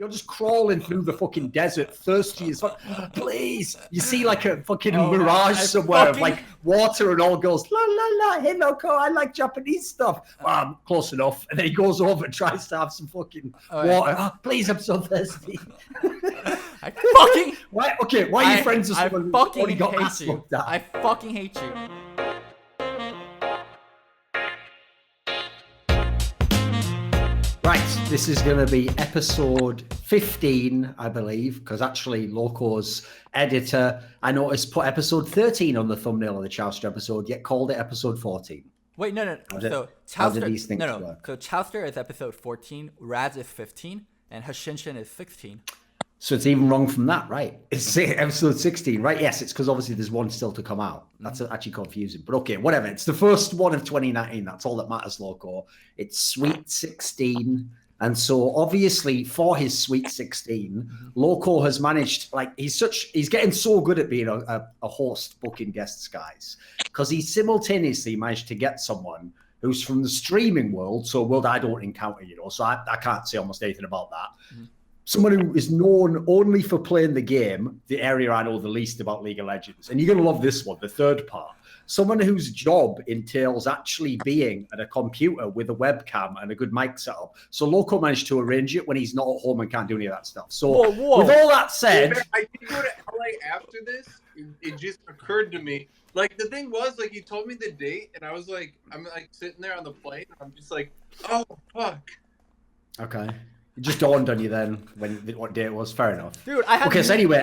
You're just crawling through the fucking desert, thirsty as fuck. Please. You see like a fucking mirage somewhere of like water and all goes, la la la, hey Loco, I like Japanese stuff. Close enough. And then he goes over and tries to have some fucking water. Oh, please, I'm so thirsty. I fucking... Why are you friends with someone who's already got ass looked at? I fucking hate you. Right, this is going to be episode 15, I believe, because actually Loco's editor, I noticed, put episode 13 on the thumbnail of the Chowster episode, yet called it episode 14. Wait, no. So Chowster is episode 14, Raz is 15, and Hashinshin is 16. So it's even wrong from that, right? It's episode 16, right? Yes, it's because obviously there's one still to come out. That's actually confusing. But okay, whatever. It's the first one of 2019. That's all that matters, Loco. It's Sweet 16. And so obviously for his Sweet 16, Loco has managed, like, he's getting so good at being a host booking guests, guys, because he simultaneously managed to get someone who's from the streaming world, so a world I don't encounter, so I can't say almost anything about that. Someone who is known only for playing the game, the area I know the least about League of Legends. And you're going to love this one, the third part. Someone whose job entails actually being at a computer with a webcam and a good mic setup. So Loco managed to arrange it when he's not at home and can't do any of that stuff. So with all that said... I can go to LA after this. It just occurred to me. Like, the thing was, like, you told me the date, and I was like, I'm like sitting there on the plane, and I'm just like, oh, fuck. Okay. It just dawned on you then what day it was. Fair enough. Dude, so anyway,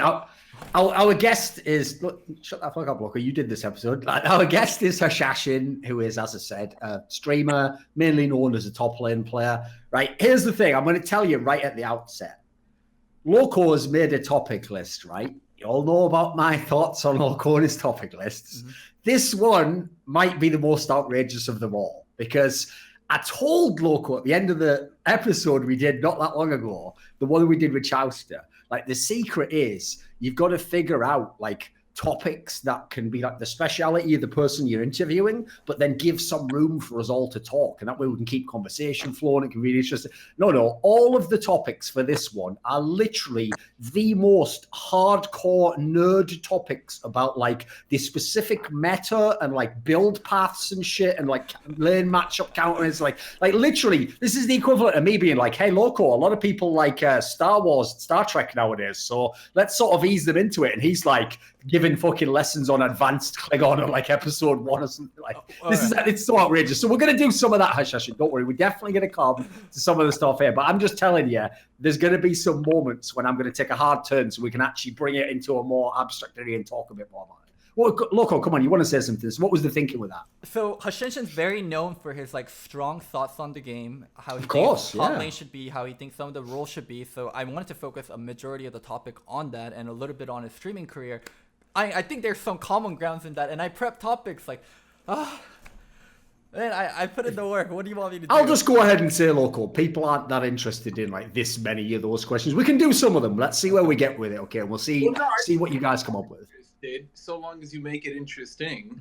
our guest is... Look, shut that fuck up, Loco. You did this episode. Our guest is Hashinshin, who is, as I said, a streamer, mainly known as a top lane player. Right, here's the thing. I'm going to tell you right at the outset. Loco has made a topic list, right? You all know about my thoughts on Loco and his topic lists. This one might be the most outrageous of them all, because... I told Loco at the end of the episode we did not that long ago, the one we did with Chowster, like the secret is you've got to figure out like topics that can be like the speciality of the person you're interviewing, but then give some room for us all to talk. And that way we can keep conversation flowing. It can be interesting. No, all of the topics for this one are literally the most hardcore nerd topics about like the specific meta and like build paths and shit and like lane matchup counters. Like literally, this is the equivalent of me being like, hey, Loco, a lot of people like Star Wars, Star Trek nowadays. So let's sort of ease them into it. And he's like, giving fucking lessons on advanced Klingon on like episode 1 or something like it's so outrageous. So we're going to do some of that, Hashinshin. Don't worry. We're definitely going to come to some of the stuff here, but I'm just telling you, there's going to be some moments when I'm going to take a hard turn so we can actually bring it into a more abstract area and talk a bit more about it. Well, Loco, come on, you want to say something. So what was the thinking with that? So Hashinshin's very known for his like strong thoughts on the game, how he thinks top lane should be, how he thinks some of the roles should be. So I wanted to focus a majority of the topic on that and a little bit on his streaming career. I think there's some common grounds in that, and I prep topics like, man, I put in the work. What do you want me to do? I'll just go ahead and say, Loco, people aren't that interested in like this many of those questions. We can do some of them. Let's see where we get with it. Okay, we'll see what you guys come up with. So long as you make it interesting.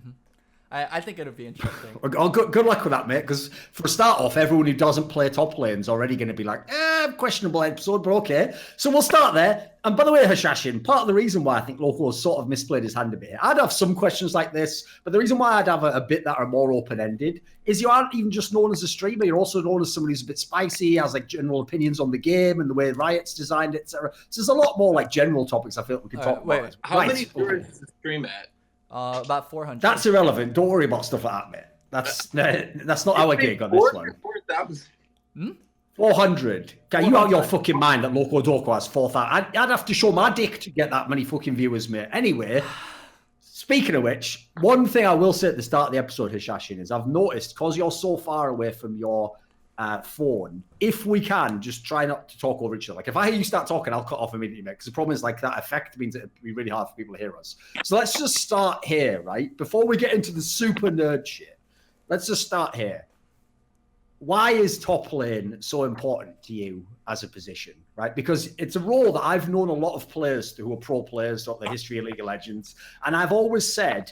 I think it'll be interesting. Oh, good luck with that, mate, because for a start off, everyone who doesn't play top lane is already going to be like, questionable episode, but okay. So we'll start there. And by the way, Hashinshin, part of the reason why I think Loco has sort of misplayed his hand a bit, I'd have some questions like this, but the reason why I'd have a bit that are more open-ended is you aren't even just known as a streamer, you're also known as somebody who's a bit spicy, has like general opinions on the game and the way Riot's designed it, etc. So there's a lot more like general topics I feel we can talk about. How many viewers does the stream at? About 400. That's irrelevant. Don't worry about stuff like that, mate. That's not our gig on this one. 4,000. 400. Okay, you out your fucking mind that Locodoco has 4,000. I'd have to show my dick to get that many fucking viewers, mate. Anyway, speaking of which, one thing I will say at the start of the episode, Hashinshin, is I've noticed, because you're so far away from your phone, if we can, just try not to talk over each other. Like, if I hear you start talking, I'll cut off immediately, mate, because the problem is, like, that effect means it'd be really hard for people to hear us. So let's just start here, right? Before we get into the super nerd shit, let's just start here. Why is top lane so important to you as a position, right? Because it's a role that I've known a lot of players who are pro players throughout the history of League of Legends, and I've always said,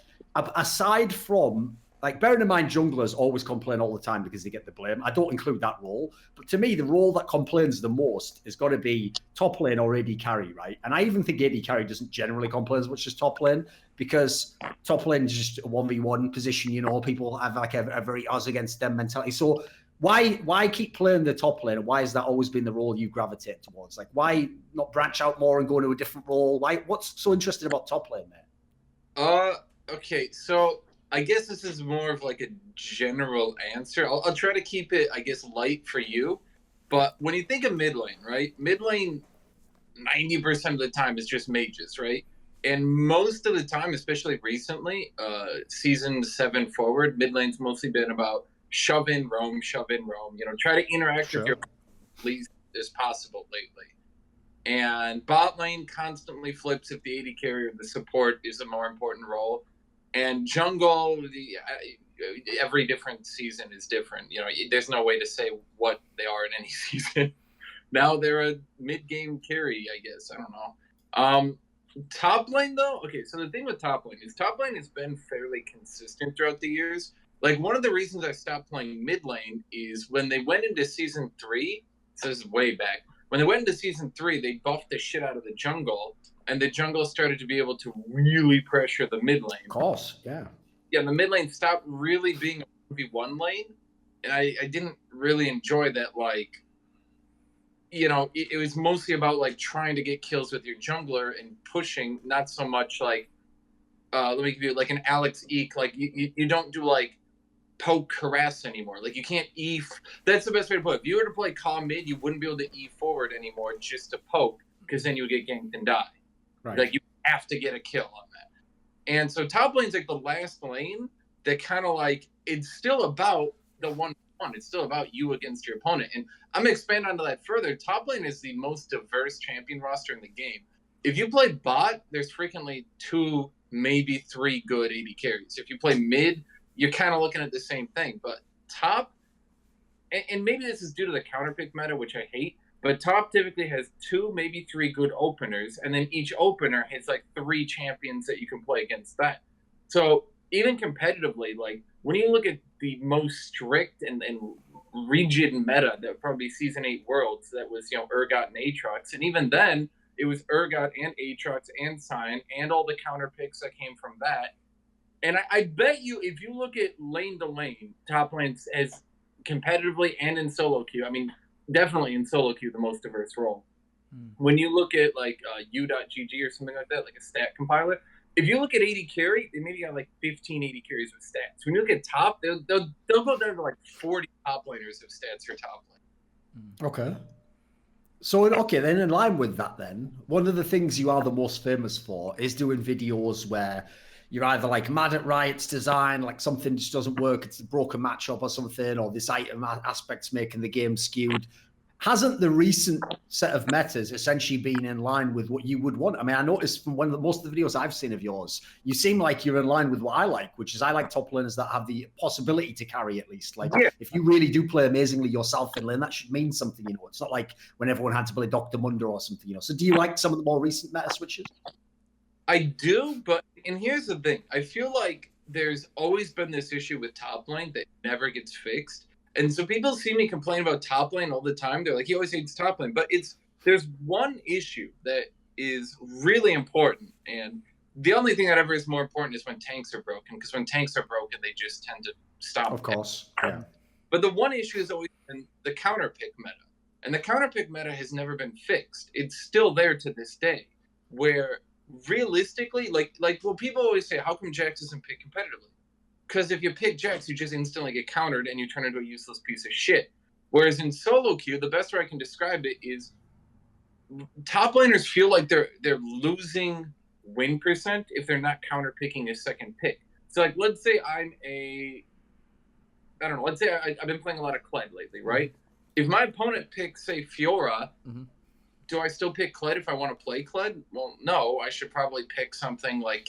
aside from like bearing in mind junglers always complain all the time because they get the blame. I don't include that role, but to me, the role that complains the most has got to be top lane or AD carry, right? And I even think AD carry doesn't generally complain as much as top lane because top lane is just a 1v1 position, you know, people have like a very us against them mentality. So why keep playing the top lane? And why has that always been the role you gravitate towards? Like, why not branch out more and go into a different role? What's so interesting about top lane, man? Okay, so I guess this is more of like a general answer. I'll try to keep it, I guess, light for you. But when you think of mid lane, right? Mid lane, 90% of the time is just mages, right? And most of the time, especially recently, season 7 forward, mid lane's mostly been about shove in, roam, you know, try to interact with your least as possible lately. And bot lane constantly flips if the AD carry or the support is a more important role. And jungle, every different season is different. You know, there's no way to say what they are in any season. Now they're a mid-game carry, I guess. I don't know. Top lane, though? Okay, so the thing with top lane has been fairly consistent throughout the years. Like, one of the reasons I stopped playing mid lane is when they went into Season 3, so this is way back, when they went into Season 3, they buffed the shit out of the jungle, and the jungle started to be able to really pressure the mid lane. Of course, yeah. Yeah, the mid lane stopped really being a 1v1 lane, and I didn't really enjoy that, like, you know, it was mostly about, like, trying to get kills with your jungler and pushing, not so much, like, let me give you, like, an Alex Eek, like, you don't do, like, poke harass anymore. Like, you can't E. That's the best way to put it. If you were to play calm mid, you wouldn't be able to E forward anymore just to poke, because then you would get ganked and die. Right. Like, you have to get a kill on that. And so top lane's like the last lane that kind of like, it's still about the 1v1. It's still about you against your opponent. And I'm going to expand onto that further. Top lane is the most diverse champion roster in the game. If you play bot, there's frequently 2, maybe 3 good AD carries. If you play mid, you're kind of looking at the same thing. But top, and maybe this is due to the counterpick meta, which I hate, but top typically has 2, maybe 3 good openers, and then each opener has like 3 champions that you can play against that. So even competitively, like when you look at the most strict and rigid meta, that would probably be Season 8 Worlds, that was, you know, Urgot and Aatrox. And even then, it was Urgot and Aatrox and Sign and all the counter picks that came from that. And I bet you, if you look at lane to lane, top lane as competitively and in solo queue, I mean, definitely in solo queue, the most diverse role. When you look at like u.gg or something like that, like a stat compiler, if you look at 80 carry, they maybe got like 15 80 carries with stats. When you look at top, they'll go down to like 40 top laners of stats for top lane. Okay. So, okay, then in line with that then, one of the things you are the most famous for is doing videos where you're either like mad at Riot's design, like something just doesn't work, it's a broken matchup or something, or this item aspect's making the game skewed. Hasn't the recent set of metas essentially been in line with what you would want? I mean, I noticed from most of the videos I've seen of yours, you seem like you're in line with what I like, which is I like top laners that have the possibility to carry at least. Like, if you really do play amazingly yourself in lane, that should mean something, you know. It's not like when everyone had to play Dr. Munder or something, you know. So do you like some of the more recent meta switches? I do, and here's the thing. I feel like there's always been this issue with top lane that never gets fixed. And so people see me complain about top lane all the time. They're like, he always hates top lane. But there's one issue that is really important. And the only thing that ever is more important is when tanks are broken. Because when tanks are broken, they just tend to stop. Of course, yeah. But the one issue has always been the counterpick meta. And the counterpick meta has never been fixed. It's still there to this day. Where realistically, like well, people always say, how come Jax isn't picked competitively? Because if you pick Jax, you just instantly get countered and you turn into a useless piece of shit. Whereas in solo queue, the best way I can describe it is top laners feel like they're losing win percent if they're not counter picking a second pick. So like, let's say let's say I've been playing a lot of Kled lately, right? If my opponent picks, say, Fiora, do I still pick Kled if I want to play Kled? Well, no, I should probably pick something like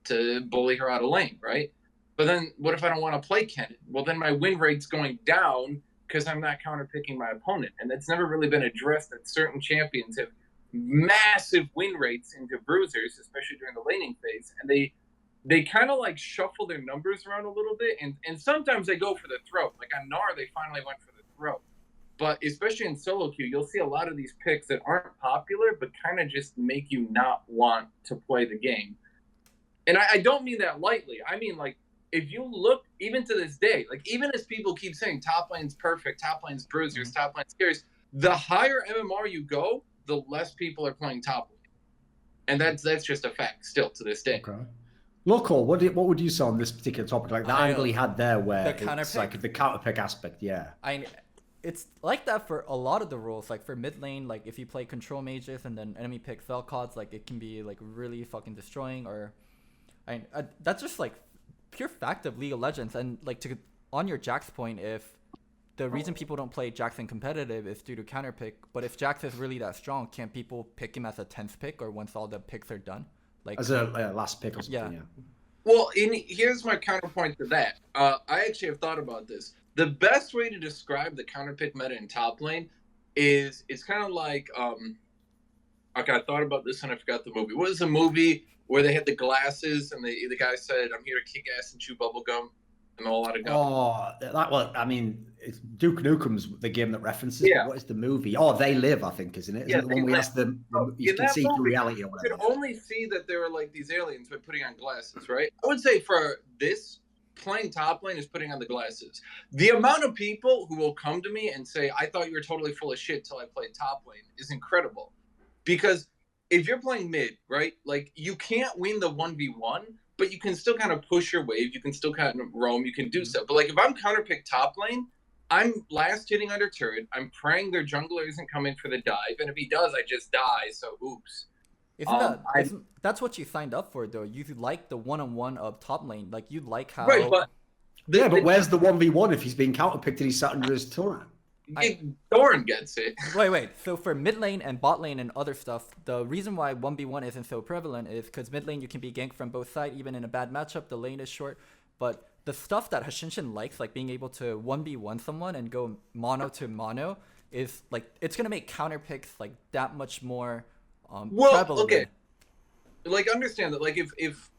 to bully her out of lane, right? But then what if I don't want to play Kennen? Well, then my win rate's going down because I'm not counterpicking my opponent. And that's never really been addressed, that certain champions have massive win rates into bruisers, especially during the laning phase. And they kind of like shuffle their numbers around a little bit, and sometimes they go for the throat. Like on Gnar, they finally went for the throat. But especially in solo queue, you'll see a lot of these picks that aren't popular, but kind of just make you not want to play the game. And I don't mean that lightly. I mean, like, if you look, even to this day, like, even as people keep saying top lane's perfect, top lane's bruisers, top lane's carries, the higher MMR you go, the less people are playing top lane. And that's just a fact still to this day. Okay. Loco, what would you say on this particular topic? Like the angle he had there where it's like the counterpick aspect, yeah. It's like that for a lot of the roles. Like for mid lane, like if you play control mages and then enemy pick Vel'Kods, like it can be like really fucking destroying. Or that's just like pure fact of League of Legends. And like on your Jax point, if the reason people don't play Jax in competitive is due to counterpick, but if Jax is really that strong, can't people pick him as a 10th pick or once all the picks are done? Like as a last pick or something, yeah. Well, here's my counterpoint to that. I actually have thought about this. The best way to describe the counterpick meta in top lane is it's kind of like okay, I thought about this and I forgot the movie. What was the movie where they had the glasses and the guy said, "I'm here to kick ass and chew bubble gum and all out of gum"? Oh, I mean, it's Duke Nukem's the game that references. Yeah. What is the movie? Oh, They Live, I think, isn't it? Isn't it the one we asked them? You can see through reality or whatever. You could only see that there were like these aliens by putting on glasses, right? I would say for this, playing top lane is putting on the glasses. The amount of people who will come to me and say, "I thought you were totally full of shit till I played top lane," is incredible. Because if you're playing mid, right, like you can't win the 1v1, but you can still kind of push your wave. You can still kind of roam. You can do stuff. But like if I'm counterpick top lane, I'm last hitting under turret. I'm praying their jungler isn't coming for the dive. And if he does, I just die. So oops. That's what you signed up for, though. You like the one-on-one of top lane. Like you like how. Right, but but where's the 1v1 if he's being counterpicked and he's sat under his turret? Thorn gets it. Wait. So for mid lane and bot lane and other stuff, the reason why 1v1 isn't so prevalent is because mid lane you can be ganked from both sides, even in a bad matchup. The lane is short, but the stuff that Hashinshin likes, like being able to 1v1 someone and go mono to mono, is like it's gonna make counter picks like that much more prevalent. Okay. Like understand that, like if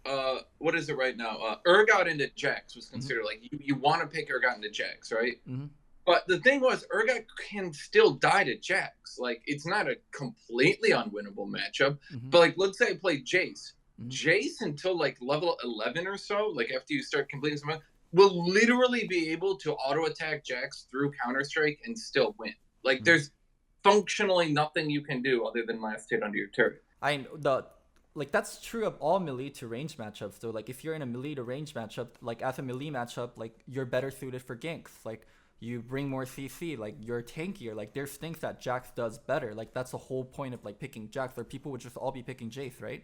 what is it right now? Urgot into Jax was considered like you want to pick Urgot into Jax, right? Mm-hmm. But the thing was, Urgot can still die to Jax. Like, it's not a completely unwinnable matchup. Mm-hmm. But, like, let's say I play Jace. Mm-hmm. Jace, until, like, level 11 or so, like, after you start completing some, will literally be able to auto-attack Jax through Counter-Strike and still win. Like, there's functionally nothing you can do other than last hit under your turret. Like, that's true of all melee to range matchups. So, like, if you're in a melee to range matchup, like, as a melee matchup, like, you're better suited for ganks. Like, you bring more CC, like you're tankier. Like there's things that Jax does better. Like that's the whole point of like picking Jax, or people would just all be picking Jace, right?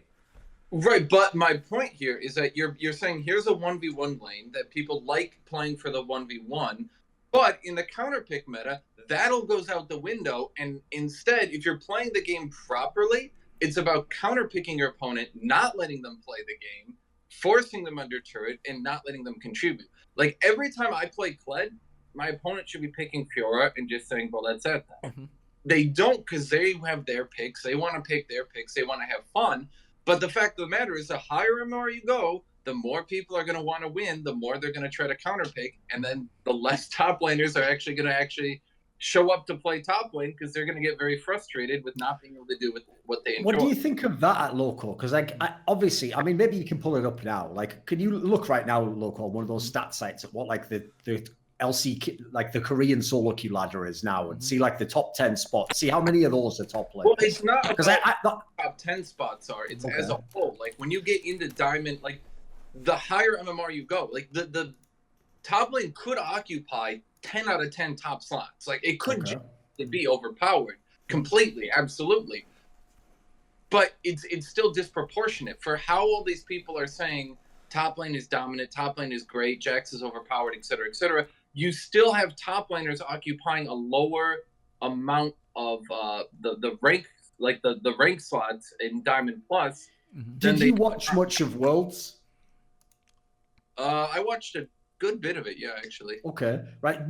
Right, but my point here is that you're saying here's a 1v1 lane that people like playing for the 1v1, but in the counterpick meta, that all goes out the window, and instead, if you're playing the game properly, it's about counterpicking your opponent, not letting them play the game, forcing them under turret, and not letting them contribute. Like every time I play Kled, my opponent should be picking Fiora and just saying, well, that's it. Mm-hmm. They don't, because they have their picks. They want to pick their picks. They want to have fun. But the fact of the matter is, the higher MR you go, the more people are going to want to win, the more they're going to try to counterpick, and then the less top laners are actually going to show up to play top lane because they're going to get very frustrated with not being able to do with what they enjoy. What do you think of that at Loco? Because like, obviously, I mean, maybe you can pull it up now. Like, can you look right now, Loco, on one of those stat sites at what like the LC, like the Korean solo queue ladder is now, and see like the top 10 spots. See how many of those are top lane. Well, it's not because top 10 spots are. It's as a whole. Like when you get into diamond, like the higher MMR you go, like the top lane could occupy 10 out of 10 top slots. Like it could just be overpowered completely, absolutely. But it's still disproportionate for how all these people are saying top lane is dominant, top lane is great, Jax is overpowered, etc., etc. You still have top laners occupying a lower amount of the rank, like the rank slots in Diamond Plus. Did you watch much of Worlds? I watched a good bit of it, yeah, actually. Okay, right.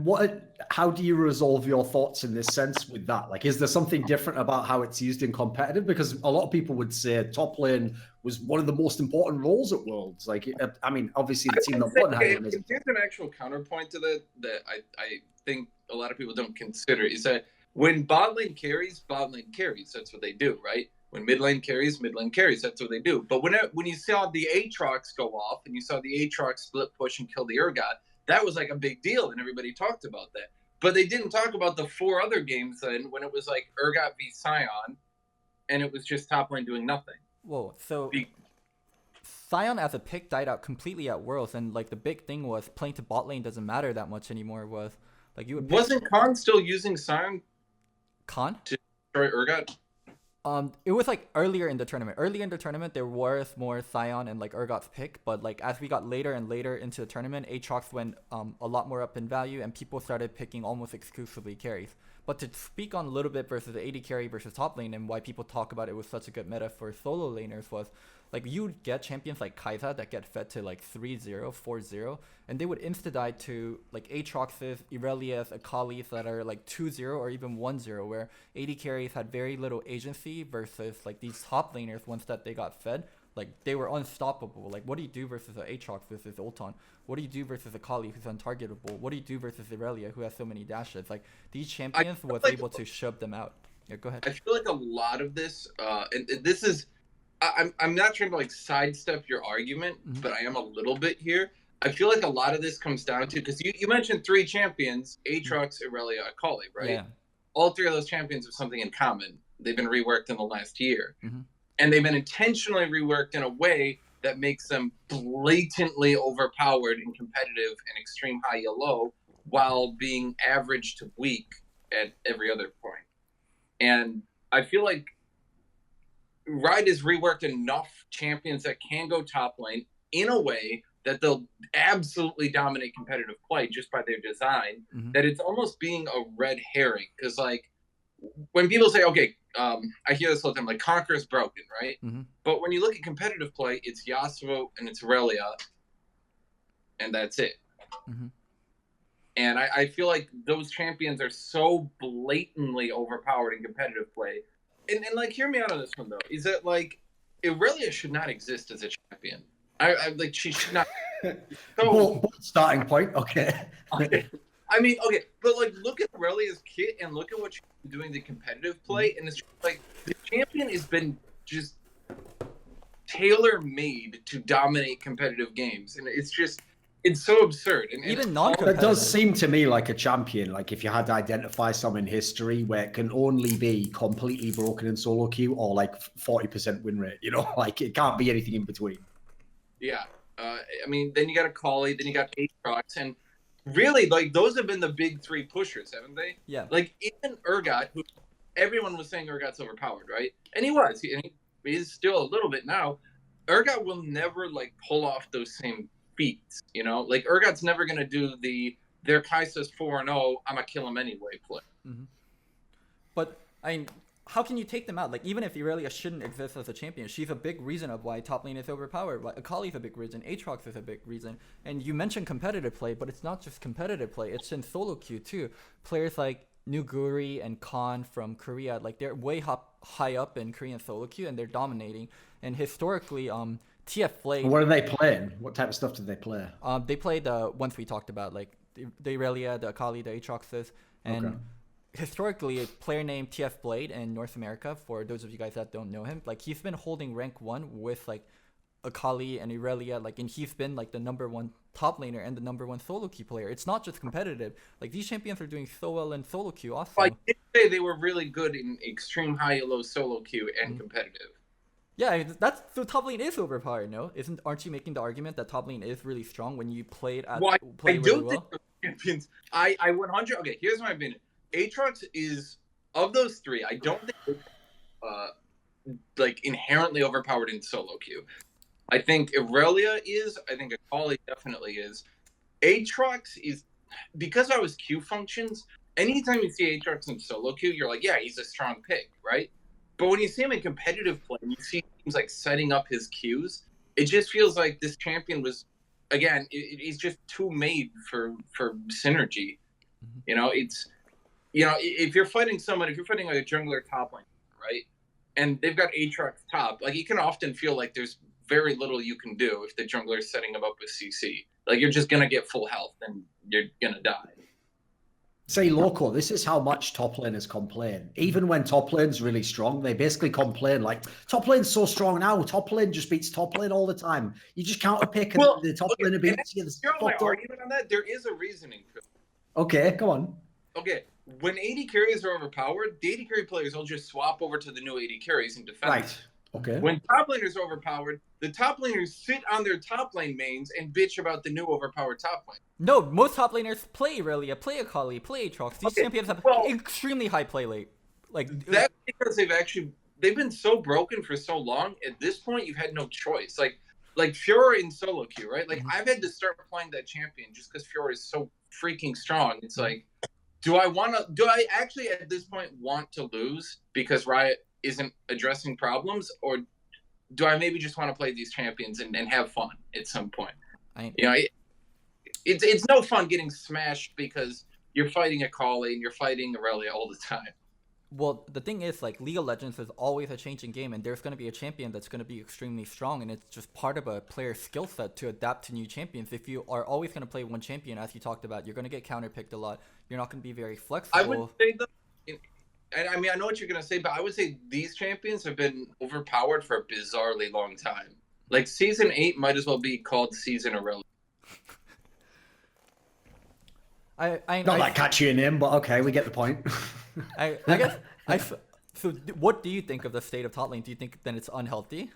How do you resolve your thoughts in this sense with that? Like, is there something different about how it's used in competitive? Because a lot of people would say top lane was one of the most important roles at Worlds. Like, I mean, obviously the team that won had an amazing. Here's an actual counterpoint to that I think a lot of people don't consider is that when bot lane carries, that's what they do, right? When mid lane carries, that's what they do. But when you saw the Aatrox go off and you saw the Aatrox split push and kill the Urgot, that was like a big deal and everybody talked about that. But they didn't talk about the 4 other games then when it was like Urgot v Sion and it was just top lane doing nothing. Whoa, so Sion as a pick died out completely at Worlds, and like the big thing was playing to bot lane doesn't matter that much anymore. Was like you would wasn't Khan still using Sion Khan to destroy Urgot? It was like earlier in the tournament. Early in the tournament, there was more Sion and like Urgot's pick, but like as we got later and later into the tournament, Aatrox went a lot more up in value, and people started picking almost exclusively carries. But to speak on a little bit versus the AD carry versus top lane and why people talk about it was such a good meta for solo laners was like you would get champions like Kai'Sa that get fed to like 3-0, 4-0, and they would insta-die to like Aatrox's, Irelia's, Akali's that are like 2-0 or even 1-0, where AD carries had very little agency versus like these top laners once that they got fed. Like they were unstoppable. Like what do you do versus an Aatrox versus Ulton? What do you do versus a Kali who's untargetable? What do you do versus Irelia who has so many dashes? Like these champions was able to shove them out. Yeah, go ahead. I feel like a lot of this, and this is, I'm not trying to like sidestep your argument, but I am a little bit here. I feel like a lot of this comes down to, because you mentioned 3 champions, Aatrox, Irelia, Akali, right? Yeah. All 3 of those champions have something in common. They've been reworked in the last year. And they've been intentionally reworked in a way that makes them blatantly overpowered and competitive and extreme high yellow while being average to weak at every other point. And I feel like Riot has reworked enough champions that can go top lane in a way that they'll absolutely dominate competitive play just by their design, that it's almost being a red herring. Because, like, when people say, okay, I hear this all the time, like, Conquer is broken, right? But when you look at competitive play, it's Yasuo and it's Irelia, and that's it. And I feel like those champions are so blatantly overpowered in competitive play. And like, hear me out on this one, though, is that, like, Irelia should not exist as a champion. I like, she should not. So, starting point, okay. I mean, okay, but like, look at Aurelia's kit and look at what she's doing the competitive play, and it's just, like, the champion has been just tailor-made to dominate competitive games, and it's just, it's so absurd. And even non-competitive. It does seem to me like a champion, like if you had to identify some in history where it can only be completely broken in solo queue or like 40% win rate, you know, like it can't be anything in between. Yeah, I mean, then you got Akali, then you got Aatrox, and really, like, those have been the big 3 pushers, haven't they? Yeah. Like, even Urgot, who everyone was saying Urgot's overpowered, right? And he was, and he is still a little bit now. Urgot will never, like, pull off those same feats, you know? Like, Urgot's never going to do their Kai'Sa's 4-0, I'm going to kill him anyway play. But, I mean, how can you take them out? Like, even if Irelia shouldn't exist as a champion, she's a big reason of why top lane is overpowered. Why Akali's a big reason, Aatrox is a big reason. And you mentioned competitive play, but it's not just competitive play. It's in solo queue, too. Players like Nuguri and Khan from Korea, like, they're way high up in Korean solo queue, and they're dominating. And historically, TF Blade... What are they playing? What type of stuff did they play? They play the ones we talked about, like the Irelia, the Akali, the Aatroxes, and... Okay. Historically, a player named TF Blade in North America, for those of you guys that don't know him, like, he's been holding rank 1 with, like, Akali and Irelia, like, and he's been, like, the #1 top laner and the #1 solo queue player. It's not just competitive. Like, these champions are doing so well in solo queue also. I did say they were really good in extreme high low solo queue and competitive. Yeah, so top lane is overpowered, no? Aren't you making the argument that top lane is really strong when you play it at play really well? Champions. I 100. Okay, here's my opinion. Aatrox is, of those 3, I don't think like inherently overpowered in solo queue. I think Irelia is. I think Akali definitely is. Aatrox is, because I was queue functions. Anytime you see Aatrox in solo queue, you're like, yeah, he's a strong pick, right? But when you see him in competitive play, and you see teams like setting up his queues, it just feels like this champion was again, he's just too made for synergy. You know, it's, you know, if you're fighting someone, if you're fighting like a jungler top lane, right, and they've got Aatrox top, like you can often feel like there's very little you can do if the jungler is setting him up with CC. Like you're just gonna get full health and you're gonna die. Say, Loco, this is how much top laners complain. Even when top lane's really strong, they basically complain like, top lane's so strong now, top lane just beats top lane all the time. You just counterpick and the top laner beats you. Here's my argument on that. There is a reasoning for it. Okay, come on. Okay, when AD carries are overpowered, the AD carry players will just swap over to the new AD carries and defend. Right, okay. When top laners are overpowered, the top laners sit on their top lane mains and bitch about the new overpowered top lane. No, most top laners play Irelia, play Akali, play Aatrox. These champions have extremely high play rate. Like that's because they've been so broken for so long. At this point, you've had no choice. Like Fiora in solo queue, right? Like I've had to start playing that champion just because Fiora is so freaking strong. It's like, do I actually at this point want to lose because Riot isn't addressing problems, or do I maybe just want to play these champions and have fun at some point? You know, it's no fun getting smashed because you're fighting Akali and you're fighting Irelia all the time. Well, the thing is, like, League of Legends is always a changing game, and there's going to be a champion that's going to be extremely strong, and it's just part of a player's skill set to adapt to new champions. If you are always going to play one champion, as you talked about, you're going to get counterpicked a lot. You're not going to be very flexible. I would say and I mean, I know what you're going to say, but I would say these champions have been overpowered for a bizarrely long time. Like, Season 8 might as well be called Season Irelia. Not that catchy a name, but okay, we get the point. I guess. So, what do you think of the state of top lane? Do you think then it's unhealthy?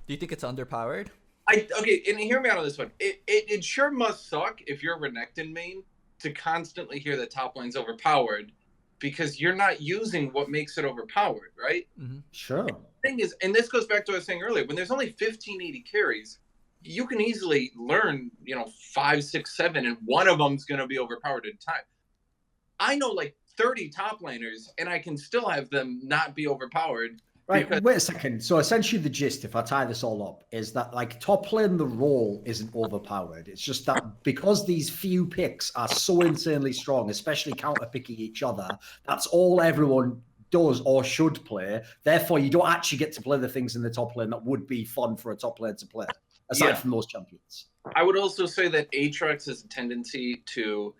Do you think it's underpowered? Okay, and hear me out on this one. It sure must suck if you're a Renekton main to constantly hear that top lane's overpowered, because you're not using what makes it overpowered, right? Mm-hmm. Sure. The thing is, and this goes back to what I was saying earlier, when there's only 1580 carries, you can easily learn, 5, 6, 7, and one of them's going to be overpowered at a time. I know like 30 top laners, and I can still have them not be overpowered. Right, wait a second. So essentially the gist, if I tie this all up, is that like top lane, the role isn't overpowered. It's just that because these few picks are so insanely strong, especially counter-picking each other, that's all everyone does or should play. Therefore, you don't actually get to play the things in the top lane that would be fun for a top lane to play, aside from those champions. I would also say that Aatrox has a tendency to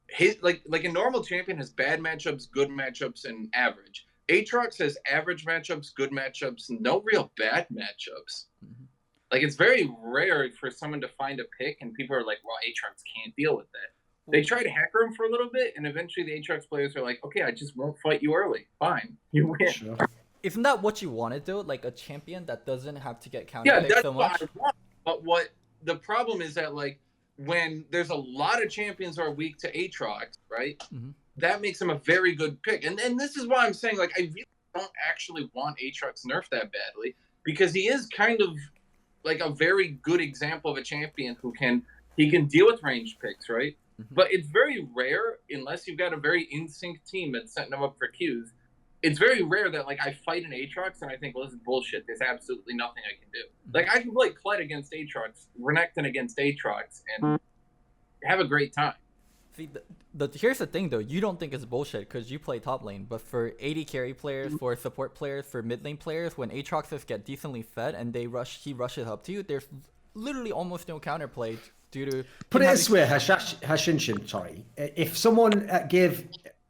hit, like a normal champion has bad matchups, good matchups, and average. Aatrox has average matchups, good matchups, no real bad matchups. Mm-hmm. Like, it's very rare for someone to find a pick and people are like, well, Aatrox can't deal with that. They try to hacker him for a little bit, and eventually the Aatrox players are like, okay, I just won't fight you early. Fine, you win. Sure. Isn't that what you wanted, though? Like a champion that doesn't have to get counterpicked that's so much? what I want. But what the problem is that, like, when there's a lot of champions who are weak to Aatrox, right? Mm-hmm. That makes him a very good pick. And this is why I'm saying, like, I really don't actually want Aatrox nerfed that badly, because he is kind of like a very good example of a champion who can deal with ranged picks, right? Mm-hmm. But it's very rare, unless you've got a very in-sync team that's setting them up for queues, it's very rare that, like, I fight an Aatrox and I think, well, this is bullshit. There's absolutely nothing I can do. Mm-hmm. Like, I can play Kled against Aatrox, Renekton against Aatrox, and have a great time. See, here's the thing, though. You don't think it's bullshit because you play top lane. But for AD carry players, for support players, for mid lane players, when Aatroxes get decently fed and he rushes up to you, there's literally almost no counterplay due to... Put it this way, Hashinshin, sorry. If someone gave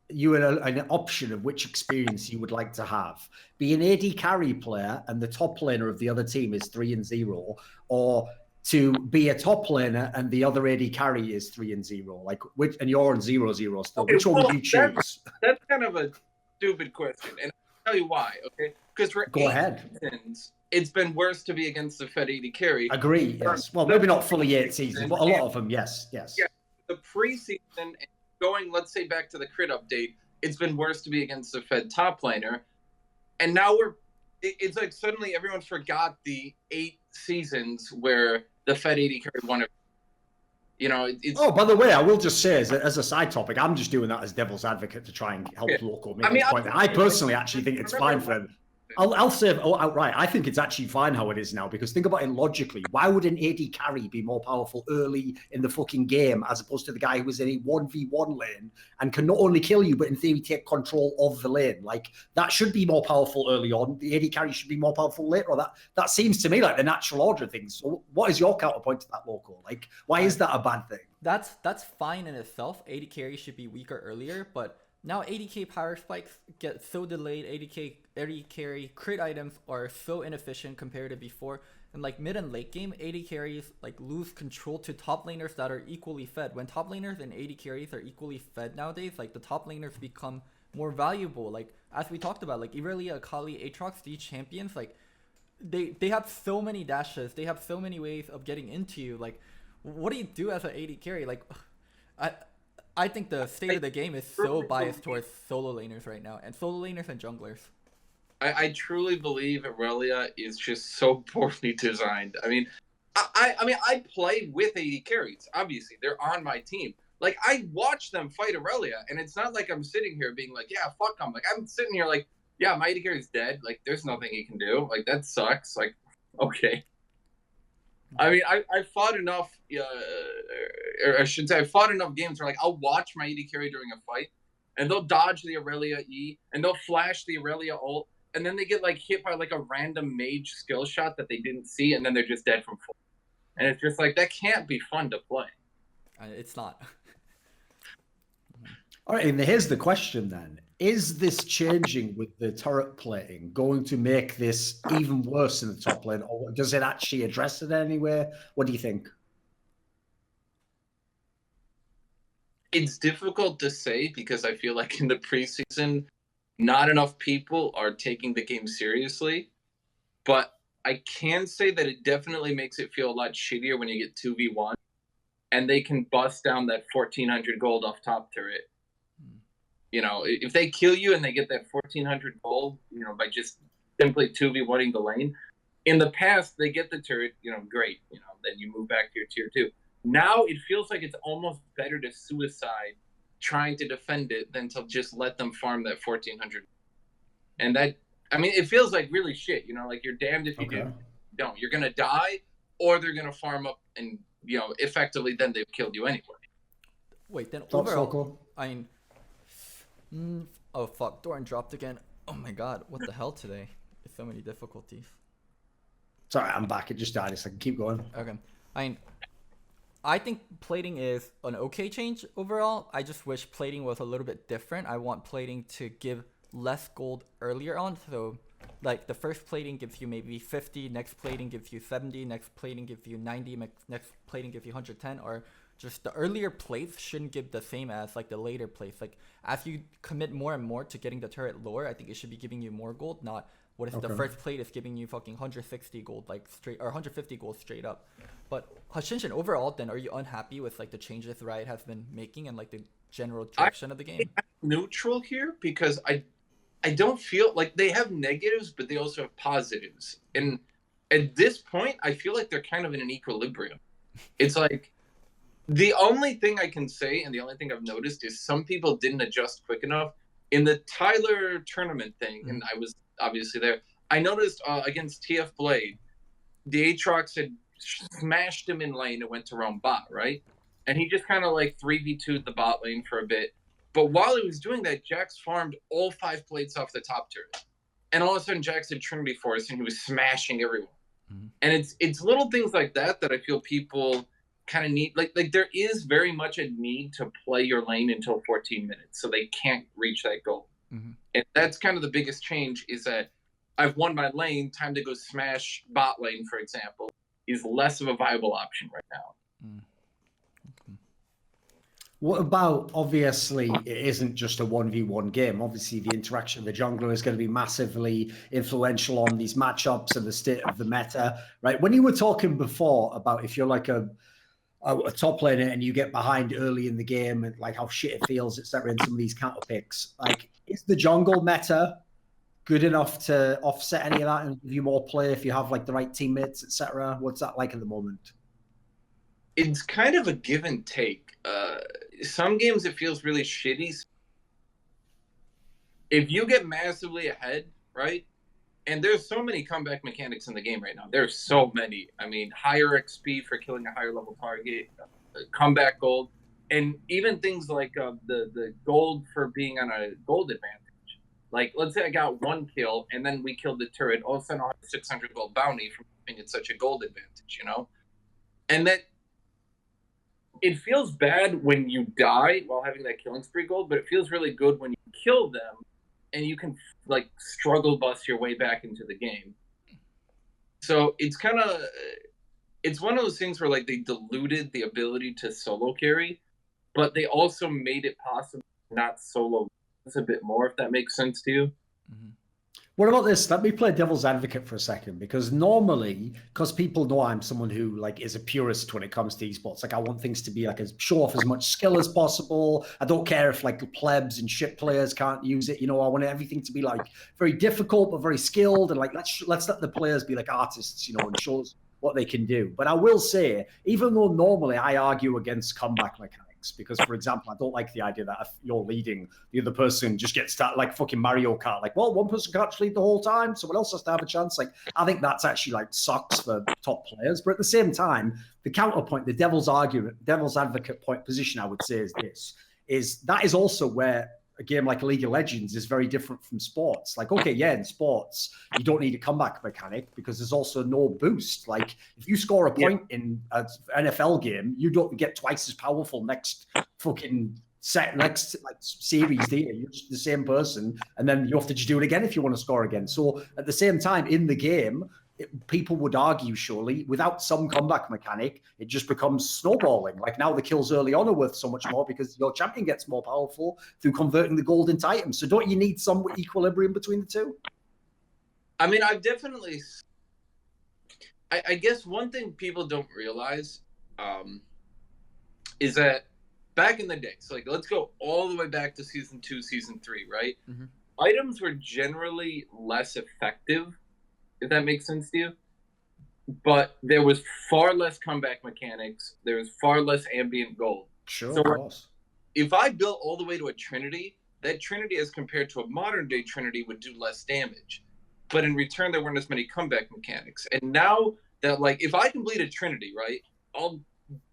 you an option of which experience you would like to have, be an AD carry player and the top laner of the other team is 3-0, or to be a top laner and the other AD carry is 3-0, like and you're on 0-0 still. Okay, which one would you choose? That's kind of a stupid question, and I'll tell you why. Okay, because for Go ahead. seasons, it's been worse to be against the Fed AD carry. Agree. Yes. Well, maybe not fully 8 seasons, but a lot of them. Yes. Yes. Yeah, the preseason and going, let's say, back to the crit update, it's been worse to be against the Fed top laner, and now it's like suddenly everyone forgot the 8 seasons where the Fed AD carry won it. It's... Oh, by the way, I will just say, as a side topic, I'm just doing that as devil's advocate to try and help Loco make the point. I personally actually think it's fine for him. I'll say outright. I think it's actually fine how it is now, because think about it logically. Why would an AD carry be more powerful early in the fucking game as opposed to the guy who was in a 1v1 lane and can not only kill you, but in theory take control of the lane? Like, that should be more powerful early on. The AD carry should be more powerful later. That seems to me like the natural order of things. So what is your counterpoint to that, Loco? Like, why is that a bad thing? That's fine in itself. AD carry should be weaker earlier, but now ADK power spikes get so delayed. AD carry crit items are so inefficient compared to before. And like mid and late game, AD carries like lose control to top laners that are equally fed. When top laners and AD carries are equally fed nowadays, like the top laners become more valuable. Like as we talked about, like Irelia, Akali, Aatrox, these champions, like they have so many dashes. They have so many ways of getting into you. Like, what do you do as an AD carry? Like, I think the state of the game is so biased towards solo laners right now, and solo laners and junglers. I truly believe Irelia is just so poorly designed. I mean, I play with AD carries. Obviously, they're on my team. Like, I watch them fight Irelia, and it's not like I'm sitting here being like, yeah, fuck him. Like, I'm sitting here like, yeah, my AD carry's dead. Like, there's nothing he can do. Like, that sucks. Like, okay. I mean, I fought enough, or I should say, I fought enough games where, like, I'll watch my AD carry during a fight, and they'll dodge the Irelia E, and they'll flash the Irelia ult, and then they get, like, hit by, like, a random mage skill shot that they didn't see, and then they're just dead from full. And it's just like, that can't be fun to play. It's not. All right, and here's the question then. Is this changing with the turret plating going to make this even worse in the top lane, or does it actually address it anywhere? What do you think? It's difficult to say because I feel like in the preseason, not enough people are taking the game seriously. But I can say that it definitely makes it feel a lot shittier when you get 2v1 and they can bust down that 1,400 gold off top turret. You know, if they kill you and they get that 1,400 gold, you know, by just simply 2v1ing the lane, in the past, they get the turret, you know, great. You know, then you move back to your tier 2. Now it feels like it's almost better to suicide trying to defend it than to just let them farm that 1,400. And that, I mean, it feels like really shit, you know, like you're damned if you don't. You're going to die, or they're going to farm up and, you know, effectively then they've killed you anyway. Wait, then overall, I mean, oh fuck, Doran dropped again. Oh my god, what the hell today? There's so many difficulties. Sorry, I'm back. It just died. So I can keep going. Okay. I think plating is an okay change overall. I just wish plating was a little bit different. I want plating to give less gold earlier on. So, like, the first plating gives you maybe 50, next plating gives you 70, next plating gives you 90, next plating gives you 110, or just the earlier plates shouldn't give the same as like the later plates. Like, as you commit more and more to getting the turret lower, I think it should be giving you more gold, not what if the first plate is giving you fucking 160 gold like straight, or 150 gold straight up. But Hashinshin, overall, then, are you unhappy with like the changes Riot has been making and like the general direction of the game? I'm neutral here because I don't feel like they have negatives, but they also have positives. And at this point, I feel like they're kind of in an equilibrium. It's like, the only thing I can say, and the only thing I've noticed, is some people didn't adjust quick enough. In the Tyler tournament thing, and I was obviously there, I noticed against TF Blade, the Aatrox had smashed him in lane and went to roam bot, right? And he just kind of like 3v2'd the bot lane for a bit. But while he was doing that, Jax farmed all 5 plates off the top turret. And all of a sudden, Jax had Trinity Force, and he was smashing everyone. And it's little things like that that I feel people kind of need. Like there is very much a need to play your lane until 14 minutes, so they can't reach that goal. And that's kind of the biggest change, is that I've won my lane, time to go smash bot lane, for example, is less of a viable option right now. What about, obviously, it isn't just a 1v1 game. Obviously, the interaction with the jungler is going to be massively influential on these matchups and the state of the meta, right? When you were talking before about if you're like a top laner and you get behind early in the game and like how shit it feels, etc., in some of these counter picks, like, is the jungle meta good enough to offset any of that and give you more play if you have like the right teammates, etc.? What's that like at the moment? It's kind of a give and take. Some games it feels really shitty. If you get massively ahead, right, And there's so many comeback mechanics in the game right now. There's so many. I mean, higher XP for killing a higher level target, comeback gold, and even things like the gold for being on a gold advantage. Like, let's say I got 1 kill and then we killed the turret. All of a sudden, I'll have a 600 gold bounty from having it such a gold advantage, you know? And that it feels bad when you die while having that killing spree gold, but it feels really good when you kill them and you can like struggle bust your way back into the game. So it's one of those things where like they diluted the ability to solo carry, but they also made it possible to not solo a bit more, if that makes sense to you. Mm-hmm. What about this? Let me play devil's advocate for a second, because normally, because people know I'm someone who like is a purist when it comes to esports. Like I want things to be like as show off as much skill as possible. I don't care if like plebs and shit players can't use it. You know, I want everything to be like very difficult but very skilled, and like let's let the players be like artists, you know, and show us what they can do. But I will say, even though normally I argue against comeback mechanics, because, for example, I don't like the idea that if you're leading, the other person just gets started like fucking Mario Kart. Like, well, one person can't lead the whole time, someone else has to have a chance. Like, I think that's actually like sucks for top players. But at the same time, the counterpoint, the devil's advocate point position, I would say, is this: is that is also where a game like League of Legends is very different from sports. Like, okay, yeah, in sports, you don't need a comeback mechanic because there's also no boost. Like, if you score a point in an NFL game, you don't get twice as powerful next fucking next like series, do you? You're just the same person, and then you have to just do it again if you want to score again. So at the same time, in the game, people would argue, surely, without some comeback mechanic, it just becomes snowballing. Like now the kills early on are worth so much more because your champion gets more powerful through converting the gold into items. So don't you need some equilibrium between the two? I mean, I've definitely... I guess one thing people don't realize is that back in the day, so like let's go all the way back to Season 2, Season 3, right? Mm-hmm. Items were generally less effective, if that makes sense to you. But there was far less comeback mechanics. There was far less ambient gold. Sure, so of course. If I built all the way to a Trinity, that Trinity as compared to a modern day Trinity would do less damage. But in return, there weren't as many comeback mechanics. And now that, like, if I complete a Trinity, right, I'll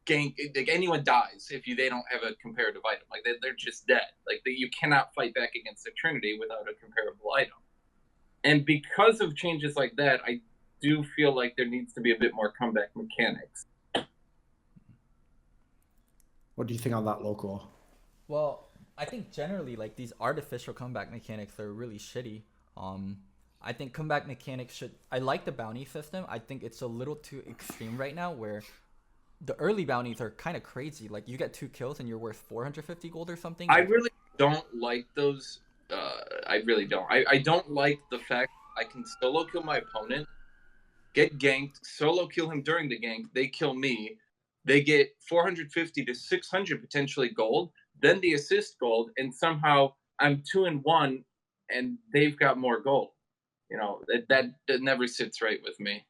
gank, like, anyone dies if they don't have a comparative item. Like, they're just dead. Like, you cannot fight back against a Trinity without a comparable item. And because of changes like that, I do feel like there needs to be a bit more comeback mechanics. What do you think on that, Loco? Well, I think generally, like, these artificial comeback mechanics are really shitty. I think comeback mechanics should... I like the bounty system. I think it's a little too extreme right now, where the early bounties are kind of crazy. Like, you get 2 kills and you're worth 450 gold or something. I really don't like those... I really don't. I don't like the fact I can solo kill my opponent, get ganked, solo kill him during the gank, they kill me, they get 450 to 600 potentially gold, then the assist gold, and somehow I'm 2-1 and they've got more gold. You know, that never sits right with me.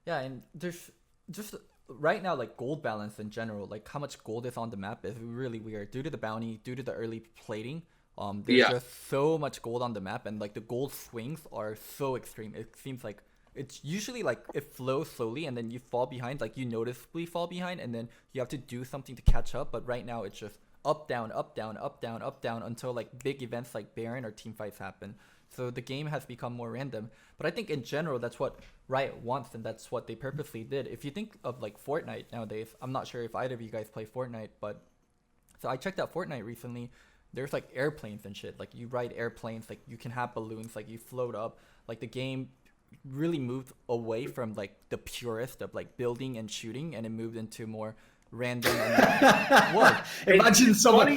Yeah, and there's just... right now, like, gold balance in general, like how much gold is on the map is really weird due to the bounty, due to the early plating. There's just so much gold on the map, and like the gold swings are so extreme. It seems like it's usually like it flows slowly and then you fall behind, like you noticeably fall behind, and then you have to do something to catch up. But right now it's just up, down, up, down, up, down, up, down until like big events like Baron or team fights happen. So the game has become more random. But I think in general, that's what Riot wants, and that's what they purposely did. If you think of like Fortnite nowadays, I'm not sure if either of you guys play Fortnite, but so I checked out Fortnite recently. There's like airplanes and shit. Like you ride airplanes, like you can have balloons, like you float up. Like the game really moved away from like the purest of like building and shooting, and it moved into more random. What? Imagine someone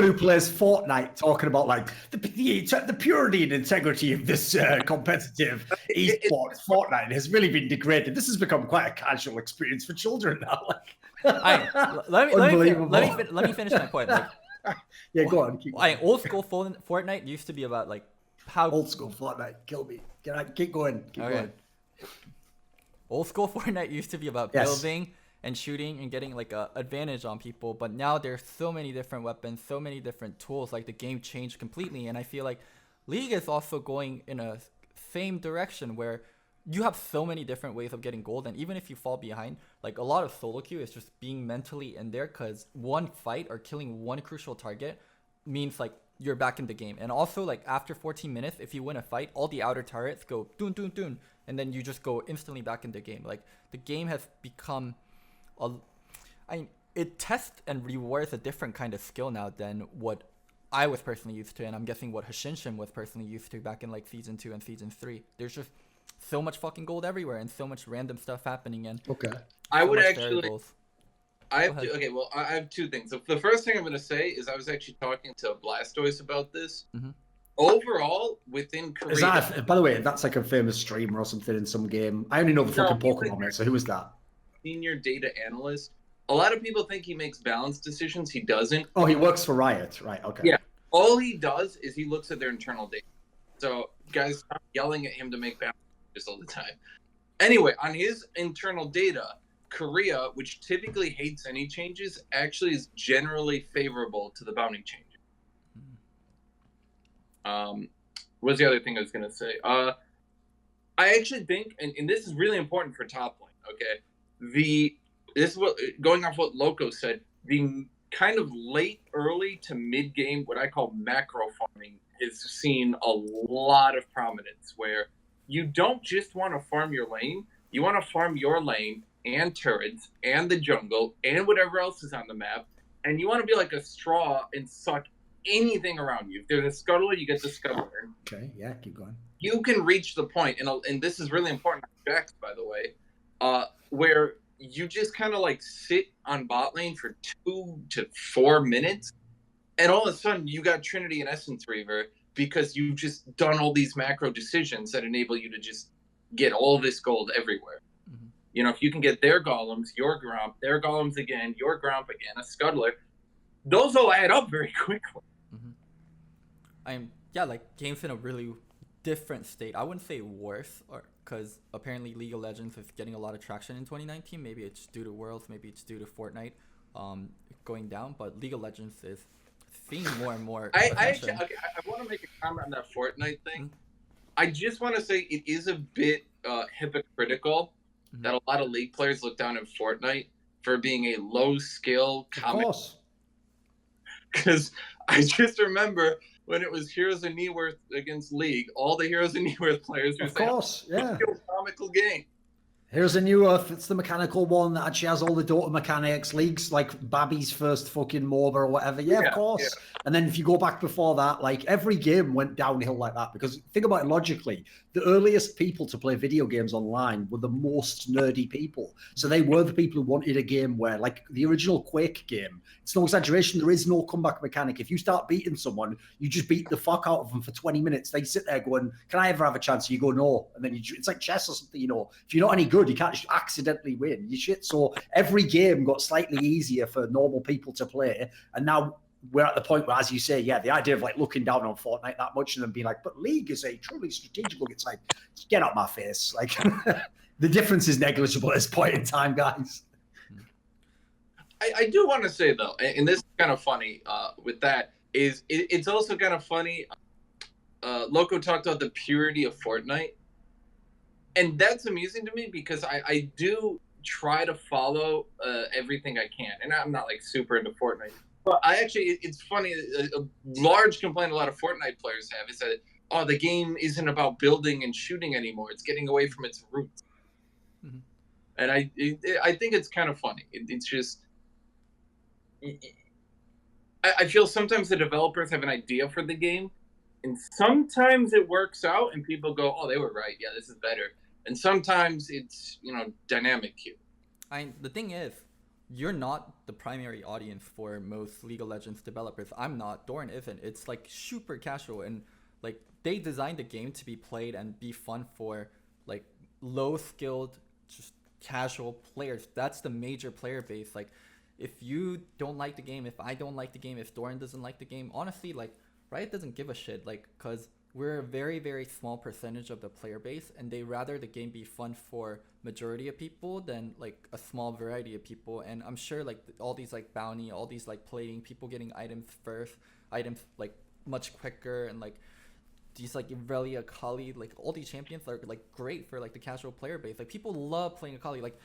who plays Fortnite talking about like the purity and integrity of this competitive esports. Fortnite has really been degraded. This has become quite a casual experience for children now. Let me finish my point. Like, yeah, go on. Old school Fortnite used to be about like how old school Fortnite. Kill me. Keep going. Keep going. Old school Fortnite used to be about building and shooting and getting like a advantage on people, but now there's so many different weapons, so many different tools. Like the game changed completely, and I feel like League is also going in a same direction where you have so many different ways of getting gold, and even if you fall behind, like a lot of solo queue is just being mentally in there, because one fight or killing one crucial target means like you're back in the game. And also, like after 14 minutes, if you win a fight, all the outer turrets go dun dun dun, and then you just go instantly back in the game. Like the game has become it tests and rewards a different kind of skill now than what I was personally used to, and I'm guessing what Hashinshin was personally used to back in like season 2 and season 3. There's just so much fucking gold everywhere and so much random stuff happening, and I so would much actually. variables. I have two things. So the first thing I'm going to say is I was actually talking to Blastoise about this. Mhm. Overall, within Korea, Is that by the way, that's like a famous streamer or something in some game? I only know the fucking Pokemon, mate. So who is that? Senior data analyst. A lot of people think he makes balanced decisions. He doesn't. Oh, he works for Riot, right? Okay. Yeah. All he does is he looks at their internal data. So guys, stop yelling at him to make balanced decisions all the time. Anyway, on his internal data, Korea, which typically hates any changes, actually is generally favorable to the bounty changes. What's the other thing I was going to say? I actually think, and this is really important for top lane, okay? This is what, going off what Loco said, the kind of late, early to mid game, what I call macro farming, has seen a lot of prominence, where you don't just want to farm your lane, you want to farm your lane and turrets and the jungle and whatever else is on the map, and you want to be like a straw and suck anything around you. If there's a scuttler, you get the scuttler. Okay, yeah, keep going. You can reach the point, and this is really important on Jax, by the way, where you just kind of like sit on bot lane for 2 to 4 minutes, and all of a sudden you got Trinity and Essence Reaver because you've just done all these macro decisions that enable you to just get all this gold everywhere. Mm-hmm. You know, if you can get their golems, your Gromp, their golems again, your Gromp again, a scuttler, those all add up very quickly. Mm-hmm. Like game's in a really different state. I wouldn't say worse, or because apparently League of Legends is getting a lot of traction in 2019. Maybe it's due to Worlds, maybe it's due to Fortnite going down, but League of Legends is seeing more and more. I want to make a comment on that Fortnite thing. Mm-hmm. I just want to say it is a bit hypocritical that a lot of League players look down at Fortnite for being a low skill comic. Of course. Because I just remember when it was Heroes of Neworth against League, all the Heroes of Neworth players were saying, yeah, comical game. Here's a new Earth. It's the mechanical one that actually has all the Dota mechanics. League's like Babby's first fucking MOBA or whatever. Yeah, of course. Yeah. And then if you go back before that, like every game went downhill like that. Because think about it logically, the earliest people to play video games online were the most nerdy people. So they were the people who wanted a game where, like the original Quake game, it's no exaggeration, there is no comeback mechanic. If you start beating someone, you just beat the fuck out of them for 20 minutes. They sit there going, can I ever have a chance? You go, no. And then it's like chess or something, you know. If you're not any good, you can't just accidentally win. You shit. So every game got slightly easier for normal people to play. And now we're at the point where, as you say, yeah, the idea of like looking down on Fortnite that much and then being like, but League is a truly strategical. It's like, get out my face. Like the difference is negligible at this point in time, guys. I do want to say though, and this is kind of funny with that, is it's also kind of funny. Loco talked about the purity of Fortnite. And that's amusing to me because I do try to follow everything I can. And I'm not like super into Fortnite. But it's funny, a large complaint a lot of Fortnite players have is that, oh, the game isn't about building and shooting anymore. It's getting away from its roots. Mm-hmm. And I think it's kind of funny. It's just, I feel sometimes the developers have an idea for the game. And sometimes it works out and people go, oh, they were right. Yeah, this is better. And sometimes it's, dynamic queue. The thing is, you're not the primary audience for most League of Legends developers. I'm not. Doran isn't. It's like super casual, and like they designed the game to be played and be fun for like low skilled, just casual players. That's the major player base. Like if you don't like the game, if I don't like the game, if Doran doesn't like the game, honestly, like Riot doesn't give a shit. Like, cause we're a very, very small percentage of the player base, and they rather the game be fun for majority of people than like a small variety of people. And I'm sure like all these like bounty, all these like plating, people getting items first, items like much quicker, and like these like Irelia, Akali, like all these champions are like great for like the casual player base. Like people love playing Akali. Like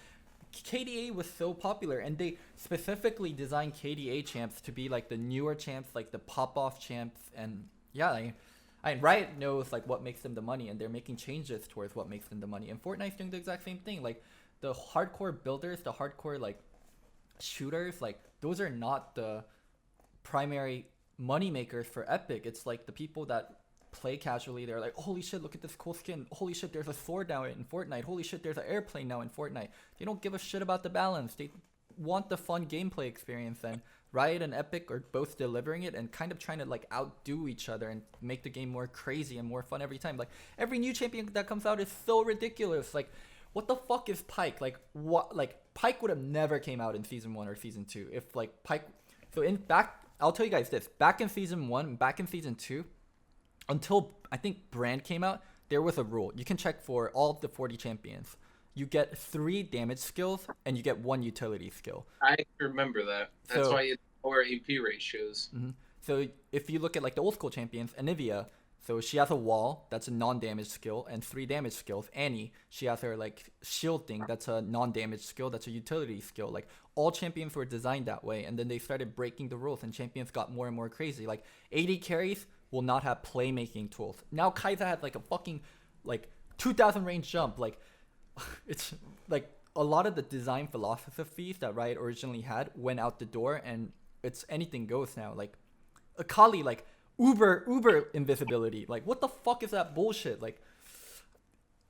KDA was so popular, and they specifically designed KDA champs to be like the newer champs, like the pop-off champs, and yeah, Riot knows like what makes them the money, and they're making changes towards what makes them the money. And Fortnite's doing the exact same thing. Like the hardcore builders, the hardcore like shooters, like those are not the primary money makers for Epic. It's like the people that play casually. They're like, holy shit, look at this cool skin. Holy shit, there's a sword now in Fortnite. Holy shit, there's an airplane now in Fortnite. They don't give a shit about the balance. They want the fun gameplay experience, and Riot and Epic are both delivering it and kind of trying to like outdo each other and make the game more crazy and more fun every time. Like every new champion that comes out is so ridiculous. Like what the fuck is Pyke? Like what? Like Pyke would have never came out in season 1 or season 2 if like Pyke. So in back, I'll tell you guys this: back in season 1, back in season 2, until I think Brand came out, there was a rule. You can check for all of the 40 champions. You get 3 damage skills and you get 1 utility skill. I remember that. That's So- why it's lower AP ratios. So if you look at like the old school champions, Anivia, so she has a wall, that's a non-damage skill, and 3 damage skills. Annie, she has her like shield thing, that's a non-damage skill, that's a utility skill. Like all champions were designed that way, and then they started breaking the rules, and champions got more and more crazy. Like AD carries will not have playmaking tools. Now Kai'Sa had like a fucking like 2,000 range jump. Like it's like a lot of the design philosophies that Riot originally had went out the door, and it's anything goes now. Like Akali, like uber invisibility. Like what the fuck is that bullshit? Like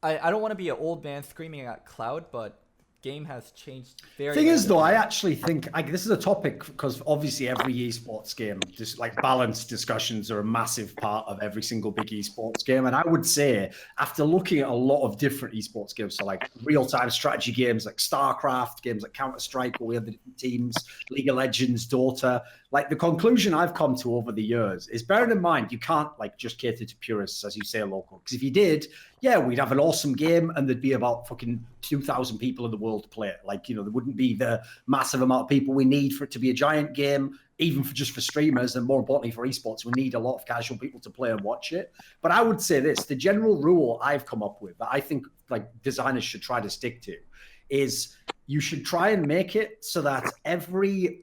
I don't want to be an old man screaming at Cloud, but game has changed very. Thing is, though, I rapidly. actually think this is a topic because obviously every esports game, just like balanced discussions are a massive part of every single big esports game. And I would say, after looking at a lot of different esports games, so like real-time strategy games like StarCraft, games like Counter-Strike, where we have the different teams, League of Legends, Dota, like the conclusion I've come to over the years is, bearing in mind, you can't like just cater to purists, as you say, Loco. Because if you did, yeah, we'd have an awesome game and there'd be about fucking 2,000 people in the world to play it. Like, you know, there wouldn't be the massive amount of people we need for it to be a giant game, even for just for streamers, and more importantly for esports. We need a lot of casual people to play and watch it. But I would say this, the general rule I've come up with that I think like designers should try to stick to is you should try and make it so that every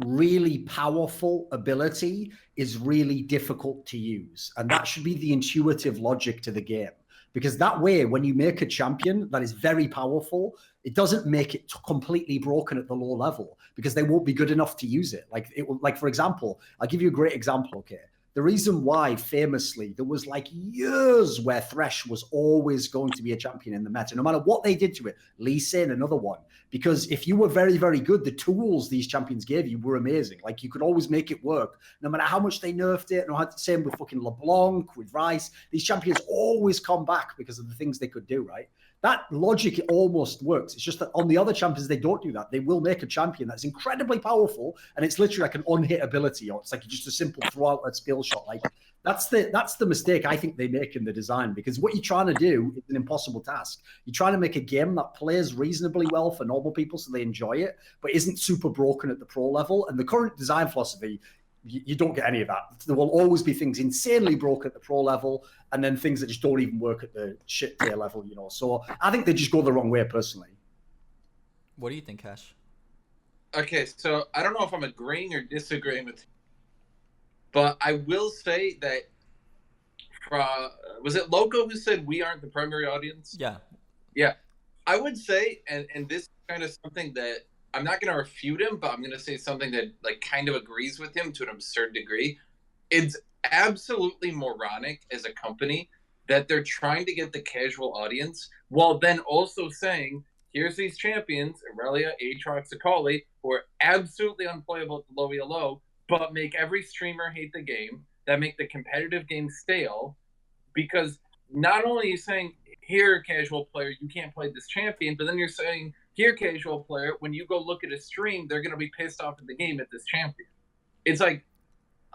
really powerful ability is really difficult to use. And that should be the intuitive logic to the game. Because that way, when you make a champion that is very powerful, it doesn't make it completely broken at the low level because they won't be good enough to use it. Like it will, like for example, I'll give you a great example. Okay, the reason why famously there was like years where Thresh was always going to be a champion in the meta, no matter what they did to it. Lee Sin, another one, because if you were very, very good, the tools these champions gave you were amazing. Like you could always make it work, no matter how much they nerfed it. No, same with fucking LeBlanc, with Rice. These champions always come back because of the things they could do, right? That logic almost works. It's just that on the other champions, they don't do that. They will make a champion that's incredibly powerful, and it's literally like an on-hit ability, or it's like just a simple throw out a skill shot. Like that's the mistake I think they make in the design, because what you're trying to do is an impossible task. You're trying to make a game that plays reasonably well for normal people so they enjoy it, but isn't super broken at the pro level. And the current design philosophy, you don't get any of that. There will always be things insanely broken at the pro level, and then things that just don't even work at the shit tier level, you know. So I think they just go the wrong way, personally. What do you think, Cash? Okay, so I don't know if I'm agreeing or disagreeing with you, but I will say that was it Loco who said we aren't the primary audience? Yeah. Yeah. I would say, and this is kind of something that I'm not going to refute him, but I'm going to say something that like kind of agrees with him to an absurd degree. It's absolutely moronic as a company that they're trying to get the casual audience while then also saying, here's these champions, Irelia, Aatrox, Akali, who are absolutely unplayable at the low ELO, but make every streamer hate the game, that make the competitive game stale, because not only are you saying, here, casual player, you can't play this champion, but then you're saying, here, casual player, when you go look at a stream, they're going to be pissed off at the game at this champion. It's like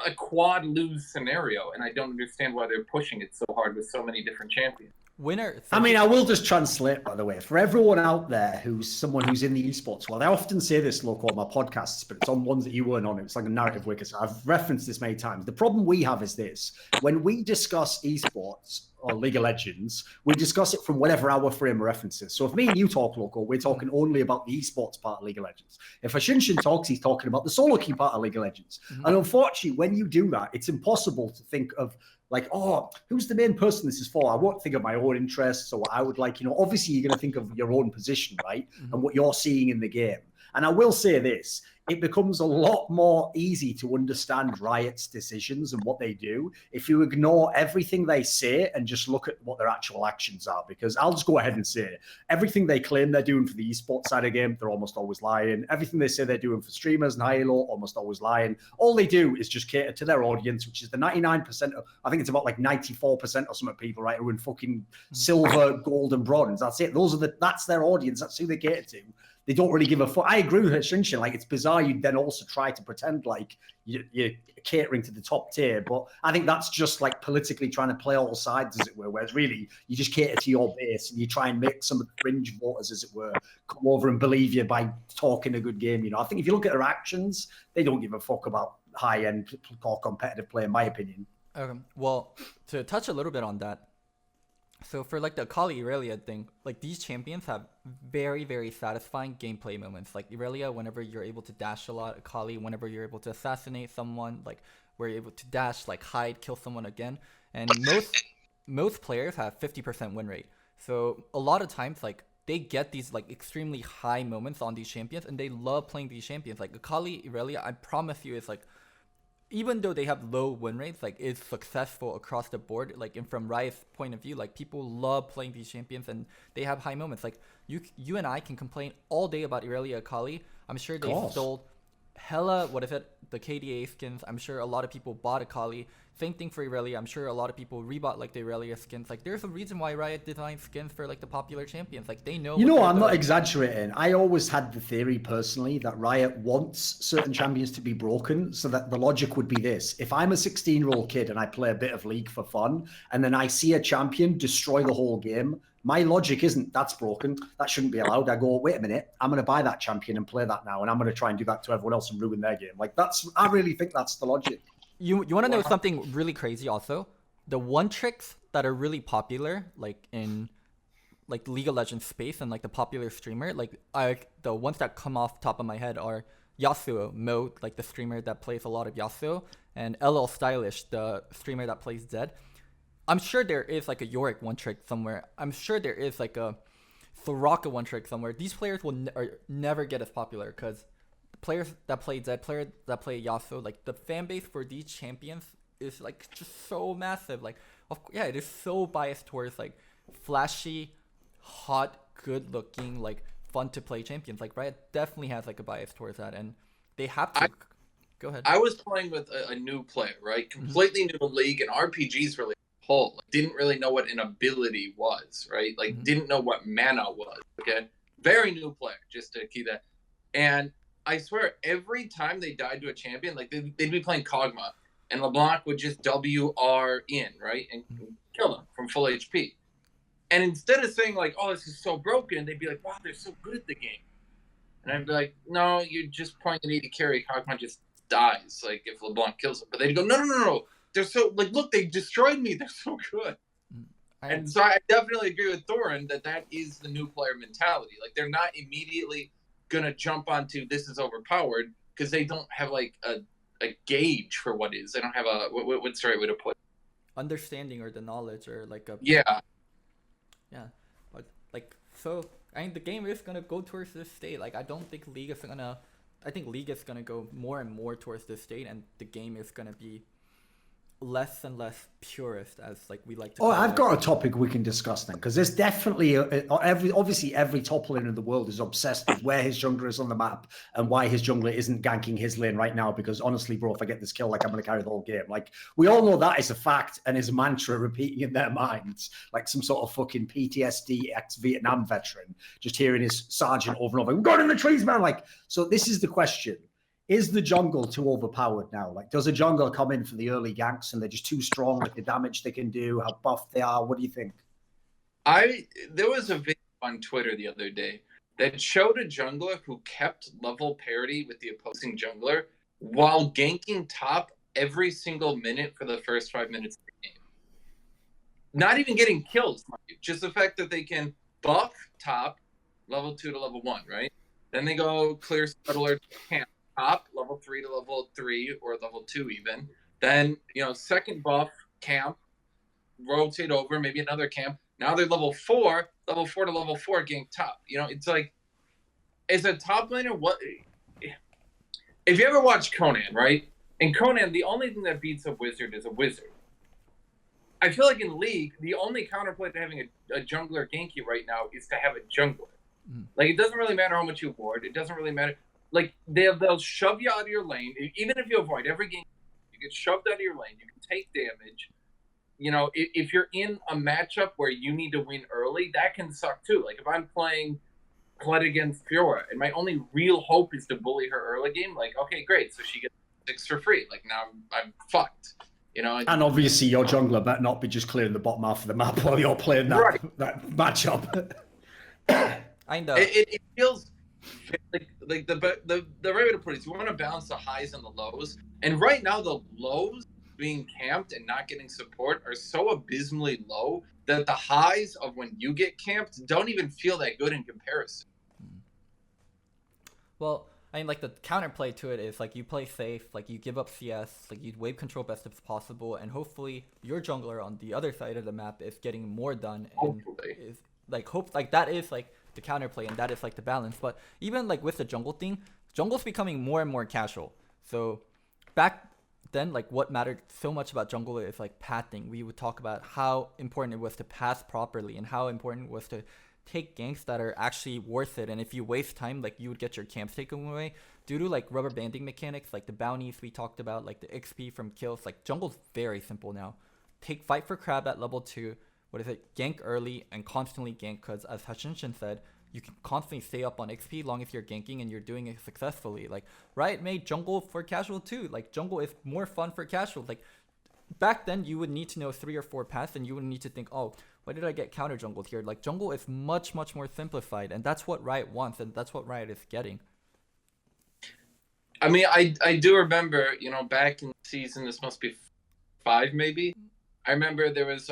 a quad lose scenario, and I don't understand why they're pushing it so hard with so many different champions. winner. I mean, I will just translate, by the way, for everyone out there who's someone who's in the esports world. I often say this, Loco, on my podcasts, but it's on ones that you weren't on. It's like a narrative wicket. I've referenced this many times. The problem we have is this. When we discuss esports or League of Legends, we discuss it from whatever our frame of reference is. So if me and you talk, Loco, we're talking only about the esports part of League of Legends. If Hashinshin talks, he's talking about the solo queue part of League of Legends. And unfortunately, when you do that, it's impossible to think of like, oh, who's the main person this is for? I won't think of my own interests or what I would like. Obviously, you're going to think of your own position, right? And what you're seeing in the game. And I will say this, it becomes a lot more easy to understand Riot's decisions and what they do if you ignore everything they say and just look at what their actual actions are. Because I'll just go ahead and say it. Everything they claim they're doing for the esports side of the game, they're almost always lying. Everything they say they're doing for streamers and Halo, almost always lying. All they do is just cater to their audience, which is the 99% of, I think it's about like 94% or something of people, right, who are in fucking silver, gold, and bronze. That's it. That's their audience. That's who they cater to. They don't really give a fuck. I agree with Hashinshin. Like, it's bizarre you'd then also try to pretend like you're catering to the top tier. But I think that's just like politically trying to play all sides, as it were, whereas really you just cater to your base and you try and make some of the fringe voters, as it were, come over and believe you by talking a good game. I think if you look at their actions, they don't give a fuck about high-end or competitive play, in my opinion. Okay. Well, to touch a little bit on that, so for like the Akali Irelia thing, like these champions have very, very satisfying gameplay moments. Like Irelia, whenever you're able to dash a lot, Akali, whenever you're able to assassinate someone, like where you're able to dash, like hide, kill someone again. And most players have 50% win rate. So a lot of times, like they get these like extremely high moments on these champions, and they love playing these champions. Like Akali Irelia, I promise you, is like, even though they have low win rates, like it's successful across the board. Like, and from Riot's point of view, like people love playing these champions and they have high moments. Like you and I can complain all day about Irelia Akali. I'm sure they stole hella, the KDA skins. I'm sure a lot of people bought Akali. Same thing for Irelia. I'm sure a lot of people rebought like the Irelia skins. Like, there's a reason why Riot designed skins for like the popular champions. Like, they know. I'm not exaggerating. I always had the theory personally that Riot wants certain champions to be broken, so that the logic would be this: if I'm a 16-year-old kid and I play a bit of League for fun, and then I see a champion destroy the whole game, my logic isn't that's broken, that shouldn't be allowed. I go, wait a minute, I'm going to buy that champion and play that now, and I'm going to try and do that to everyone else and ruin their game. Like, I really think that's the logic. You want to know something really crazy also? The one tricks that are really popular, like in like League of Legends space and like the popular streamer, like the ones that come off the top of my head are Yasuo, Mo, like the streamer that plays a lot of Yasuo, and LL Stylish, the streamer that plays Zed. I'm sure there is like a Yorick one trick somewhere. I'm sure there is like a Soraka one trick somewhere. These players will never get as popular because players that play Zed, players that play Yasuo, like the fan base for these champions is like just so massive. Like, it is so biased towards like flashy, hot, good looking, like fun to play champions. Like, Riot definitely has like a bias towards that, and they have to. Go ahead. I was playing with a new player, right? Completely new to League, and RPGs really whole. Like, didn't really know what an ability was, right? Like, didn't know what mana was. Okay, very new player, just to keep that. And I swear, every time they died to a champion, like they'd be playing Kog'Maw, and LeBlanc would just WR in, right, and kill them from full HP. And instead of saying like, "Oh, this is so broken," they'd be like, "Wow, they're so good at the game." And I'd be like, "No, you're just playing an AD carry. Kog'Maw just dies, like if LeBlanc kills him." But they'd go, "No. They're so like, look, they destroyed me. They're so good." And so I definitely agree with Thorin that is the new player mentality. Like, they're not immediately gonna jump onto this is overpowered because they don't have like a gauge for what is. They don't have a what's the right way to put it? Understanding or the knowledge or like a but like, so I think the game is gonna go towards this state. Like, I think League is gonna go more and more towards this state, and the game is gonna be less and less purist, as like we like to call I've it. got a topic we can discuss then, because there's definitely every top laner in the world is obsessed with where his jungler is on the map and why his jungler isn't ganking his lane right now, because honestly, bro, if I get this kill, like, I'm going to carry the whole game. Like, we all know that is a fact and is a mantra repeating in their minds, like some sort of fucking PTSD ex-Vietnam veteran just hearing his sergeant over and over, "We're going in the trees, man!" Like, so this is the question. Is the jungle too overpowered now? Like, does a jungle come in for the early ganks and they're just too strong, like the damage they can do, how buff they are? What do you think? There was a video on Twitter the other day that showed a jungler who kept level parity with the opposing jungler while ganking top every single minute for the first 5 minutes of the game. Not even getting kills, just the fact that they can buff top level 2 to level 1, right? Then they go clear scuttler to camp top level 3 to level 3 or level 2 even. Then, second buff camp, rotate over, maybe another camp. Now they're level 4 to level 4 gank top. It's like, as a top laner, what if you ever watch Conan, right? In Conan, the only thing that beats a wizard is a wizard. I feel like in League, the only counterplay to having a jungler gank you right now is to have a jungler. Like, it doesn't really matter how much you ward. It doesn't really matter. Like, they'll shove you out of your lane. Even if you avoid every game, you get shoved out of your lane. You can take damage. If you're in a matchup where you need to win early, that can suck too. Like, if I'm playing Kled against Fiora, and my only real hope is to bully her early game, like, okay, great. So she gets 6 for free. Like, now I'm fucked. And obviously your jungler better not be just clearing the bottom half of the map while you're playing that matchup. I know. It feels like the right way to put it is you want to balance the highs and the lows. And right now the lows being camped and not getting support are so abysmally low that the highs of when you get camped don't even feel that good in comparison. Well, I mean, like, the counterplay to it is, like, you play safe, like, you give up CS, like, you wave control best as possible, and hopefully your jungler on the other side of the map is getting more done. And is, like, that is, like, the counterplay, and that is, like, the balance. But even, like, with the jungle thing, jungle's becoming more and more casual. So back then, like, what mattered so much about jungle is, like, pathing. We would talk about how important it was to path properly and how important it was to take ganks that are actually worth it. And if you waste time, like, you would get your camps taken away due to, like, rubber banding mechanics, like the bounties we talked about, like the XP from kills. Like, jungle's very simple now. Fight for crab at level 2. Gank early and constantly gank, because as Hashinshin said, you can constantly stay up on XP long as you're ganking and you're doing it successfully. Like, Riot made jungle for casual too. Like, jungle is more fun for casual. Like, back then you would need to know 3 or 4 paths, and you would need to think, oh, why did I get counter jungled here? Like, jungle is much, much more simplified, and that's what Riot wants, and that's what Riot is getting. I mean, I do remember, back in the season, this must be 5 maybe. I remember there was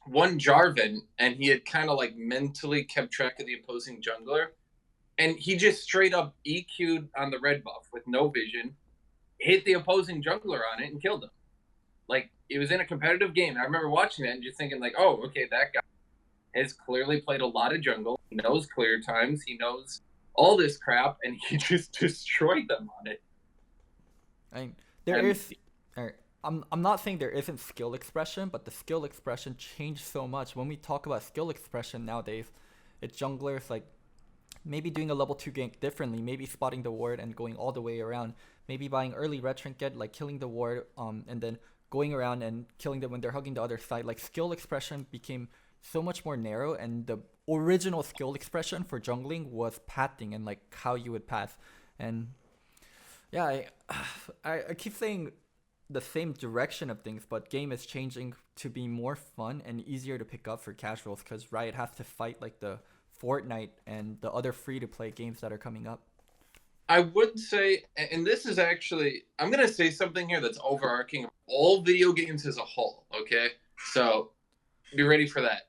one Jarvan, and he had kind of like mentally kept track of the opposing jungler, and he just straight up EQ'd on the red buff with no vision, hit the opposing jungler on it, and killed him. Like, it was in a competitive game. And I remember watching that and just thinking, like, oh, okay, that guy has clearly played a lot of jungle. He knows clear times. He knows all this crap, and he just destroyed them on it. I mean, I'm not saying there isn't skill expression, but the skill expression changed so much. When we talk about skill expression nowadays, it's junglers, like, maybe doing a level 2 gank differently, maybe spotting the ward and going all the way around, maybe buying early red trinket, like killing the ward, and then going around and killing them when they're hugging the other side. Like, skill expression became so much more narrow, and the original skill expression for jungling was pathing and, like, how you would path. And yeah, I keep saying the same direction of things, but game is changing to be more fun and easier to pick up for casuals, because Riot has to fight, like, the Fortnite and the other free-to-play games that are coming up. I would say, and this is actually, I'm going to say something here that's overarching all video games as a whole, okay? So be ready for that.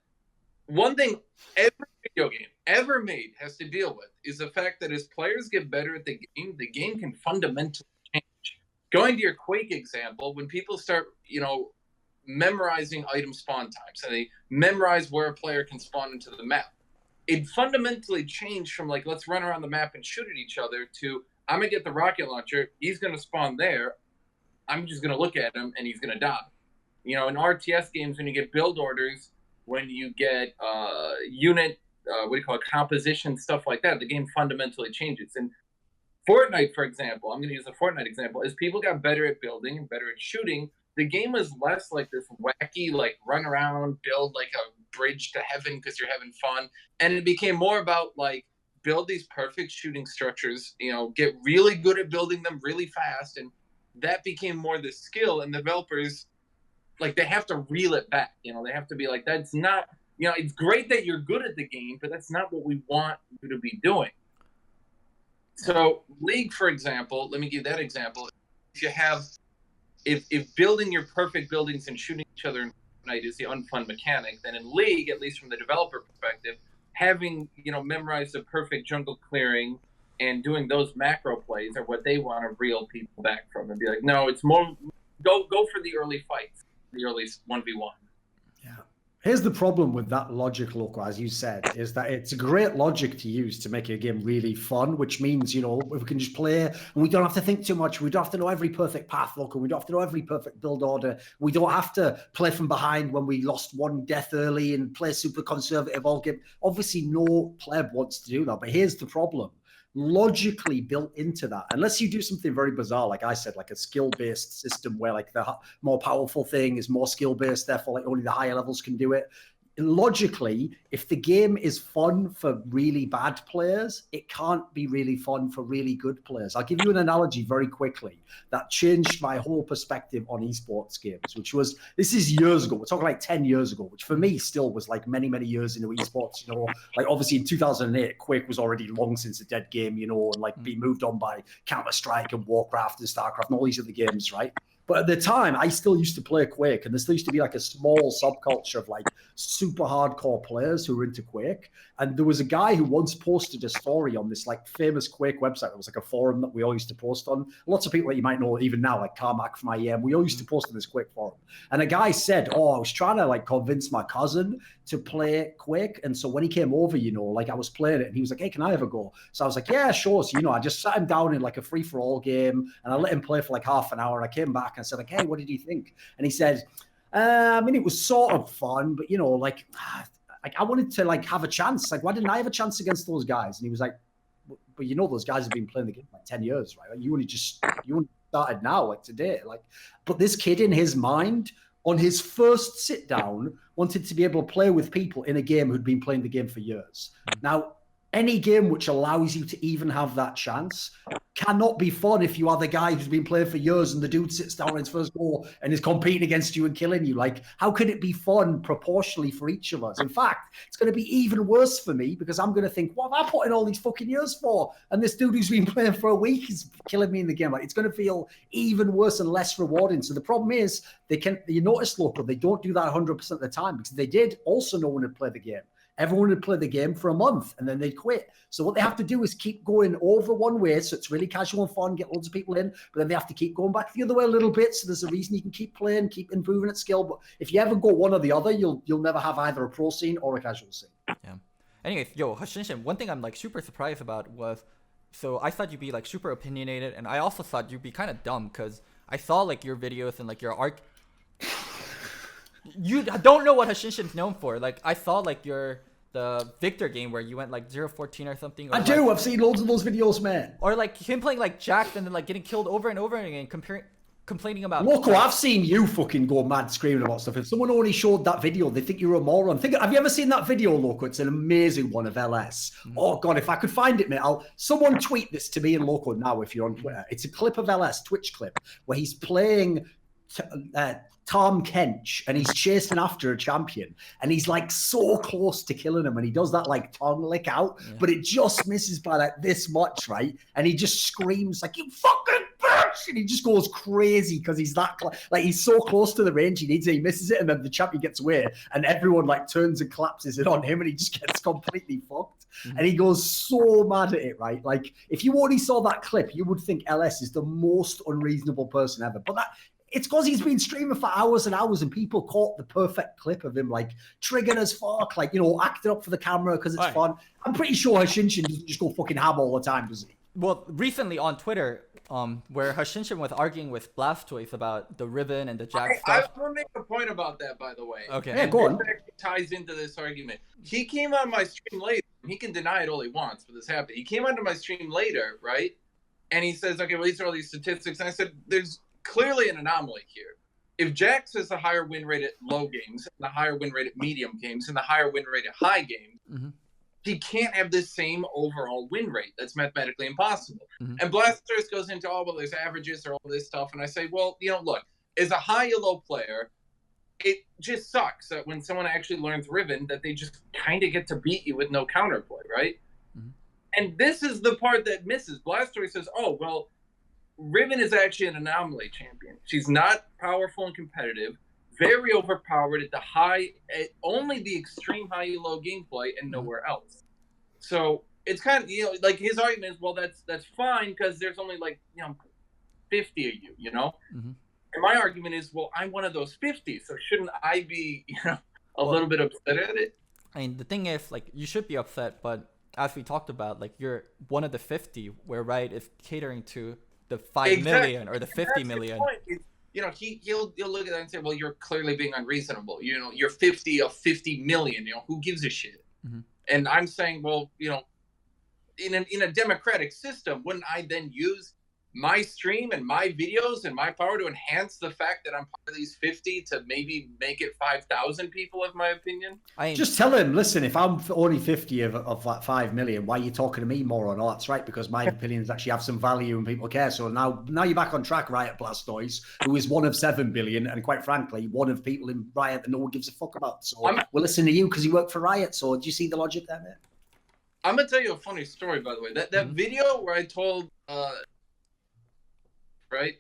One thing every video game ever made has to deal with is the fact that as players get better at the game can fundamentally change. Going to your Quake example, when people start, memorizing item spawn times, and they memorize where a player can spawn into the map, it fundamentally changed from, like, let's run around the map and shoot at each other to, I'm going to get the rocket launcher, he's going to spawn there, I'm just going to look at him, and he's going to die. In RTS games, when you get build orders, when you get unit, composition, stuff like that, the game fundamentally changes. And Fortnite, for example, I'm going to use a Fortnite example, as people got better at building and better at shooting, the game was less like this wacky, like, run around, build, like, a bridge to heaven because you're having fun. And it became more about, like, build these perfect shooting structures, get really good at building them really fast. And that became more the skill. And developers like they have to reel it back. You know, they have to be like, that's not, you know, it's great that you're good at the game, but that's not what we want you to be doing. So League, for example, let me give that example. If you have, if building your perfect buildings and shooting each other in Fortnite is the unfun mechanic, then in League, at least from the developer perspective, having, you know, memorized the perfect jungle clearing and doing those macro plays are what they want to reel people back from and be like, no, it's more, go for the early fights, the early 1v1. Yeah. Here's the problem with that logic, Loco, as you said, is that it's a great logic to use to make your game really fun, which means, you know, if we can just play and we don't have to think too much, we don't have to know every perfect path, Loco, we don't have to know every perfect build order, we don't have to play from behind when we lost one death early and play super conservative all game. Obviously, no pleb wants to do that, but here's the problem. Logically built into that, unless you do something very bizarre, like I said, like a skill-based system where like the more powerful thing is more skill-based, therefore like only the higher levels can do it. Logically, if the game is fun for really bad players, it can't be really fun for really good players. I'll give you an analogy very quickly that changed my whole perspective on esports games, which was, this is years ago, we're talking like 10 years ago, which for me still was like many, many years into esports, you know, like obviously in 2008, Quake was already long since a dead game, you know, and like being moved on by Counter-Strike and Warcraft and Starcraft and all these other games, right? But at the time, I still used to play Quake, and there still used to be like a small subculture of like super hardcore players who were into Quake. And there was a guy who once posted a story on this like famous Quake website. It was like a forum that we all used to post on. Lots of people that you might know even now, like Carmack from IEM, we all used to post on this Quake forum. And a guy said, oh, I was trying to like convince my cousin to play Quake. And so when he came over, you know, like I was playing it and he was like, hey, can I have a go? So I was like, yeah, sure. So, you know, I just sat him down in like a free-for-all game and I let him play for like half an hour. And I came back and I said like, hey, what did you think? And he said, I mean, it was sort of fun, but you know, like I wanted to like have a chance. Like, why didn't I have a chance against those guys? And he was like, but you know, those guys have been playing the game for like 10 years, right? Like, you only started now, like today. Like, but this kid in his mind, on his first sit down, wanted to be able to play with people in a game who'd been playing the game for years. Now, any game which allows you to even have that chance cannot be fun if you are the guy who's been playing for years and the dude sits down in his first goal and is competing against you and killing you. Like, how could it be fun proportionally for each of us? In fact, it's going to be even worse for me because I'm going to think, what have I put in all these fucking years for? And this dude who's been playing for a week is killing me in the game. Like, it's going to feel even worse and less rewarding. So the problem is, you notice, Loco, they don't do that 100% of the time because if they did, also no one would play the game. Everyone would play the game for a month and then they'd quit. So what they have to do is keep going over one way. So it's really casual and fun, get loads of people in, but then they have to keep going back the other way a little bit. So there's a reason you can keep playing, keep improving at skill. But if you ever go one or the other, you'll never have either a pro scene or a casual scene. Yeah. Anyways, yo, Hashinshin, one thing I'm like super surprised about was, so I thought you'd be like super opinionated, and I also thought you'd be kind of dumb because I saw like your videos and like your art. You don't know what Hashinshin's known for. Like, I saw like the Victor game where you went like 0-14 or something. Or I do. I've seen loads of those videos, man. Or like him playing like Jack and then like getting killed over and over again, complaining about. Loco, I've seen you fucking go mad screaming about stuff. If someone only showed that video, they think you're a moron. Have you ever seen that video, Loco? It's an amazing one of LS. Oh God, if I could find it, mate, someone tweet this to me and Loco now if you're on Twitter. It's a clip of LS, Twitch clip, where he's playing Tom Kench and he's chasing after a champion and he's like so close to killing him and he does that like tongue lick out, but it just misses by like this much, right? And he just screams like, you fucking bitch, and he just goes crazy because he's that like he's so close to the range he needs it, he misses it, and then the champion gets away and everyone like turns and collapses it on him and he just gets completely fucked. And he goes so mad at it, right? Like if you only saw that clip, you would think LS is the most unreasonable person ever, but it's because he's been streaming for hours and hours and people caught the perfect clip of him like triggering as fuck, like, you know, acting up for the camera because it's fun. I'm pretty sure Hashinshin doesn't just go fucking ham all the time, does he? Well, recently on Twitter, where Hashinshin was arguing with Blastoise about the ribbon and the Jack stuff. I want to make a point about that, by the way. Okay. Yeah, go on. This actually ties into this argument. He came on my stream later. He can deny it all he wants, but this happened. He came onto my stream later, right? And he says, okay, well, these are all these statistics. And I said, there's clearly an anomaly here. If Jax has the higher win rate at low games, and the higher win rate at medium games, and the higher win rate at high games, he can't have the same overall win rate. That's mathematically impossible. And Blastoise goes into all of this averages or all this stuff, and I say, well, you know, look, as a high-low player, it just sucks that when someone actually learns Riven, that they just kind of get to beat you with no counterplay, right? Mm-hmm. And this is the part that misses. Blastoise says, oh, well, Riven is actually an anomaly champion. She's not powerful and competitive, very overpowered at the high, at only the extreme high low gameplay and nowhere else. So it's kind of, like his argument is, well, that's fine because there's only like, 50 of you, Mm-hmm. And my argument is, well, I'm one of those 50, so shouldn't I be, a little bit upset at it? I mean, the thing is, like, you should be upset, but as we talked about, like, you're one of the 50, where Riot is catering to the 5 million or the 50 million. He'll look at that and say, well, you're clearly being unreasonable. You're 50 of 50 million. Who gives a shit? Mm-hmm. And I'm saying, well, in a democratic system, wouldn't I then use my stream and my videos and my power to enhance the fact that I'm part of these 50 to maybe make it 5,000 people, of my opinion? Just tell him, listen, if I'm only 50 of that 5 million, why are you talking to me more or not? That's right, because my opinions actually have some value and people care. So now you're back on track, Riot Blastoise, who is one of 7 billion, and quite frankly, one of people in Riot that no one gives a fuck about. So we'll listen to you because you work for Riot. So do you see the logic there, mate? I'm going to tell you a funny story, by the way. That video where I told... right?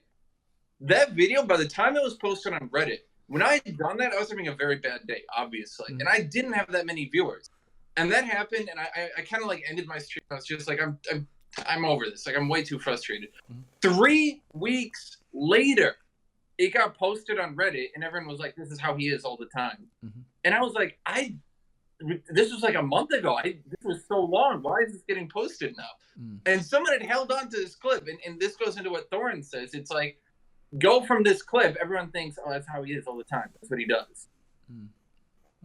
That video, by the time it was posted on Reddit, when I had done that, I was having a very bad day, obviously. And I didn't have that many viewers. And that happened, and I kind of like ended my stream. I was just like, I'm over this. Like, I'm way too frustrated. 3 weeks later, it got posted on Reddit, and everyone was like, this is how he is all the time. And I was like, this was like a month ago. This was so long. Why is this getting posted now? And someone had held on to this clip, and this goes into what Thorin says. It's like, go from this clip. Everyone thinks, oh, that's how he is all the time. That's what he does.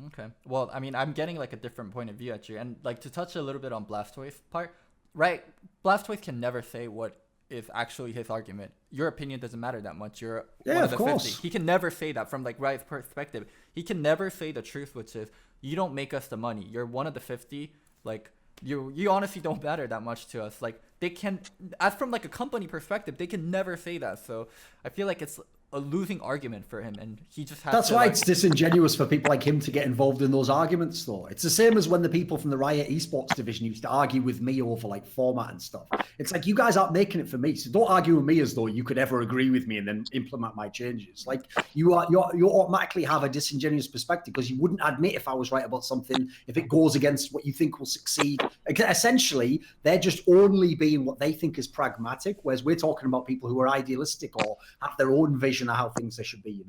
Okay. Well, I mean, I'm getting like a different point of view at you, and like to touch a little bit on Blastoise part, right? Blastoise can never say what is actually his argument. Your opinion doesn't matter that much. You're one of the 50. He can never say that from like Riot's perspective. He can never say the truth, which is, you don't make us the money. You're one of the 50. Like, you honestly don't matter that much to us. Like, they can, as from like a company perspective, they can never say that. So I feel like it's a losing argument for him, and he just has That's to, why like, it's disingenuous for people like him to get involved in those arguments, though. It's the same as when the people from the Riot esports division used to argue with me over like format and stuff. It's like, you guys aren't making it for me, so don't argue with me as though you could ever agree with me and then implement my changes. Like, you automatically have a disingenuous perspective because you wouldn't admit if I was right about something if it goes against what you think will succeed. Essentially, they're just only being what they think is pragmatic, whereas we're talking about people who are idealistic or have their own vision of how things they should be,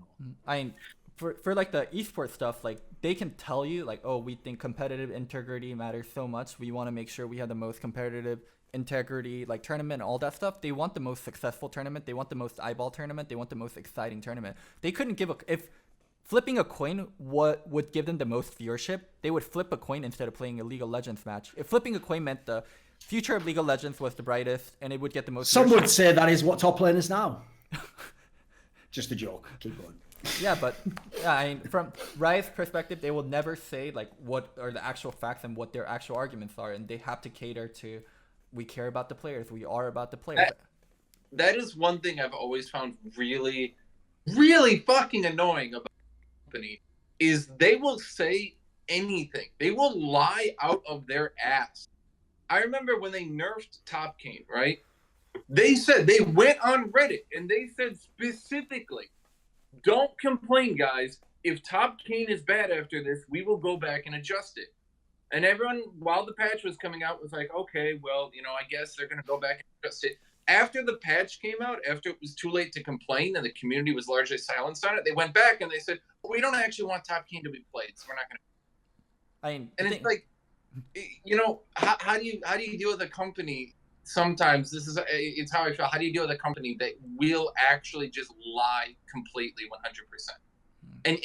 I mean, for like the esports stuff, like, they can tell you like, oh, we think competitive integrity matters so much. We want to make sure we have the most competitive integrity, like, tournament and all that stuff. They want the most successful tournament. They want the most eyeball tournament. They want the most exciting tournament. They couldn't give if flipping a coin what would give them the most viewership, they would flip a coin instead of playing a League of Legends match. If flipping a coin meant the future of League of Legends was the brightest and it would get the most Some would say that is what top lane is now. Just a joke. Keep going. Yeah, but I mean, from Riot's perspective, they will never say like what are the actual facts and what their actual arguments are, and they have to cater to, we care about the players, we are about the players. That is one thing I've always found really, really fucking annoying about the company, is they will say anything. They will lie out of their ass. I remember when they nerfed Top Kane, right? They went on Reddit and they said specifically, don't complain, guys. If Top Kane is bad after this, we will go back and adjust it. And everyone, while the patch was coming out, was like, okay, well, I guess they're going to go back and adjust it. After the patch came out, after it was too late to complain and the community was largely silenced on it, they went back and they said, we don't actually want Top Kane to be played, so we're not going to. I mean, and it's like, how do you deal with a company? Sometimes it's how I feel. How do you deal with a company that will actually just lie completely 100%? And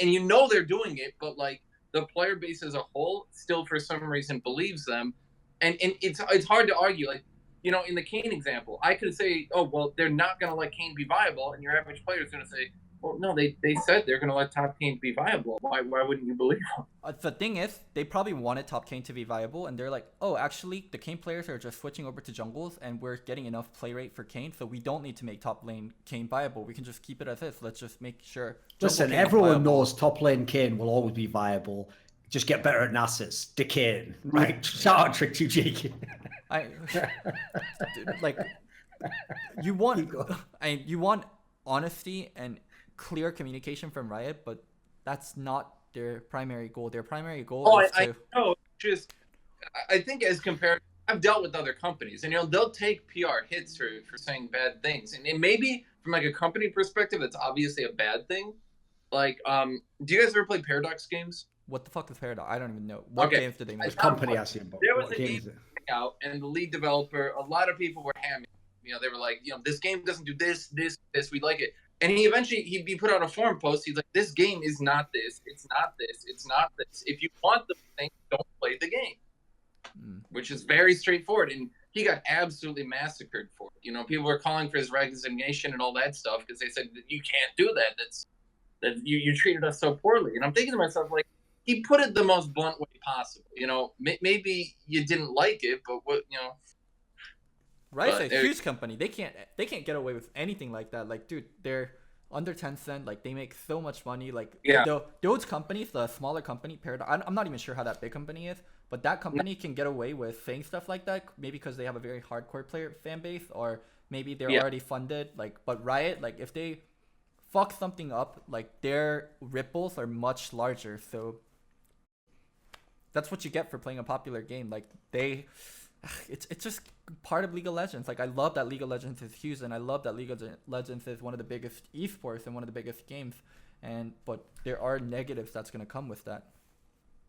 they're doing it, but like the player base as a whole still for some reason believes them. And it's hard to argue. Like, in the Kane example, I could say, oh, well, they're not going to let Kane be viable. And your average player is going to say, Well, no, they said they're going to let Top Cane be viable. Why wouldn't you believe them? The thing is, they probably wanted top Kane to be viable, and they're like, oh, actually, the Kane players are just switching over to jungles, and we're getting enough play rate for Kane, so we don't need to make top lane Kane viable. We can just keep it as is. Let's just make sure. Listen, Kane is everyone viable. knows top lane Kane will always be viable. Just get better at Nasus. Decane. Right. Shout out Trick 2 Jake. Like, you want honesty and clear communication from Riot, but that's not their primary goal. Their primary goal is I know. Just, I think as compared, I've dealt with other companies, and they'll take PR hits for saying bad things, and maybe from like a company perspective, it's obviously a bad thing. Like, do you guys ever play Paradox games? What the fuck is Paradox? I don't even know. What games did they make? Which company I see about? There was a game out, and the lead developer, a lot of people were hamming. They were like, this game doesn't do this. We like it. And he eventually he put out a forum post. He's like, this game is not this. It's not this. It's not this. If you want the thing, don't play the game. Which is very straightforward. And he got absolutely massacred for it. People were calling for his resignation and all that stuff because they said you can't do that. You treated us so poorly. And I'm thinking to myself, like, he put it the most blunt way possible. Maybe you didn't like it, but Riot's a huge company. They can't get away with anything like that. Like, dude, they're under 10 cent. Like, they make so much money. Like, those companies, the smaller company, Paradox, I'm not even sure how that big company is, but that company can get away with saying stuff like that. Maybe because they have a very hardcore player fan base, or maybe they're already funded. Like, but Riot, like, if they fuck something up, like, their ripples are much larger. So that's what you get for playing a popular game. Like, it's just part of League of Legends. Like, I love that League of Legends is huge, and I love that League of Legends is one of the biggest esports and one of the biggest games. But there are negatives that's gonna come with that.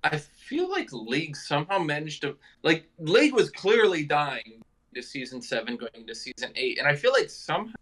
I feel like League somehow managed to, like, League was clearly dying to season 7 going into season 8, and I feel like somehow,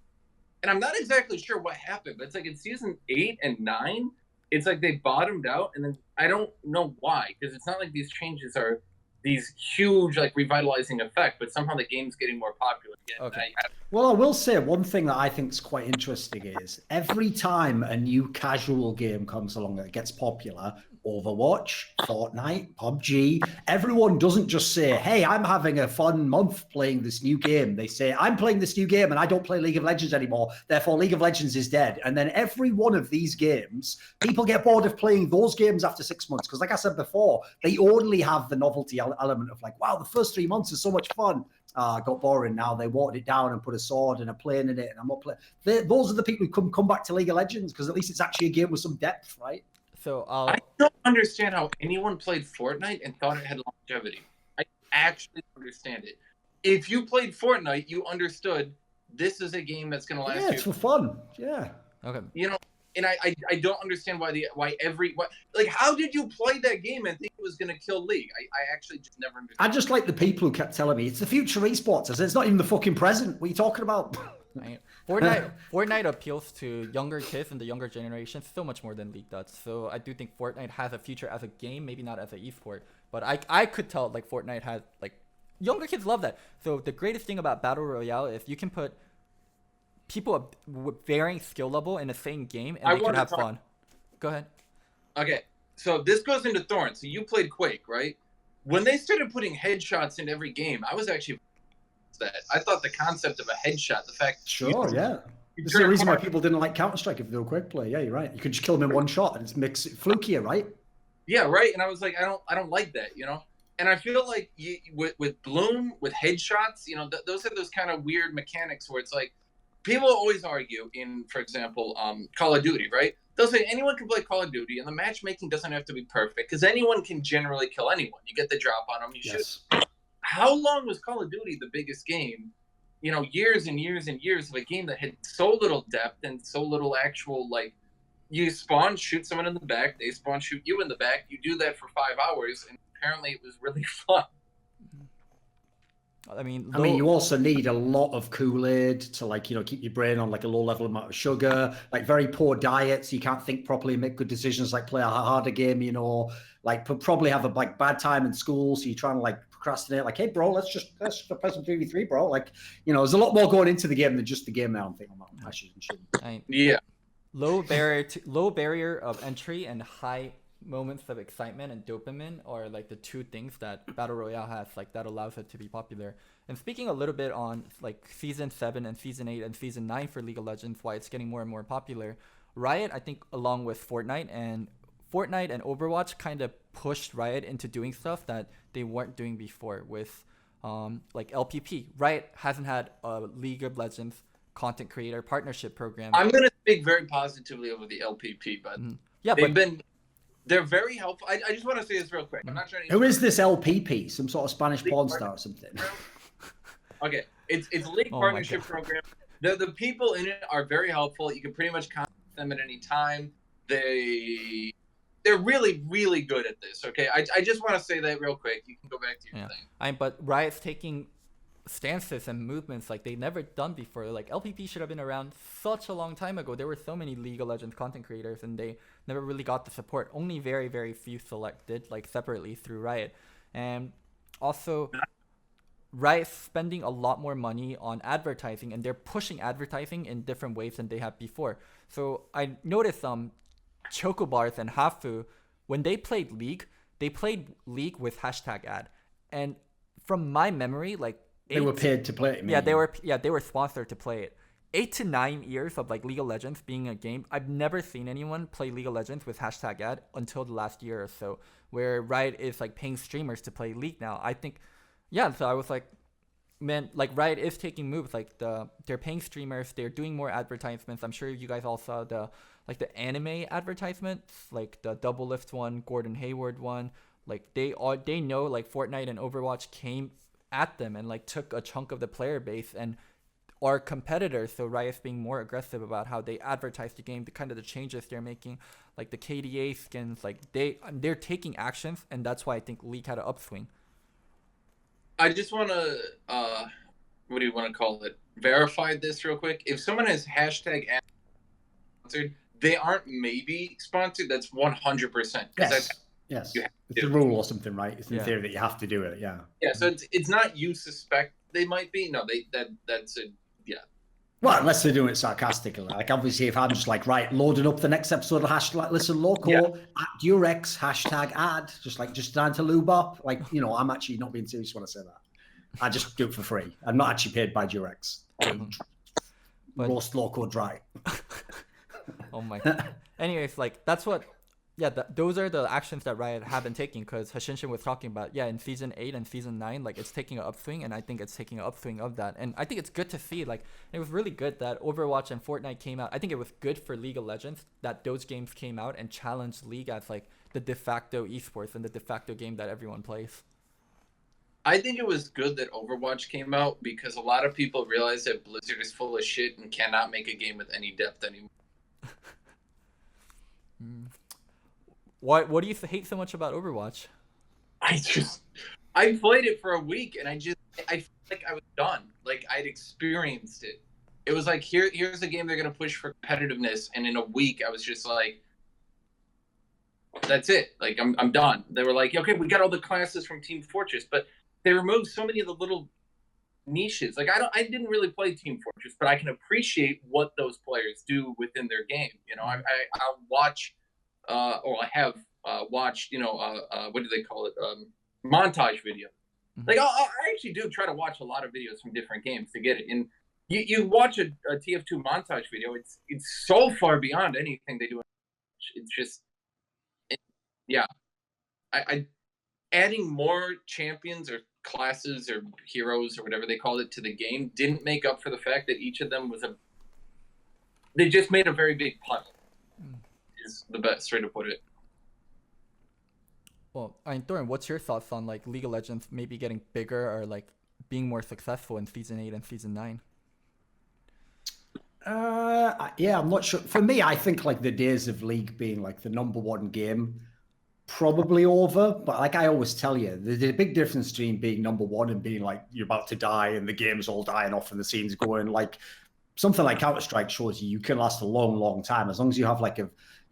and I'm not exactly sure what happened, but it's like in season 8 and 9, it's like they bottomed out, and then I don't know why, because it's not like these changes are these huge, like, revitalizing effect, but somehow the game's getting more popular again. Okay. Well, I will say one thing that I think is quite interesting is every time a new casual game comes along that gets popular, Overwatch, Fortnite, PUBG, everyone doesn't just say, hey, I'm having a fun month playing this new game. They say, I'm playing this new game and I don't play League of Legends anymore. Therefore, League of Legends is dead. And then every one of these games, people get bored of playing those games after 6 months. Because like I said before, they only have the novelty element of like, wow, the first 3 months is so much fun. Got boring now. They watered it down and put a sword and a plane in it. And I'm not playing. Those are the people who come back to League of Legends because at least it's actually a game with some depth, right? So I don't understand how anyone played Fortnite and thought it had longevity. I actually don't understand it. If you played Fortnite, you understood this is a game that's going to last. Yeah, it's for fun. Yeah. Okay. And I don't understand like, how did you play that game and think it was going to kill League? I actually just never understood. I just like the people who kept telling me it's the future esports. I said it's not even the fucking present. What are you talking about? Fortnite appeals to younger kids and the younger generation so much more than League does. So I do think Fortnite has a future as a game, maybe not as an esport. But I could tell, like, Fortnite has, like, younger kids love that. So the greatest thing about Battle Royale is you can put people with varying skill level in the same game and they can have fun. Go ahead. Okay, so this goes into Thorn. So you played Quake, right? When they started putting headshots in every game, I was actually that. I thought the concept of a headshot, the fact. Sure, yeah. There's the reason why people didn't like Counter-Strike if they were quick play. Yeah, you're right. You could just kill them in one shot and it makes it flukier, right? Yeah, right. And I was like, I don't like that, And I feel like with Bloom, with headshots, those are those kind of weird mechanics where it's like, people always argue in, for example, Call of Duty, right? They'll say anyone can play Call of Duty, and the matchmaking doesn't have to be perfect because anyone can generally kill anyone. You get the drop on them, you shoot. How long was Call of Duty the biggest game? Years and years and years of a game that had so little depth and so little actual, like, you spawn, shoot someone in the back, they spawn, shoot you in the back. You do that for 5 hours, and apparently it was really fun. I mean, you also need a lot of Kool-Aid to, like, keep your brain on, like, a low level amount of sugar, like very poor diet, so you can't think properly and make good decisions, like play a harder game, like probably have a bad time in school, so you're trying to, like, procrastinate, like, hey bro, let's just play some 3v3, bro. Like, there's a lot more going into the game than just the game now. I'm thinking about Hashinshin. Yeah. low barrier of entry and high moments of excitement and dopamine are like the two things that battle royale has, like that allows it to be popular. And speaking a little bit on like season 7 and season 8 and season 9 for League of Legends, why it's getting more and more popular, Riot, I think, along with Fortnite and Overwatch kind of pushed Riot into doing stuff that they weren't doing before with like LPP. Riot hasn't had a League of Legends content creator partnership program. I'm going to speak very positively over the LPP, but yeah, they're very helpful. I just want to say this real quick. I'm not trying to. Who is this LPP? Some sort of Spanish porn star or something? Okay, it's a league partnership program. The people in it are very helpful. You can pretty much contact them at any time. They're really, really good at this. Okay, I just want to say that real quick. You can go back to your thing. But Riot's taking stances and movements like they never done before. Like LPP should have been around such a long time ago. There were so many League of Legends content creators and they never really got the support. Only very, very few selected like separately through Riot. And also Riot's spending a lot more money on advertising and they're pushing advertising in different ways than they have before. So I noticed Chocobars and Hafu, when they played League with hashtag ad. And from my memory, like they were paid to play it. Yeah, they were sponsored to play it. 8 to 9 years of like League of Legends being a game, I've never seen anyone play League of Legends with hashtag ad until the last year or so, where Riot is like paying streamers to play League now. I think, yeah. So I was like, man, like Riot is taking moves. Like they're paying streamers, they're doing more advertisements. I'm sure you guys all saw the anime advertisements, like the Double Lift one, Gordon Hayward one. Like they know like Fortnite and Overwatch came at them and like took a chunk of the player base and are competitors. So Riot's being more aggressive about how they advertise the game, the kind of the changes they're making, like the KDA skins, like they're taking actions, and that's why I think League had an upswing. I just want to what do you want to call it? Verify this real quick. If someone has hashtag ad sponsored, they aren't maybe sponsored. That's 100%. Yes. It's a rule or something, right? It's in theory that you have to do it. Yeah. Yeah. So it's not you suspect they might be. No, that's a yeah. Well, unless they're doing it sarcastically. Like obviously, if I'm just like loading up the next episode of hashtag listen Loco at Durex hashtag ad, just trying to lube up. Like I'm actually not being serious when I say that. I just do it for free. I'm not actually paid by Durex. Roast Loco dry. Oh my god. Anyways, like that's what. Yeah, those are the actions that Riot have been taking, because Hashinshin was talking about, in season 8 and season 9, like it's taking an upswing, and I think it's taking an upswing of that. And I think it's good to see, like, it was really good that Overwatch and Fortnite came out. I think it was good for League of Legends that those games came out and challenged League as like the de facto esports and the de facto game that everyone plays. I think it was good that Overwatch came out because a lot of people realize that Blizzard is full of shit and cannot make a game with any depth anymore. What do you hate so much about Overwatch? I played it for a week and I feel like I was done. Like I'd experienced it. It was like here's a game they're gonna push for competitiveness, and in a week I was just like, that's it. Like I'm done. They were like, okay, we got all the classes from Team Fortress, but they removed so many of the little niches. Like I didn't really play Team Fortress, but I can appreciate what those players do within their game. I'll watch. Or I have watched, what do they call it? Montage video. Like I actually do try to watch a lot of videos from different games to get it. And you watch a TF2 montage video, it's so far beyond anything they do. It's just, I adding more champions or classes or heroes or whatever they called it to the game didn't make up for the fact that each of them was they just made a very big puzzle. Is the best way to put it. Well, Thorin, what's your thoughts on like League of Legends maybe getting bigger or like being more successful in season 8 and season 9? I'm not sure. For me, I think like the days of League being like the number one game probably over. But like I always tell you, there's a big difference between being number one and being like you're about to die and the game's all dying off and the scene's going. Like something like Counter-Strike shows you can last a long, long time as long as you have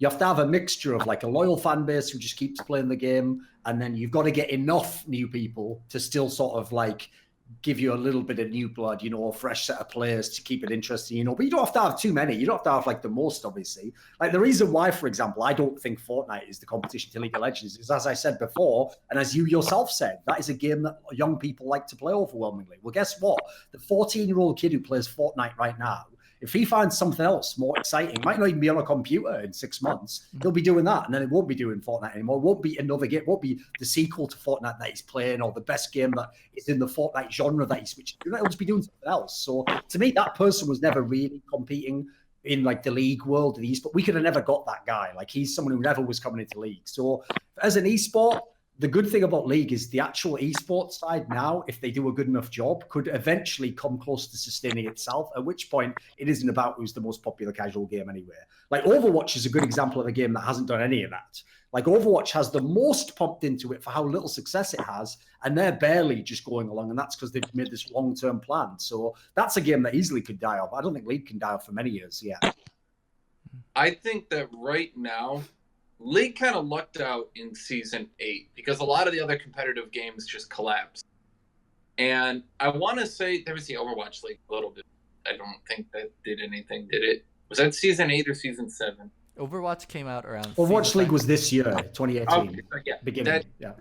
you have to have a mixture of like a loyal fan base who just keeps playing the game, and then you've got to get enough new people to still sort of like give you a little bit of new blood, you know, a fresh set of players to keep it interesting, you know, but you don't have to have too many. You don't have to have like the most, obviously. Like the reason why, for example, I don't think Fortnite is the competition to League of Legends is, as I said before, and as you yourself said, that is a game that young people like to play overwhelmingly. Well, guess what? The 14-year-old kid who plays Fortnite right now, if he finds something else more exciting, might not even be on a computer in 6 months, he'll be doing that. And then it won't be doing Fortnite anymore. It won't be another game. It won't be the sequel to Fortnite that he's playing or the best game that is in the Fortnite genre that he's switching to. He'll just be doing something else. So to me, that person was never really competing in like the league world of these, but we could have never got that guy. Like he's someone who never was coming into league. So as an esport, the good thing about League is the actual esports side now, if they do a good enough job, could eventually come close to sustaining itself, at which point it isn't about who's the most popular casual game anywhere. Like Overwatch is a good example of a game that hasn't done any of that. Like Overwatch has the most pumped into it for how little success it has, and they're barely just going along, and that's because they've made this long-term plan. So that's a game that easily could die off. I don't think League can die off for many years, yeah. I think that right now, League kind of lucked out in Season 8 because a lot of the other competitive games just collapsed. And I want to say, there was the Overwatch League a little bit. I don't think that did anything, did it? Was that Season 8 or Season 7? Overwatch came out around. Overwatch League was this year, 2018. Okay, yeah, beginning. Yeah.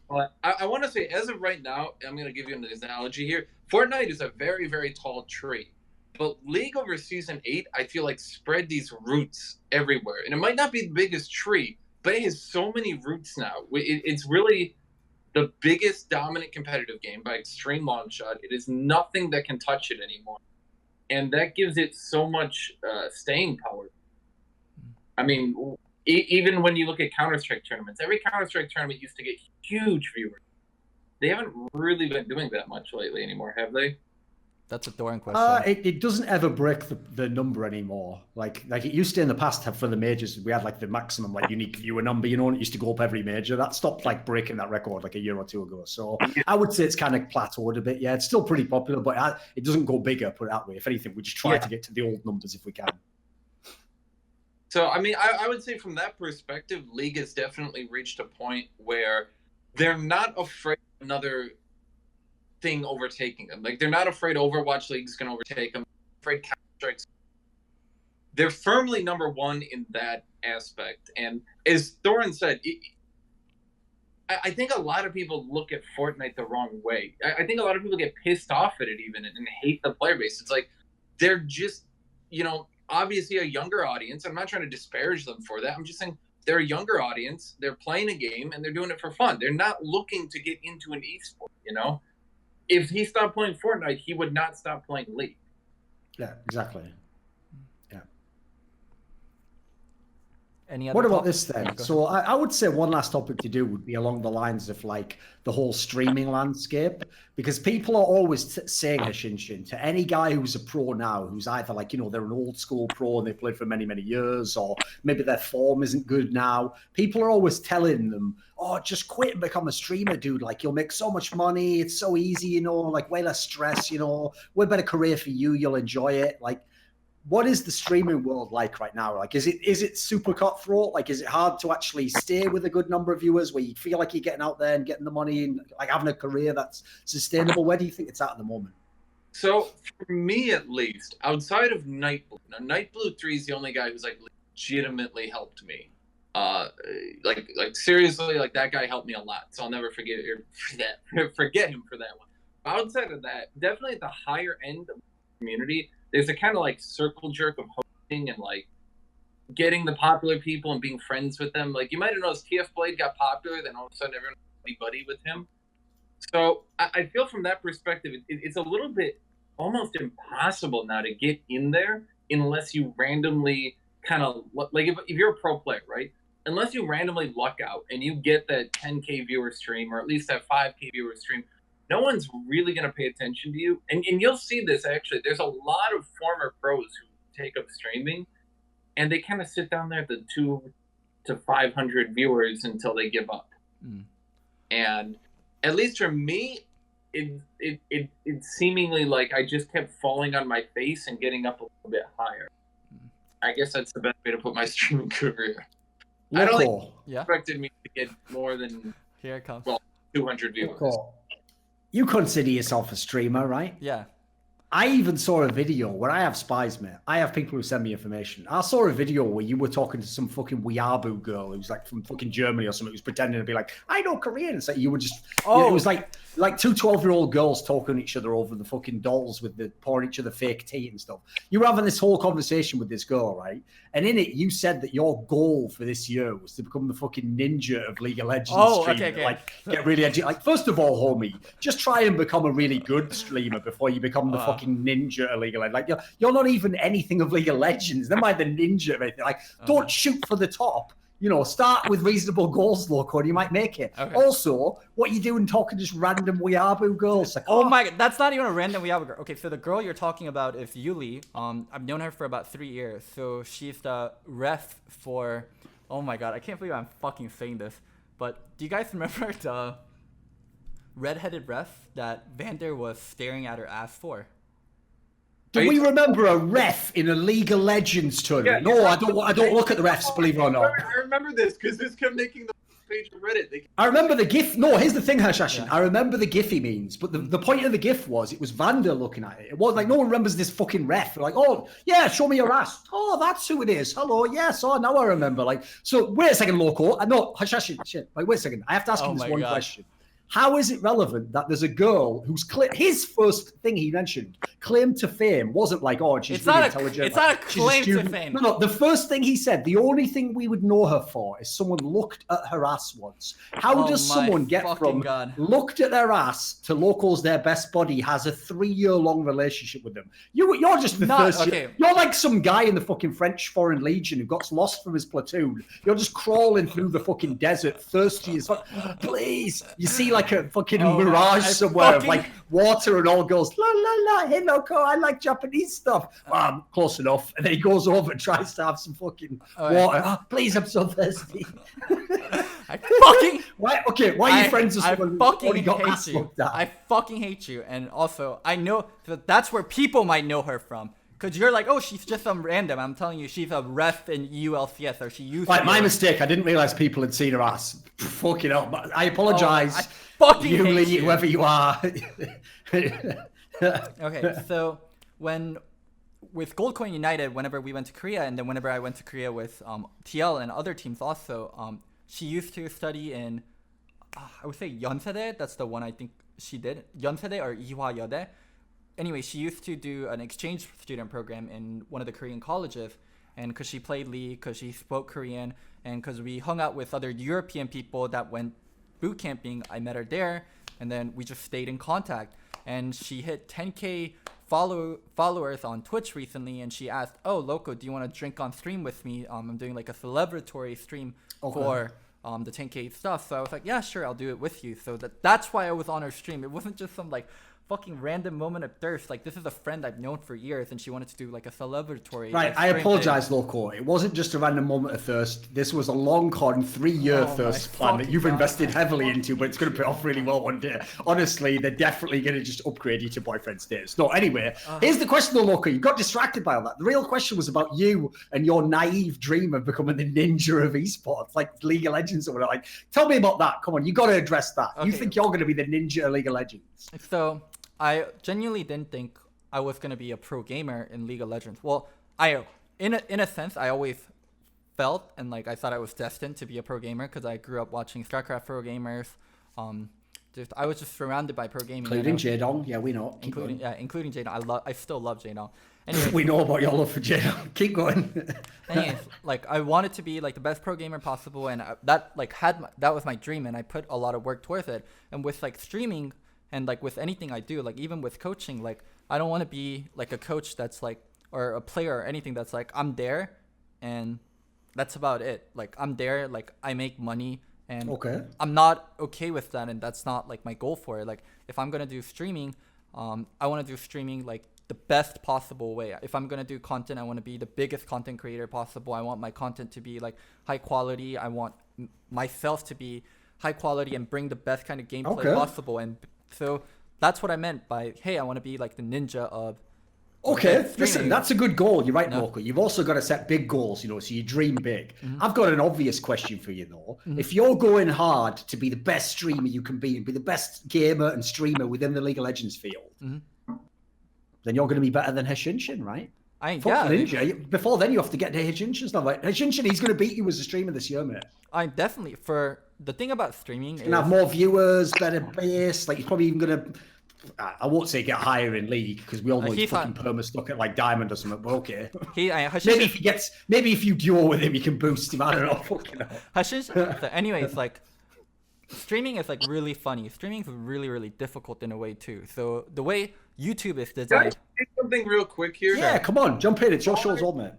But I want to say, as of right now, I'm going to give you an analogy here. Fortnite is a very, very tall tree. But League over Season 8, I feel like spread these roots everywhere. And it might not be the biggest tree, but it has so many roots now. It's really the biggest dominant competitive game by extreme long shot. It is nothing that can touch it anymore. And that gives it so much staying power. I mean, even when you look at Counter-Strike tournaments, every Counter-Strike tournament used to get huge viewers. They haven't really been doing that much lately anymore, have they? That's a Doran question. It doesn't ever break the number anymore. Like it used to in the past have for the majors, we had like the maximum like unique viewer number, you know, and it used to go up every major. That stopped like breaking that record like a year or two ago. So I would say it's kind of plateaued a bit. Yeah, it's still pretty popular, but it doesn't go bigger, put it that way. If anything, we just try to get to the old numbers if we can. So, I mean, I would say from that perspective, League has definitely reached a point where they're not afraid of another thing overtaking them. Like, they're not afraid Overwatch League's going to overtake them. They're afraid Counter-Strike's. They're firmly number one in that aspect. And as Thorin said, I think a lot of people look at Fortnite the wrong way. I think a lot of people get pissed off at it even and hate the player base. It's like, they're just, you know, obviously a younger audience. I'm not trying to disparage them for that. I'm just saying they're a younger audience. They're playing a game and they're doing it for fun. They're not looking to get into an esport, you know? If he stopped playing Fortnite, he would not stop playing League. Yeah, exactly. Yeah. What about this then? So I would say one last topic to do would be along the lines of like the whole streaming landscape, because people are always saying, Hashinshin, to any guy who's a pro now, who's either like, you know, they're an old school pro and they played for many, many years, or maybe their form isn't good now. People are always telling them, oh, just quit and become a streamer, dude. Like, you'll make so much money. It's so easy, you know, like way less stress, you know, way better career for you. You'll enjoy it. Like, what is the streaming world like right now? Like, is it super cutthroat? Like, is it hard to actually stay with a good number of viewers where you feel like you're getting out there and getting the money and like having a career that's sustainable? Where do you think it's at the moment? So for me, at least, outside of Nightblue, now Nightblue 3 is the only guy who's like legitimately helped me. Like seriously, like that guy helped me a lot. So I'll never forget him for that one. Outside of that, definitely at the higher end of the community, there's a kind of like circle jerk of hosting and like getting the popular people and being friends with them. Like you might have noticed TF Blade got popular, then all of a sudden everyone was buddy with him. So I feel from that perspective, it's a little bit almost impossible now to get in there unless you randomly kind of like if you're a pro player, right? Unless you randomly luck out and you get that 10K viewer stream or at least that 5K viewer stream, no one's really going to pay attention to you. And you'll see this, actually. There's a lot of former pros who take up streaming, and they kind of sit down there at the 200 to 500 viewers until they give up. Mm. And at least for me, it seemingly like I just kept falling on my face and getting up a little bit higher. Mm. I guess that's the best way to put my streaming career. Loco. I don't think expected me to get more than here it comes. Well, 200 viewers. Loco. You consider yourself a streamer, right? Yeah. I even saw a video where I have spies, mate. I have people who send me information. I saw a video where you were talking to some fucking weeaboo girl who's like from fucking Germany or something, who's pretending to be like, I know Korean. So you were just, it was like two 12-year-old girls talking to each other over the fucking dolls with the pouring each other fake tea and stuff. You were having this whole conversation with this girl, right? And in it, you said that your goal for this year was to become the fucking ninja of League of Legends. Okay. Like, get really edgy. Like, first of all, homie, just try and become a really good streamer before you become the fucking ninja of League of Legends. Like, you're not even anything of League of Legends. Never mind the ninja of anything. Like, don't shoot for the top. You know, start with reasonable goals, Loco, and you might make it. Okay. Also, what you doing talking to just random weeaboo girls? Like, Oh my god, that's not even a random weeaboo girl. Okay, so the girl you're talking about is Yuli. I've known her for about 3 years. So she's the ref for, oh my god, I can't believe I'm fucking saying this. But do you guys remember the redheaded ref that Vander was staring at her ass for? Do we remember a ref in a League of Legends tournament? Yeah, no, I don't look at the refs, believe it or not. I remember this because this kept making the page of Reddit. I remember the GIF. No, here's the thing, Hashinshin. I remember the GIF he means, but the point of the GIF was it was Vander looking at it. It was like no one remembers this fucking ref. They're like, oh yeah, show me your ass. Oh, that's who it is. Hello, yes. Oh, now I remember. Like, so wait a second, Loco. No, Hashinshin. Shit. Like, wait a second. I have to ask him this one question. How is it relevant that there's a girl whose his first thing he mentioned, claim to fame, wasn't like, oh, she's really intelligent. It's not a claim to fame. No, the first thing he said, the only thing we would know her for is someone looked at her ass once. How does someone get from looked at their ass to Loco's their best buddy, has a 3-year-long relationship with them? You're just the first. You're like some guy in the fucking French Foreign Legion who got lost from his platoon. You're just crawling through the fucking desert, thirsty as fuck. Please. You see like a fucking mirage somewhere of like water and all goes la la la, hey Loco, I like Japanese stuff. I'm close enough. And then he goes over and tries to have some fucking water. Oh, please, I'm so thirsty. Why are you friends with someone who's already got ass looked at? I fucking hate you. And also I know that's where people might know her from. Because you're like, oh, she's just some random. I'm telling you, she's a ref in ULCS, or she used to be. My mistake. I didn't realize people had seen her ass. Fucking hell. I apologize. Yuli, whoever you are. Okay, so with Goldcoin United, whenever we went to Korea, and then whenever I went to Korea with TL and other teams also, she used to study in, I would say Yeonsede. That's the one I think she did. Yeonsede or Ihwa Yode. Anyway, she used to do an exchange student program in one of the Korean colleges. And because she played League, because she spoke Korean, and because we hung out with other European people that went boot camping, I met her there. And then we just stayed in contact. And she hit 10K followers on Twitch recently. And she asked, oh, Loco, do you want to drink on stream with me? I'm doing like a celebratory stream for the 10K stuff. So I was like, yeah, sure, I'll do it with you. So that's why I was on her stream. It wasn't just some like fucking random moment of thirst. Like, this is a friend I've known for years, and she wanted to do like a celebratory. Right, I apologize, Loco. It wasn't just a random moment of thirst. This was a long con 3-year thirst plan that you've invested heavily into, but it's going to pay off really well one day. Honestly, they're definitely going to just upgrade you to boyfriend status. No, anyway, here's the question though, Loco. You got distracted by all that. The real question was about you and your naive dream of becoming the ninja of esports, like League of Legends or whatever. Like, tell me about that. Come on, you got to address that. Okay. You think you're going to be the ninja of League of Legends? So I genuinely didn't think I was going to be a pro gamer in League of Legends. Well, in a sense, I always felt and like I thought I was destined to be a pro gamer because I grew up watching StarCraft pro gamers. I was just surrounded by pro gaming. Including Jaedong, yeah, we know. Including Jaedong. I still love Jaedong. Anyways, we know about your love for Jaedong. Keep going. Anyways, like I wanted to be like the best pro gamer possible, and that was my dream, and I put a lot of work towards it. And with like streaming. And like with anything I do, like even with coaching, like I don't want to be like a coach that's like, or a player or anything that's like, I'm there and that's about it. Like I'm there, like I make money and I'm not okay with that. And that's not like my goal for it. Like if I'm going to do streaming, I want to do streaming like the best possible way. If I'm going to do content, I want to be the biggest content creator possible. I want my content to be like high quality. I want myself to be high quality and bring the best kind of gameplay possible. And so that's what I meant by, hey, I want to be like the ninja of Okay, And listen, streaming- that's a good goal. You're right, No. Loco. You've also got to set big goals, so you dream big. Mm-hmm. I've got an obvious question for you, though. If you're going hard to be the best streamer you can be and be the best gamer and streamer within the League of Legends field, then you're going to be better than Hashinshin, right? Fuck Ninja. Before then, you have to get to Hashinshin's not like Hashinshin. He's going to beat you as a streamer this year, mate. I definitely for the thing about streaming He's going to have more viewers, better base. Like he's probably even going to. I won't say get higher in league because we all know he's fucking perma stuck at like diamond or something. But okay, maybe if he gets, maybe if you duo with him, you can boost him. I don't know. Fucking hell. Hashinshin. So anyways, like streaming is like really funny. Streaming is really really difficult in a way too. So the way YouTube is Can I designed. say something real quick here? Yeah, come on, jump in. It's your show's old man.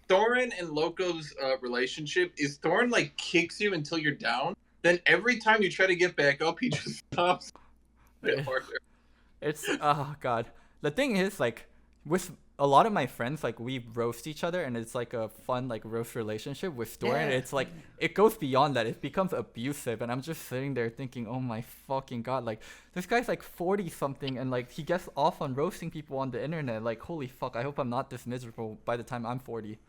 Thorin and Loco's relationship is Thorin like kicks you until you're down. Then every time you try to get back up, he just stops a bit harder. It's oh god. The thing is like with a lot of my friends, like we roast each other and it's like a fun like roast relationship with Thorin. Yeah. It's like it goes beyond that. It becomes abusive and I'm just sitting there thinking, oh my fucking god, like this guy's like 40 something and like he gets off on roasting people on the internet. Like holy fuck, I hope I'm not this miserable by the time I'm 40.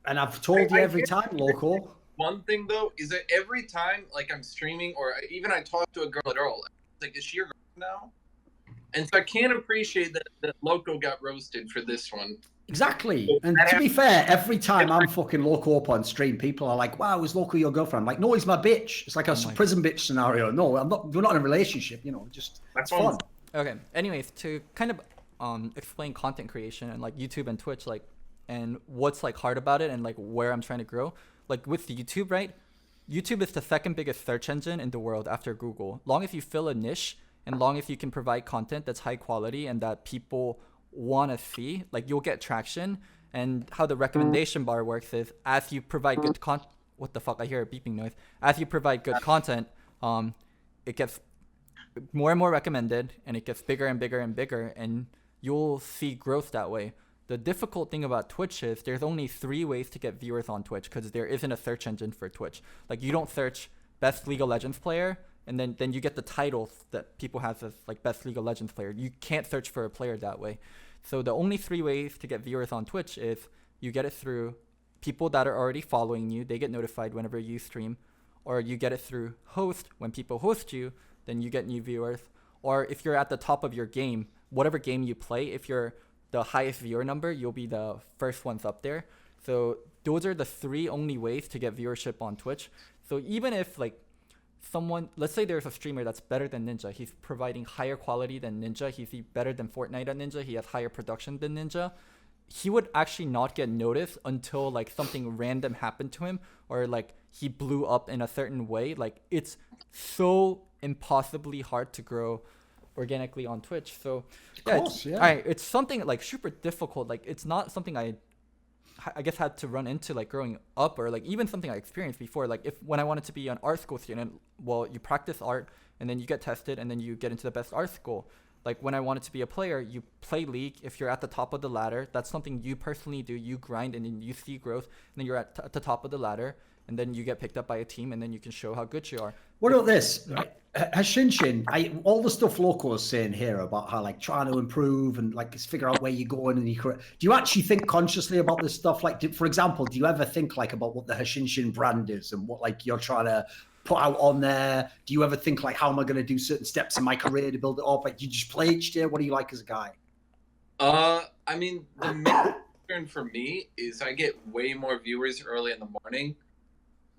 And I've told you every time, Loco. One thing though is that every time like I'm streaming or even I talk to a girl at all, like is she your girl now? And so I can't appreciate that Loco got roasted for this one. Exactly. And to be fair, every time I'm fucking Loco up on stream, people are like, wow, is Loco your girlfriend? I'm like, no, he's my bitch. It's like a prison bitch scenario. No, I'm not. We're not in a relationship, just it's fun. Okay. Anyways, to kind of explain content creation and like YouTube and Twitch, like, and what's like hard about it and like where I'm trying to grow. Like with YouTube, right? YouTube is the second biggest search engine in the world after Google. Long as you fill a niche and long as you can provide content that's high quality and that people want to see, like you'll get traction. And how the recommendation bar works is as you provide good content, what the fuck, I hear a beeping noise. As you provide good content, it gets more and more recommended and it gets bigger and bigger and bigger and you'll see growth that way. The difficult thing about Twitch is there's only 3 ways to get viewers on Twitch because there isn't a search engine for Twitch. Like you don't search best League of Legends player and then you get the titles that people have as like best League of Legends player. You can't search for a player that way. So the only 3 ways to get viewers on Twitch is you get it through people that are already following you. They get notified whenever you stream. Or you get it through host. When people host you, then you get new viewers. Or if you're at the top of your game, whatever game you play, if you're the highest viewer number, you'll be the first ones up there. So those are the 3 only ways to get viewership on Twitch. So even if like someone, let's say there's a streamer that's better than Ninja, he's providing higher quality than Ninja, he's better than Fortnite at Ninja, he has higher production than Ninja, he would actually not get noticed until like something random happened to him or like he blew up in a certain way. Like it's so impossibly hard to grow organically on Twitch. So yeah, it's something like super difficult. Like it's not something I guess had to run into like growing up or like even something I experienced before. Like if when I wanted to be an art school student, well, you practice art and then you get tested and then you get into the best art school. Like when I wanted to be a player, you play League. If you're at the top of the ladder, that's something you personally do. You grind and then you see growth and then you're at the top of the ladder and then you get picked up by a team and then you can show how good you are. What about this? Hashinshin, all the stuff Loco is saying here about how like trying to improve and like figure out where you're going and do you actually think consciously about this stuff? Like, for example, do you ever think like about what the Hashinshin brand is and what like you're trying to put out on there? Do you ever think like, how am I going to do certain steps in my career to build it up? Like, do you just play each day? What do you like as a guy? I mean, the main concern for me is I get way more viewers early in the morning,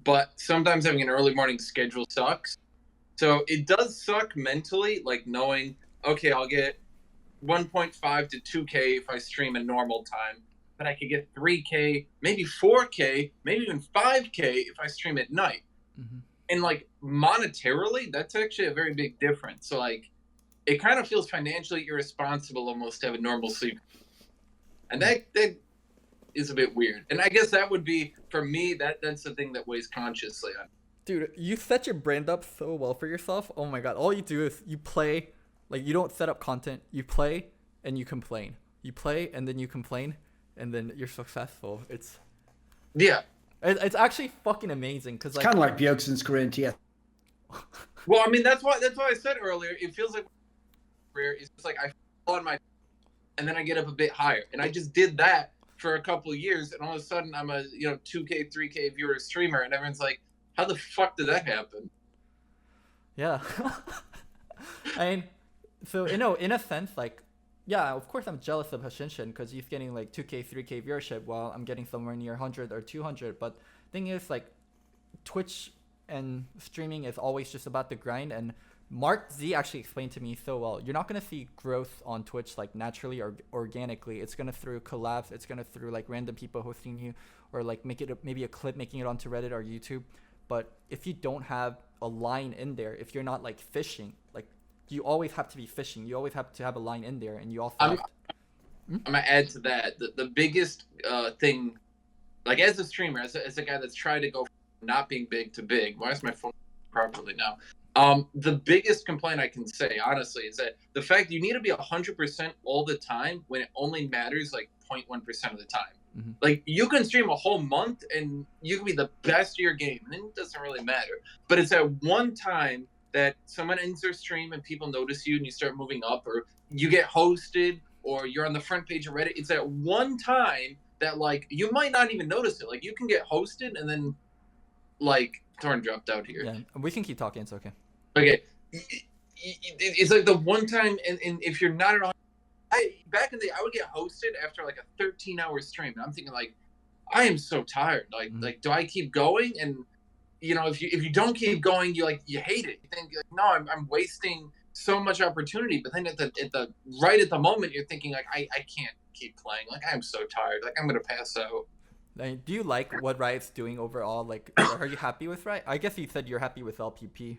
but sometimes having an early morning schedule sucks. So it does suck mentally, like knowing, okay, I'll get 1.5 to 2K if I stream a normal time, but I could get 3K, maybe 4K, maybe even 5K if I stream at night. Mm-hmm. And like monetarily, that's actually a very big difference. So like, it kind of feels financially irresponsible almost to have a normal sleep. And that is a bit weird. And I guess that would be, for me, that's the thing that weighs consciously on. Dude, you set your brand up so well for yourself. Oh my god. All you do is you play, like you don't set up content. You play and you complain. You play and then you complain and then you're successful. It's It's actually fucking amazing because like kind of like Bjergsen's career in TF. Well, I mean that's why I said earlier. It feels like career is just like I fall on my, and then I get up a bit higher. And I just did that for a couple of years, and all of a sudden I'm a 2K, 3K viewer streamer, and everyone's like, how the fuck did that happen? Yeah. I mean, so in a sense, like, yeah, of course I'm jealous of Hashinshin because he's getting like 2K, 3K viewership while I'm getting somewhere near 100 or 200. But thing is, like, Twitch and streaming is always just about the grind. And Mark Z actually explained to me so well, you're not going to see growth on Twitch like naturally or organically. It's going to through collabs. It's going to through like random people hosting you, or like maybe a clip making it onto Reddit or YouTube. But if you don't have a line in there, if you're not like fishing, like, you always have to be fishing. You always have to have a line in there, and you also. I'm gonna add to that the biggest thing, like as a streamer, as a guy that's trying to go from not being big to big. Why is my phone properly now? The biggest complaint I can say, honestly, is that the fact you need to be 100% all the time when it only matters like 0.1% of the time. Mm-hmm. Like, you can stream a whole month and you can be the best of your game, and it doesn't really matter. But it's at one time that someone ends their stream and people notice you and you start moving up, or you get hosted, or you're on the front page of Reddit. It's at one time that, like, you might not even notice it. Like, you can get hosted and then, like, Thorn dropped out here. Yeah, we can keep talking. It's okay. Okay. It's like the one time, and if you're not at back in the day, I would get hosted after like a 13-hour stream, and I'm thinking, like, I am so tired. Like, do I keep going? And if you don't keep going, you hate it. You think, like, no, I'm wasting so much opportunity. But then at the moment, you're thinking, like, I can't keep playing. Like, I'm so tired. Like, I'm gonna pass out. Do you like what Riot's doing overall? Like, are you happy with Riot? I guess you said you're happy with LPP.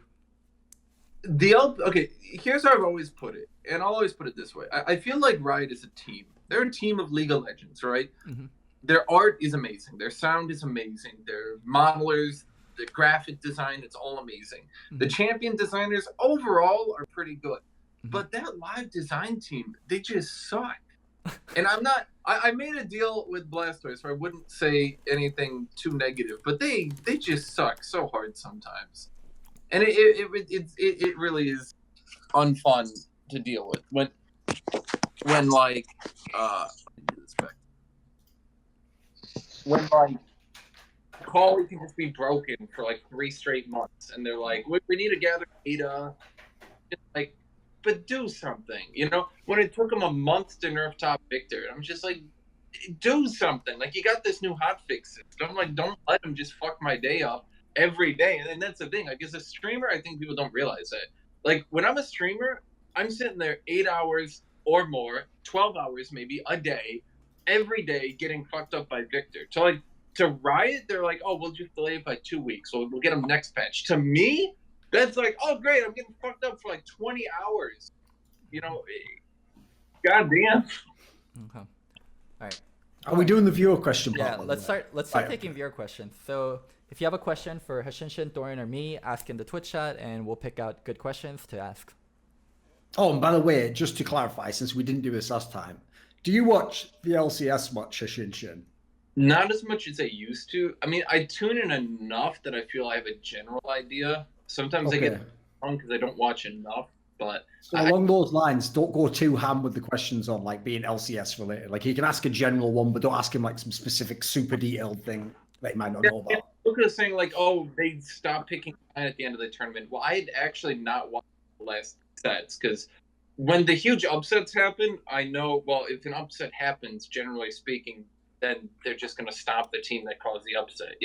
Okay, here's how I've always put it, and I'll always put it this way. I feel like Riot is a team. They're a team of League of Legends, right? Mm-hmm. Their art is amazing. Their sound is amazing. Their modelers, the graphic design, it's all amazing. Mm-hmm. The champion designers overall are pretty good. Mm-hmm. But that live design team, they just suck. And I made a deal with Blastoise so I wouldn't say anything too negative, but they just suck so hard sometimes. And it really is unfun to deal with when like Call can just be broken for like 3 straight months, and they're like, we need to gather data. It's like, but do something, When it took them a month to nerf top Victor, I'm just like, do something. Like, you got this new hotfix system. Like, don't let them just fuck my day up every day. And that's the thing. Like, as a streamer, I think people don't realize that. Like, when I'm a streamer, I'm sitting there 8 hours or more, 12 hours maybe a day, every day getting fucked up by Victor. So, like, to Riot, they're like, oh, we'll just delay it by 2 weeks. We'll get them next patch. To me, that's like, oh, great, I'm getting fucked up for like 20 hours. Goddamn. Okay. All right. Are we doing the viewer question part? Yeah, let's start taking viewer questions. So if you have a question for Hashinshin, Thorin, or me, ask in the Twitch chat, and we'll pick out good questions to ask. Oh, and by the way, just to clarify, since we didn't do this last time, do you watch the LCS much, Hashinshin? Not as much as I used to. I mean, I tune in enough that I feel I have a general idea. Sometimes I get wrong because I don't watch enough. But so along those lines, don't go too ham with the questions on like being LCS related. Like, you can ask a general one, but don't ask him like some specific super detailed thing that he might not know about. Look at saying like, oh, they stopped picking at the end of the tournament. Well, I had actually not watched the last sets because when the huge upsets happen, I know, well, if an upset happens, generally speaking, then they're just going to stop the team that caused the upset,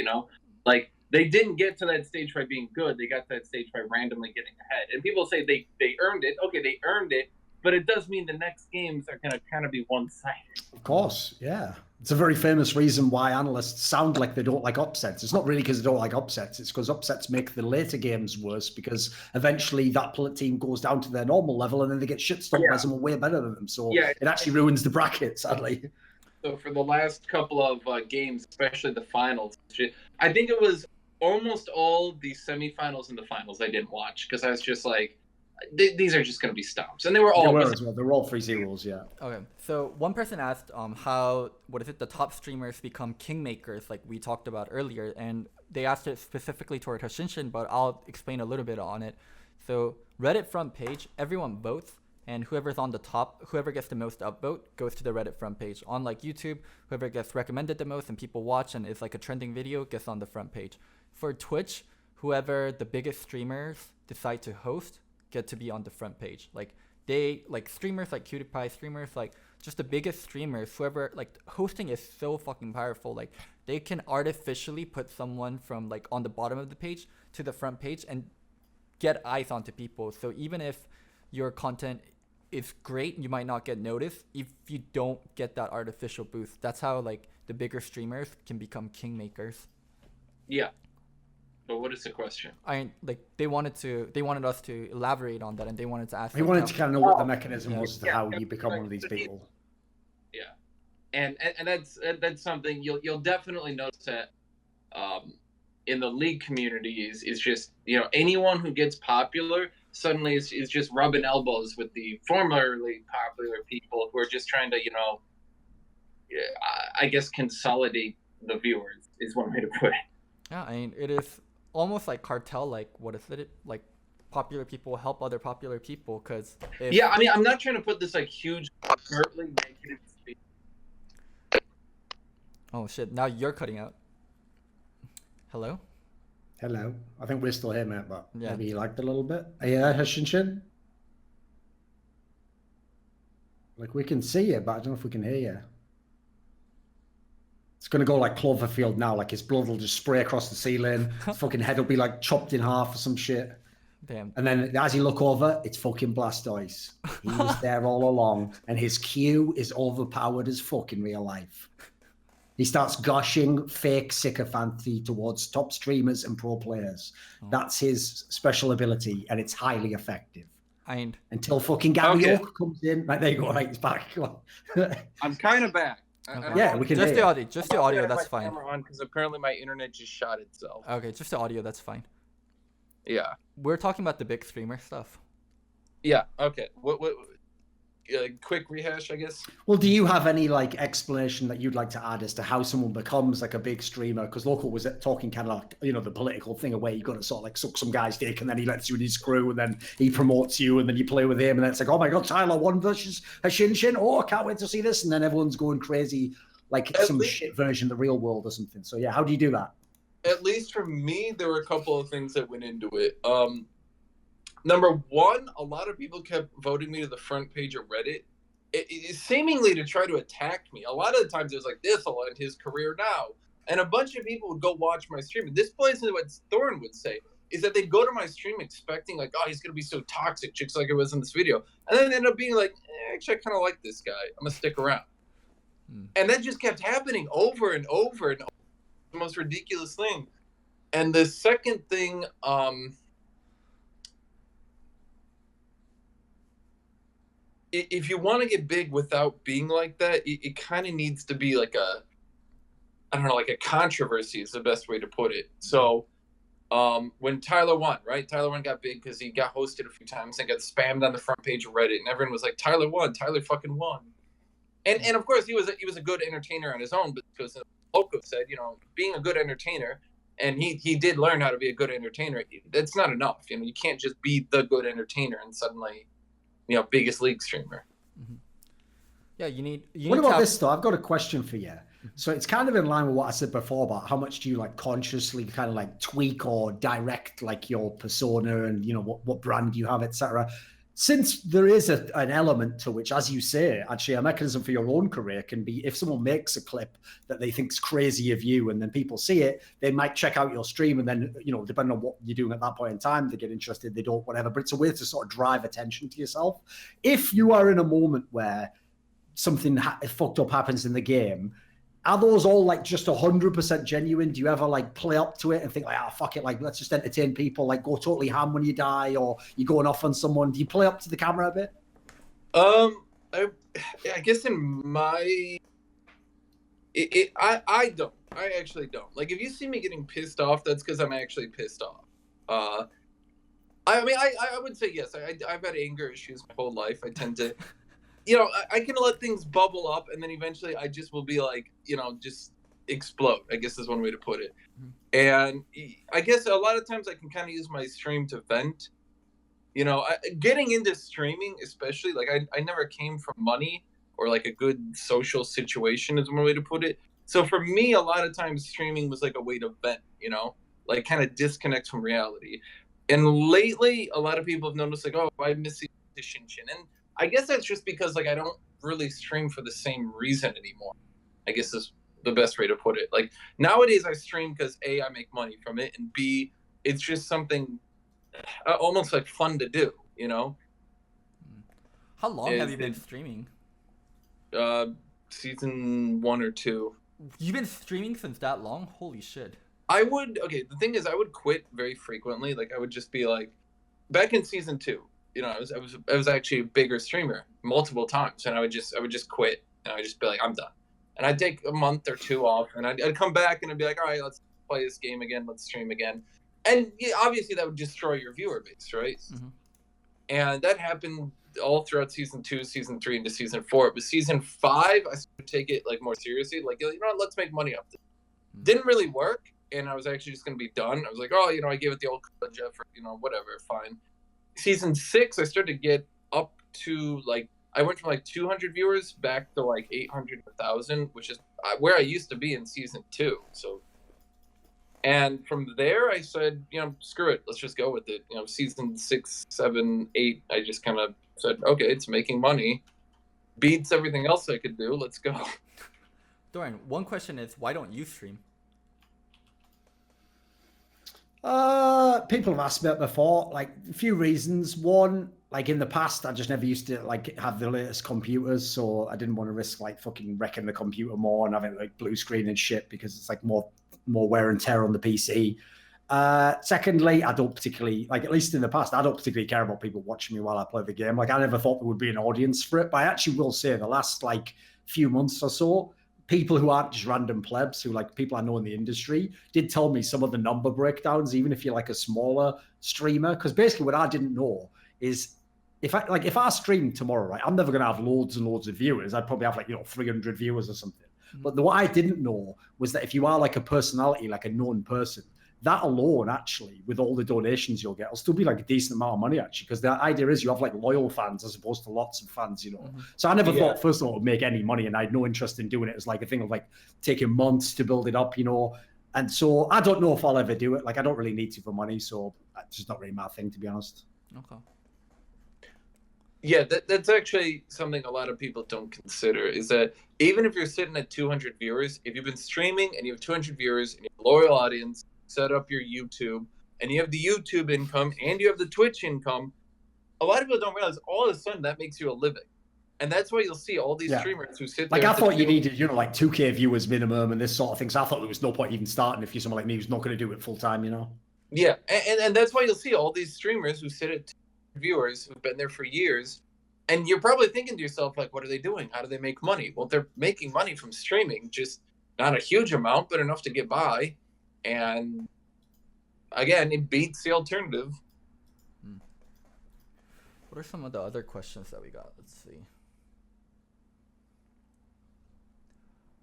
Like, they didn't get to that stage by being good. They got to that stage by randomly getting ahead. And people say they earned it. Okay, they earned it, but it does mean the next games are going to kind of be one-sided. Of course, yeah. It's a very famous reason why analysts sound like they don't like upsets. It's not really because they don't like upsets. It's because upsets make the later games worse because eventually that team goes down to their normal level and then they get shit-stomped by someone way better than them. So it actually ruins the bracket, sadly. So for the last couple of games, especially the finals, I think it was almost all the semifinals and the finals I didn't watch because I was just like, these are just going to be stomps. And they were all... They were all 3-0s, yeah. Okay, so one person asked how, the top streamers become kingmakers like we talked about earlier, and they asked it specifically toward Hashinshin, but I'll explain a little bit on it. So Reddit front page, everyone votes, and whoever's on the top, whoever gets the most upvote goes to the Reddit front page. On like YouTube, whoever gets recommended the most and people watch and is like a trending video gets on the front page. For Twitch, whoever the biggest streamers decide to host get to be on the front page. Like they, like streamers like PewDiePie, streamers like just the biggest streamers, whoever, like hosting is so fucking powerful. Like they can artificially put someone from like on the bottom of the page to the front page and get eyes onto people. So even if your content is great, you might not get noticed if you don't get that artificial boost. That's how like the bigger streamers can become kingmakers. Yeah. But what is the question? They wanted us to elaborate on that, and they wanted to ask. They wanted to kind of know what the mechanism was to how you become one of these people. Yeah, and that's something you'll definitely notice that in the league community is just, you know, anyone who gets popular suddenly is just rubbing elbows with the formerly popular people who are just trying to, you know, I guess consolidate the viewers is one way to put it. Yeah, I mean, it is almost like cartel. Like, what is it? Like, popular people help other popular people. Because yeah, I mean, I'm not trying to put this like huge, overtly negative speech. Oh shit! Now you're cutting out. Hello. Hello. I think we're still here, mate, but yeah. Maybe you liked it a little bit. Are you there, Hashinshin? Like, we can see you, but I don't know if we can hear you. It's going to go like Cloverfield now. Like, his blood will just spray across the ceiling. His fucking head will be like chopped in half or some shit. Damn. And then as you look over, it's fucking Blastoise. He was there all along. And his Q is overpowered as fuck in real life. He starts gushing fake sycophancy towards top streamers and pro players. Oh. That's his special ability, and it's highly effective. Until fucking Gary Oak comes in. Right, there you go. Right, it's back. I'm kind of back. Yeah, we can just hear the audio. Just the audio. That's fine. Because apparently my internet just shot itself. Okay, just the audio. That's fine. Yeah. We're talking about the big streamer stuff. Yeah. Okay. What quick rehash, I guess. Well, do you have any like explanation that you'd like to add as to how someone becomes like a big streamer? Because Loco was talking kind of like, you know, the political thing of where you got to sort of like suck some guy's dick and then he lets you in his crew and then he promotes you and then you play with him and then it's like, oh my god, Tyler 1 versus Hashinshin. Oh, I can't wait to see this. And then everyone's going crazy like some shit version of the real world or something. So yeah, how do you do that? At least for me, there were a couple of things that went into it. Number one, a lot of people kept voting me to the front page of Reddit, seemingly to try to attack me. A lot of the times it was like, this will end his career now. And a bunch of people would go watch my stream. And this plays into what Thorn would say, is that they go to my stream expecting like, oh, he's going to be so toxic, chicks like it was in this video. And then they end up being like, actually, I kind of like this guy. I'm going to stick around. And that just kept happening over and over and over. The most ridiculous thing. And the second thing, if you want to get big without being like that, it kind of needs to be like like a controversy is the best way to put it. So when Tyler won, right? Tyler 1 got big because he got hosted a few times and got spammed on the front page of Reddit, and everyone was like, Tyler won, Tyler fucking won. And of course he was a good entertainer on his own, because Loco said, you know, being a good entertainer, and he did learn how to be a good entertainer. That's not enough. You know, you can't just be the good entertainer and suddenly, you know, biggest league streamer. Mm-hmm. Yeah, you need what about this though? I've got a question for you. So it's kind of in line with what I said before about how much do you like consciously kind of like tweak or direct like your persona and, you know, what brand you have, etc. Since there is an element to which, as you say, actually a mechanism for your own career can be if someone makes a clip that they think's crazy of you and then people see it, they might check out your stream and then, you know, depending on what you're doing at that point in time, they get interested, they don't, whatever. But it's a way to sort of drive attention to yourself. If you are in a moment where something fucked up happens in the game, are those all like just 100% genuine? Do you ever like play up to it and think like, ah, fuck it, like let's just entertain people, like go totally ham when you die, or you're going off on someone? Do you play up to the camera a bit? I guess in my, I don't. I actually don't. Like if you see me getting pissed off, that's because I'm actually pissed off. I mean, I would say yes. I've had anger issues my whole life. I tend to. You know, I can let things bubble up, and then eventually I just will be like, you know, just explode, I guess is one way to put it. And I guess a lot of times I can kind of use my stream to vent. Getting into streaming, especially, like, I never came from money or like a good social situation is one way to put it. So for me, a lot of times streaming was like a way to vent, like kind of disconnect from reality. And lately, a lot of people have noticed, like, oh, I miss Hashinshin. And I guess that's just because, like, I don't really stream for the same reason anymore, I guess is the best way to put it. Like, nowadays I stream because A, I make money from it, and B, it's just something almost like fun to do, How long have you been streaming? Season 1 or 2. You've been streaming since that long? Holy shit. The thing is, I would quit very frequently. Like, I would just be like, back in season 2, I was actually a bigger streamer multiple times, and I would just quit, and I would just be like, I'm done. And I'd take a month or 2 off, and I'd come back, and I'd be like, all right, let's play this game again, let's stream again. And obviously that would destroy your viewer base, right? Mm-hmm. And that happened all throughout season 2, season 3, into season 4. It was season 5 I started to take it like more seriously. Like, what, let's make money off this. Mm-hmm. Didn't really work, and I was actually just gonna be done. I was like, oh, I gave it the old college effort, whatever, fine. Season 6, I started to get up to, like, I went from like 200 viewers back to like 800, 1,000, which is where I used to be in season 2. So, and from there, I said, screw it, let's just go with it. Season 6, 7, 8, I just kind of said, okay, it's making money, beats everything else I could do. Let's go. Dorian, one question is, why don't you stream? People have asked me that before, like, a few reasons. One, like, in the past, I just never used to, like, have the latest computers, so I didn't want to risk, like, fucking wrecking the computer more and having, like, blue screen and shit, because it's, like, more wear and tear on the PC. Secondly, I don't particularly, like, at least in the past, I don't particularly care about people watching me while I play the game. Like, I never thought there would be an audience for it, but I actually will say the last, like, few months or so, people who aren't just random plebs, who, like, people I know in the industry, did tell me some of the number breakdowns, even if you're like a smaller streamer. Because basically what I didn't know is if I stream tomorrow, right, I'm never going to have loads and loads of viewers. I'd probably have, like, 300 viewers or something. Mm-hmm. But what I didn't know was that if you are like a personality, like a known person, that alone, actually, with all the donations you'll get, will still be like a decent amount of money, actually, because the idea is you have like loyal fans as opposed to lots of fans, Mm-hmm. So I never thought, first of all, it would make any money, and I had no interest in doing it as like a thing of like taking months to build it up, And so I don't know if I'll ever do it. Like, I don't really need to for money, so it's just not really my thing, to be honest. Okay. Yeah, that's actually something a lot of people don't consider, is that even if you're sitting at 200 viewers, if you've been streaming and you have 200 viewers and you have a loyal audience, set up your YouTube, and you have the YouTube income and you have the Twitch income, a lot of people don't realize all of a sudden that makes you a living. And that's why you'll see all these streamers who sit there. Like, I thought you needed, like 2K viewers minimum and this sort of thing. So I thought there was no point even starting if you're someone like me who's not going to do it full time, Yeah, and that's why you'll see all these streamers who sit at 200 viewers who've been there for years. And you're probably thinking to yourself, like, what are they doing? How do they make money? Well, they're making money from streaming, just not a huge amount, but enough to get by. And again, it beats the alternative. What are some of the other questions that we got? Let's see.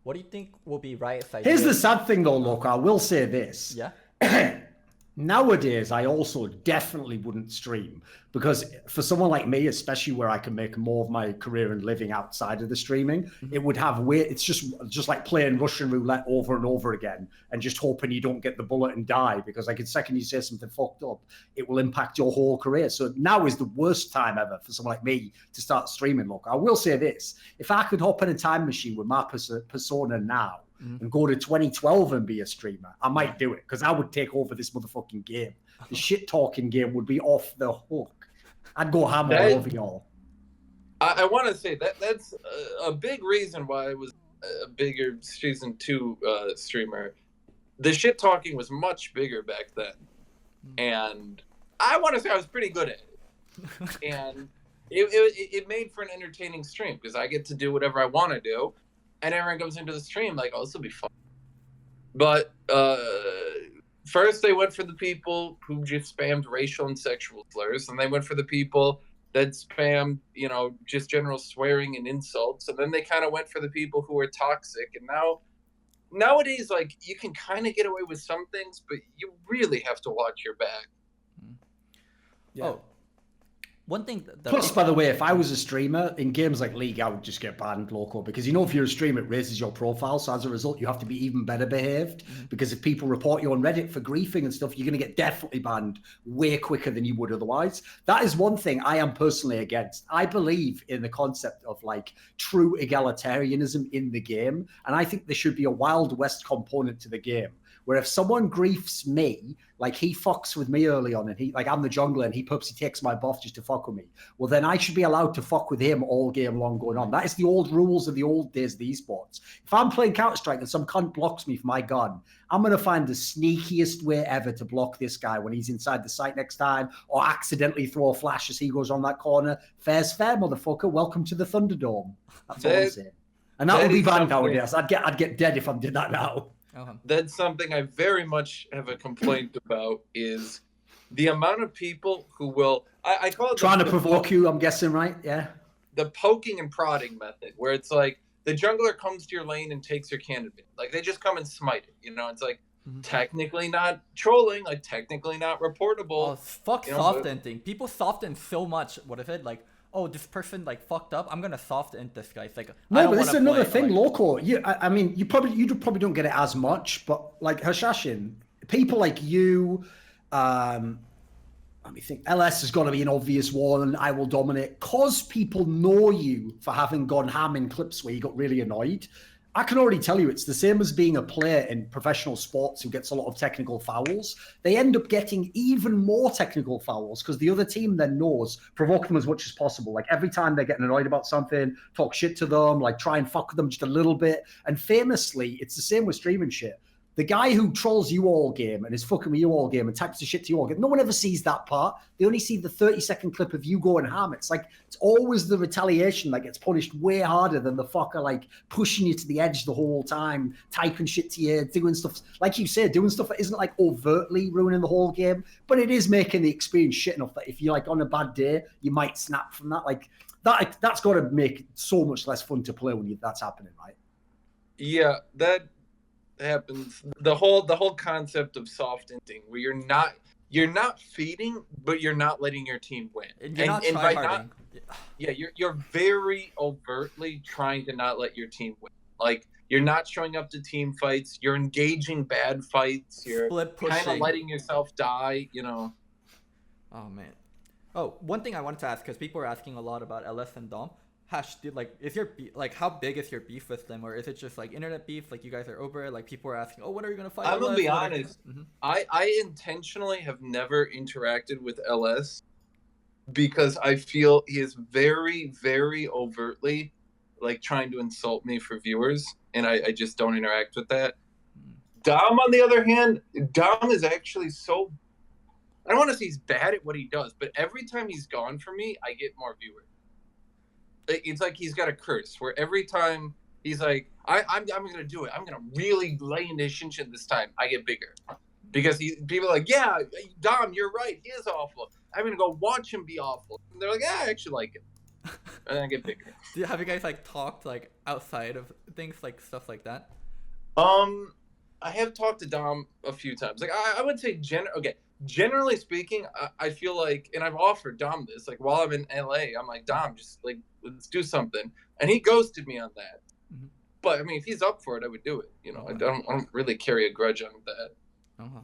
What do you think will be Riot's idea? Here's the sad thing, though, Loco. I will say this. Yeah. Nowadays, I also definitely wouldn't stream, because for someone like me, especially where I can make more of my career and living outside of the streaming, it would have it's just like playing Russian roulette over and over again and just hoping you don't get the bullet and die, because like the second you say something fucked up, it will impact your whole career. So now is the worst time ever for someone like me to start streaming. Look, I will say this: if I could hop in a time machine with my persona now and go to 2012 and be a streamer, I might do it, because I would take over this motherfucking game. The shit talking game would be off the hook. I'd go hammer all over y'all. I want to say that's a big reason why I was a bigger season 2 streamer. The shit talking was much bigger back then, and I want to say I was pretty good at it. And it made for an entertaining stream, because I get to do whatever I want to do. And everyone comes into the stream like, oh, this will be fun. But first they went for the people who just spammed racial and sexual slurs. And they went for the people that spammed, just general swearing and insults. And then they kind of went for the people who were toxic. And nowadays, like, you can kind of get away with some things, but you really have to watch your back. Yeah. Oh, One thing that Plus, by the way, if I was a streamer in games like League, I would just get banned, Loco, because if you're a streamer, it raises your profile. So as a result, you have to be even better behaved. Because if people report you on Reddit for griefing and stuff, you're going to get definitely banned way quicker than you would otherwise. That is one thing I am personally against. I believe in the concept of like true egalitarianism in the game, and I think there should be a Wild West component to the game, where if someone griefs me, like he fucks with me early on, and I'm the jungler, and he purposely takes my buff just to fuck with me, well, then I should be allowed to fuck with him all game long going on. That is the old rules of the old days of the esports. If I'm playing Counter-Strike and some cunt blocks me for my gun, I'm going to find the sneakiest way ever to block this guy when he's inside the site next time, or accidentally throw a flash as he goes on that corner. Fair's fair, motherfucker. Welcome to the Thunderdome. That's all I'm saying. And that would be banned nowadays. I'd get dead if I did that now. That's something I very much have a complaint about, is the amount of people who will, I call it trying to provoke you, I'm guessing, right? Yeah. The poking and prodding method, where it's like the jungler comes to your lane and takes your candidate. Like they just come and smite it. It's like technically not trolling, like technically not reportable. Oh, fuck soft ending. People soft end so much. What if it like, oh, this person like fucked up, I'm gonna soft end this guy. It's like, no, but this is another thing, Loco. I mean, you probably don't get it as much, but like Hashinshin, people like you, let me think. LS has got to be an obvious one. I will dominate, cause people know you for having gone ham in clips where you got really annoyed. I can already tell you it's the same as being a player in professional sports who gets a lot of technical fouls. They end up getting even more technical fouls because the other team then knows, provoke them as much as possible. Like every time they're getting annoyed about something, talk shit to them, like try and fuck with them just a little bit. And famously, it's the same with streaming shit. The guy who trolls you all game and is fucking with you all game and types the shit to you all game, no one ever sees that part. They only see the 30-second clip of you going ham. It's like, it's always the retaliation that gets punished way harder than the fucker like pushing you to the edge the whole time, typing shit to you, doing stuff, like you said, doing stuff that isn't like overtly ruining the whole game, but it is making the experience shit enough that if you're like on a bad day, you might snap from that. Like that's got to make it so much less fun to play when that's happening, right? Yeah, that happens. The whole concept of soft ending, where you're not feeding, but you're not letting your team win. And you're not tryharding. You're very overtly trying to not let your team win. Like you're not showing up to team fights. You're engaging bad fights. You're kind of letting yourself die. Oh man. Oh, one thing I wanted to ask, because people are asking a lot about LS and Dom. Hash, dude, like, how big is your beef with them, or is it just like internet beef? Like, you guys are over it. Like, people are asking, oh, when are you gonna fight? I'm gonna be honest. I intentionally have never interacted with LS because I feel he is very, very overtly like trying to insult me for viewers, and I just don't interact with that. Dom, on the other hand, Dom is actually so. I don't want to say he's bad at what he does, but every time he's gone for me, I get more viewers. It's like he's got a curse where every time he's like, I'm gonna do it. I'm gonna really lay into Hashinshin this time. I get bigger because people are like, yeah, Dom, you're right. He is awful. I'm gonna go watch him be awful. And they're like, yeah, I actually like him. And then I get bigger. Have you guys like talked like outside of things, like stuff like that? I have talked to Dom a few times. Like I would say generally speaking, I feel like, and I've offered Dom this, like while I'm in LA, I'm like, Dom, just like, let's do something. And he ghosted me on that. Mm-hmm. But I mean, if he's up for it, I would do it. I don't really carry a grudge on that. Uh-huh.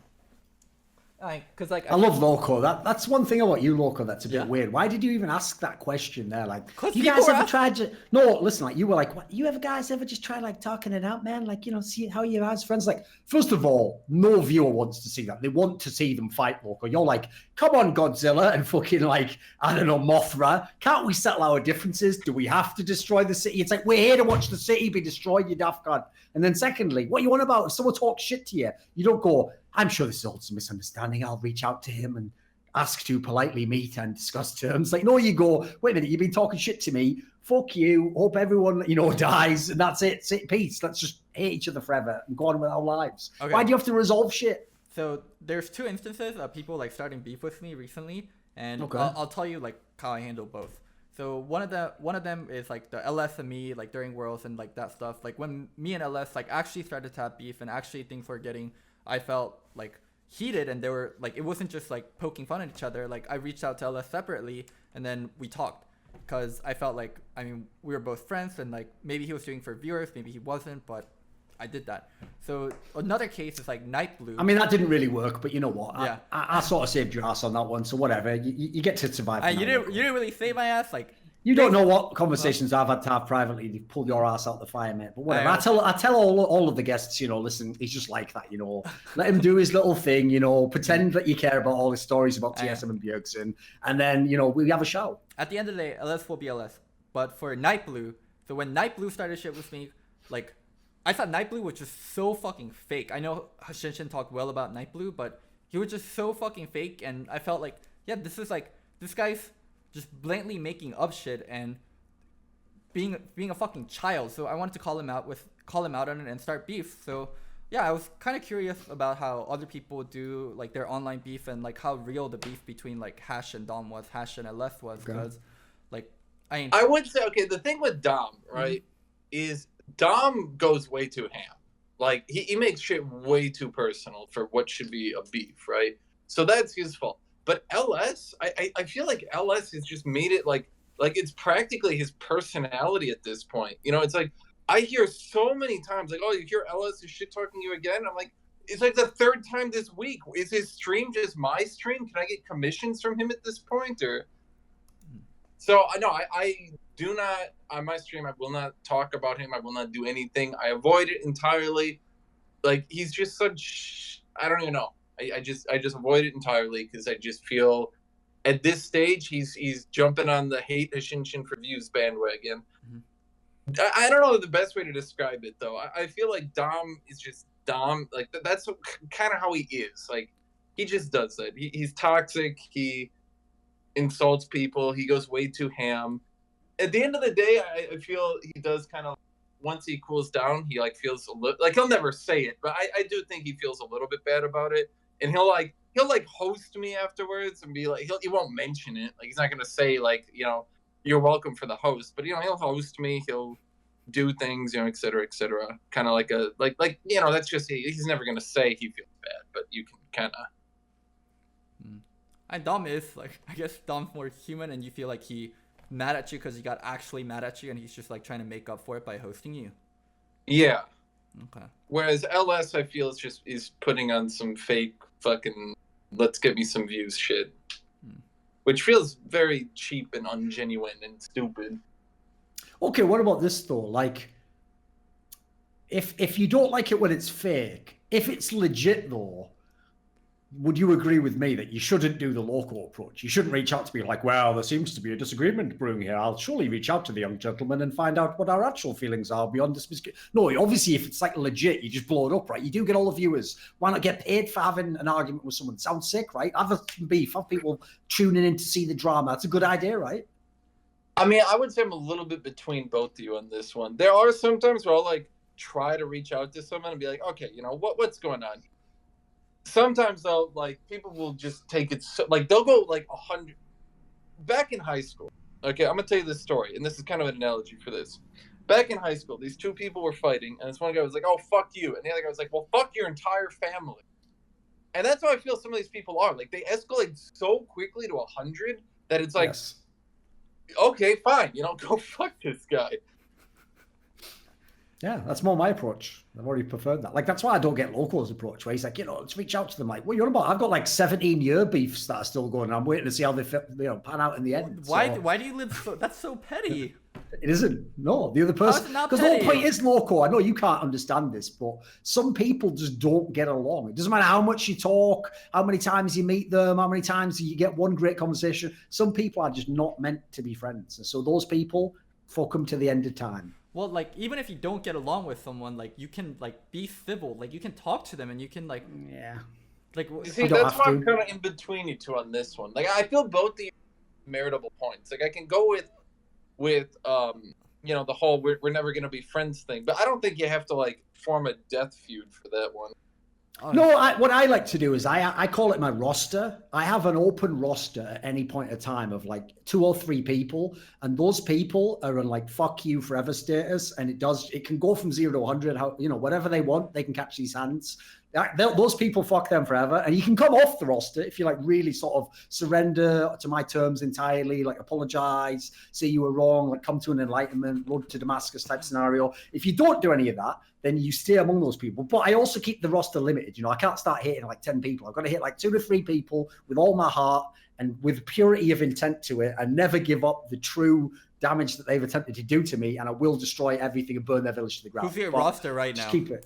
Because like I love Loco. That's one thing about you, Loco, that's a bit weird. Why did you even ask that question there? Like, you guys ever tried to? No, listen. Like, you were like, what? You guys ever just try like talking it out, man? Like, see how you as friends. Like, first of all, no viewer wants to see that. They want to see them fight, Loco. You're like, come on, Godzilla, and fucking like, I don't know, Mothra. Can't we settle our differences? Do we have to destroy the city? It's like, we're here to watch the city be destroyed, you daft god. And then secondly, what you want about? If someone talks shit to you, you don't go, I'm sure this is all a misunderstanding. I'll reach out to him and ask to politely meet and discuss terms. Like, no, you go, wait a minute, you've been talking shit to me. Fuck you. Hope everyone, dies. And that's it. Sit peace. Let's just hate each other forever and go on with our lives. Okay. Why do you have to resolve shit? So there's two instances of people like starting beef with me recently. And I'll tell you like how I handle both. So one of them is like the LS and me, like during Worlds and like that stuff. Like when me and LS like actually started to have beef and actually things were getting, I felt like heated, and they were like, it wasn't just like poking fun at each other. Like I reached out to LS separately, and then we talked because I felt like, I mean, we were both friends, and like maybe he was doing for viewers, maybe he wasn't, but I did that. So another case is like Night Blue. I mean, that didn't really work, but you know what? Yeah. I sort of saved your ass on that one, so whatever. You get to survive. You didn't really save my ass, like. You don't know what conversations I've had to have privately to pull your ass out the fire, mate. But whatever. I tell all of the guests, you know, listen, he's just like that, you know. Let him do his little thing, you know. Pretend that you care about all his stories about TSM and Bjergsen, and then, you know, we have a show. At the end of the day, LS will be LS. But for Night Blue, so when Night Blue started shit with me, like, I thought Night Blue was just so fucking fake. I know Hashinshin talked well about Night Blue, but he was just so fucking fake, and I felt like, yeah, this guy's just blatantly making up shit and being a fucking child. So I wanted to call him out on it and start beef. So yeah, I was kind of curious about how other people do like their online beef and like how real the beef between like Hash and Dom was, Hash and LS was, because like I would say, okay, the thing with Dom, right, is Dom goes way too ham. Like he makes shit way too personal for what should be a beef, right? So that's his fault. But LS, I feel like LS has just made it like it's practically his personality at this point. You know, it's like I hear so many times like, oh, you hear LS is shit talking you again. I'm like, it's like the third time this week. Is his stream just my stream? Can I get commissions from him at this point? Or so no, I do not on my stream. I will not talk about him. I will not do anything. I avoid it entirely. Like he's just such. I don't even know. I just avoid it entirely because I just feel at this stage he's jumping on the hate Hashinshin for views bandwagon. Mm-hmm. I don't know the best way to describe it though. I feel like Dom is just Dom. Like that's kind of how he is. Like he just does that. He's toxic. He insults people. He goes way too ham. At the end of the day, I feel he does kind of. Once he cools down, he like feels a little like he'll never say it, but I do think he feels a little bit bad about it. And he'll host me afterwards and be like, he won't mention it. Like he's not gonna say like, you know, you're welcome for the host, but you know, he'll host me, he'll do things, you know, et cetera, kind of like a like you know, that's just he's never gonna say he feels bad, but you can kind of. And Dom is like, I guess Dom's more human, and you feel like he mad at you because he got actually mad at you, and he's just like trying to make up for it by hosting you. Yeah. Okay. Whereas LS, I feel is putting on some fake fucking let's get me some views shit, which feels very cheap and ungenuine and stupid. Okay, what about this though? Like, if you don't like it when it's fake, if it's legit though, would you agree with me that you shouldn't do the Loco approach? You shouldn't reach out to me like, well, there seems to be a disagreement brewing here. I'll surely reach out to the young gentleman and find out what our actual feelings are beyond this. No, obviously, if it's like legit, you just blow it up, right? You do get all the viewers. Why not get paid for having an argument with someone? Sounds sick, right? Have some beef. Have people tuning in to see the drama. That's a good idea, right? I mean, I would say I'm a little bit between both of you on this one. There are some times where I'll like try to reach out to someone and be like, okay, you know, what's going on? Sometimes though, like people will just take it so, like they'll go like 100. Back in high school, okay, I'm gonna tell you this story, and this is kind of an analogy for this. Back in high school, these two people were fighting, and this one guy was like, "Oh fuck you," and the other guy was like, "Well, fuck your entire family." And that's how I feel some of these people are. Like they escalate so quickly to 100 that it's like, yes. Okay, fine, you know, go fuck this guy. Yeah, that's more my approach. I've already preferred that. Like, that's why I don't get Loco's approach, where he's like, you know, let's reach out to them. Like, what are you on about? I've got like 17-year beefs that are still going on. I'm waiting to see how they pan out in the end. Why do you live so... That's so petty. It isn't. No, the other person... Because the whole point is, Loco, I know you can't understand this, but some people just don't get along. It doesn't matter how much you talk, how many times you meet them, how many times you get one great conversation. Some people are just not meant to be friends. And so those people, fuck them to the end of time. Well, like, even if you don't get along with someone, like, you can, like, be civil. Like, you can talk to them and you can, like... Yeah. Like, see, that's why I'm kind of in between you two on this one. Like, I feel both the meritable points. Like, I can go with you know, the whole we're never going to be friends thing. But I don't think you have to, like, form a death feud for that one. No, what I like to do is I call it my roster. I have an open roster at any point of time of like 2 or 3 people, and those people are in like fuck you forever status, and it can go from 0 to 100. How, you know, whatever they want, they can catch these hands. Those people, fuck them forever. And you can come off the roster if you like really sort of surrender to my terms entirely, like apologize, say you were wrong, like come to an enlightenment, road to Damascus type scenario. If you don't do any of that, then you stay among those people. But I also keep the roster limited. You know, I can't start hitting like 10 people. I've got to hit like 2 to 3 people with all my heart and with purity of intent to it, and never give up the true damage that they've attempted to do to me. And I will destroy everything and burn their village to the ground. Who's your roster right now? Just keep it.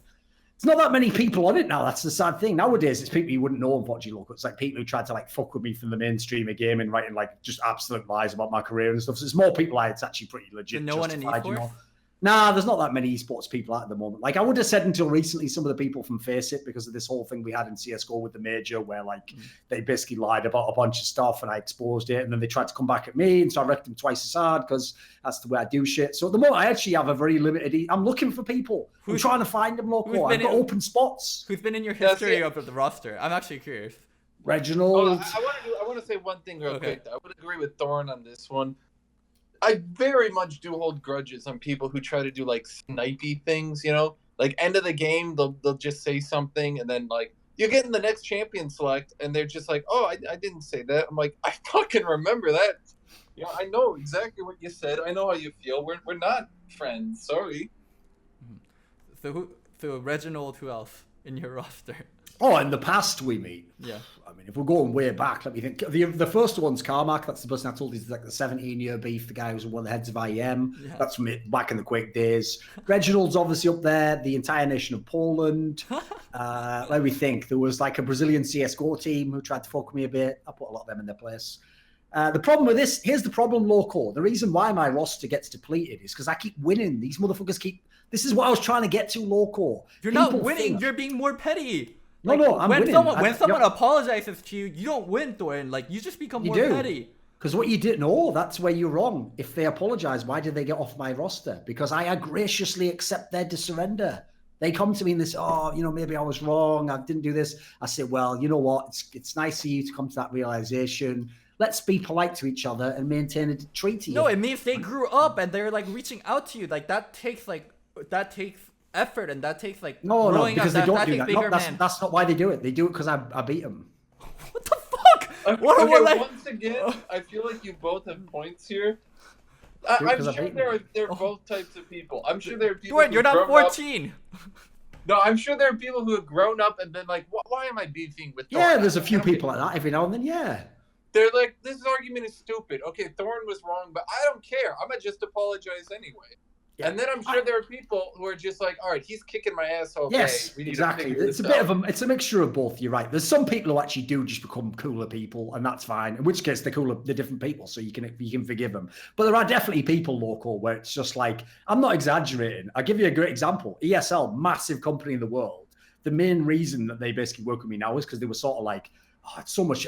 It's not that many people on it now. That's the sad thing. Nowadays, it's people you wouldn't know, unfortunately, Loco. It's like people who tried to like fuck with me from the mainstream of gaming, writing like just absolute lies about my career and stuff. So it's more people it's actually pretty legit. And no one in esports? You know? Nah, there's not that many esports people at the moment. Like I would have said until recently, some of the people from Face It, because of this whole thing we had in CSGO with the major, where like they basically lied about a bunch of stuff and I exposed it, and then they tried to come back at me, and so I wrecked them twice as hard because that's the way I do shit. So at the moment, I actually have a very limited. I'm looking for people. I'm trying to find them, Loco. I've got open spots. Who's been in your history of the roster? I'm actually curious. Reginald. I want to say one thing real quick. I would agree with Thorn on this one. I very much do hold grudges on people who try to do like snipey things, you know, like end of the game, they'll just say something, and then like you're getting the next champion select, and they're just like, oh, I didn't say that. I'm like, I fucking remember that. You know, I know exactly what you said. I know how you feel. We're not friends. Sorry. So Reginald, who else in your roster? Oh, in the past we meet. Yeah. I mean, if we're going way back, let me think. The first one's Carmack. That's the person I told you is like the 17-year beef. The guy who was one of the heads of IEM. Yeah. That's from back in the Quake days. Reginald's obviously up there. The entire nation of Poland. Let me think. There was like a Brazilian CSGO team who tried to fuck me a bit. I put a lot of them in their place. The problem with this, here's the problem, Loco. The reason why my roster gets depleted is because I keep winning. These motherfuckers keep... This is what I was trying to get to, Loco. You're not winning. You're being more petty. Like, no, I'm winning. When someone apologizes to you, you don't win, Thorn. Like, you just become more petty. Because what you didn't know, that's where you're wrong. If they apologize, why did they get off my roster? Because I graciously accept their surrender. They come to me and they say, oh, you know, maybe I was wrong. I didn't do this. I say, well, you know what? It's nice of you to come to that realization. Let's be polite to each other and maintain a treaty. No, it means they grew up and they're like reaching out to you. Like that takes effort, and that takes like no, because they don't do that. No, that's not why they do it. They do it because I beat them. What the fuck? Once again, I feel like you both have points here. I'm sure there are both types of people. I'm sure there are people. Dwayne, you're not 14. No, I'm sure there are people who have grown up and been like, why am I beefing with Thorn? Yeah, there's a few people like that every now and then. Yeah. They're like, this argument is stupid. Okay, Thorn was wrong, but I don't care. I'm gonna just apologize anyway. Yeah. And then I'm sure there are people who are just like, all right, he's kicking my ass. Okay, yes, exactly. It's it's a mixture of both. You're right. There's some people who actually do just become cooler people, and that's fine. In which case, they're different people, so you can forgive them. But there are definitely people, Local, where it's just like, I'm not exaggerating. I'll give you a great example. ESL, massive company in the world. The main reason that they basically work with me now is because they were sort of like, oh, it's so much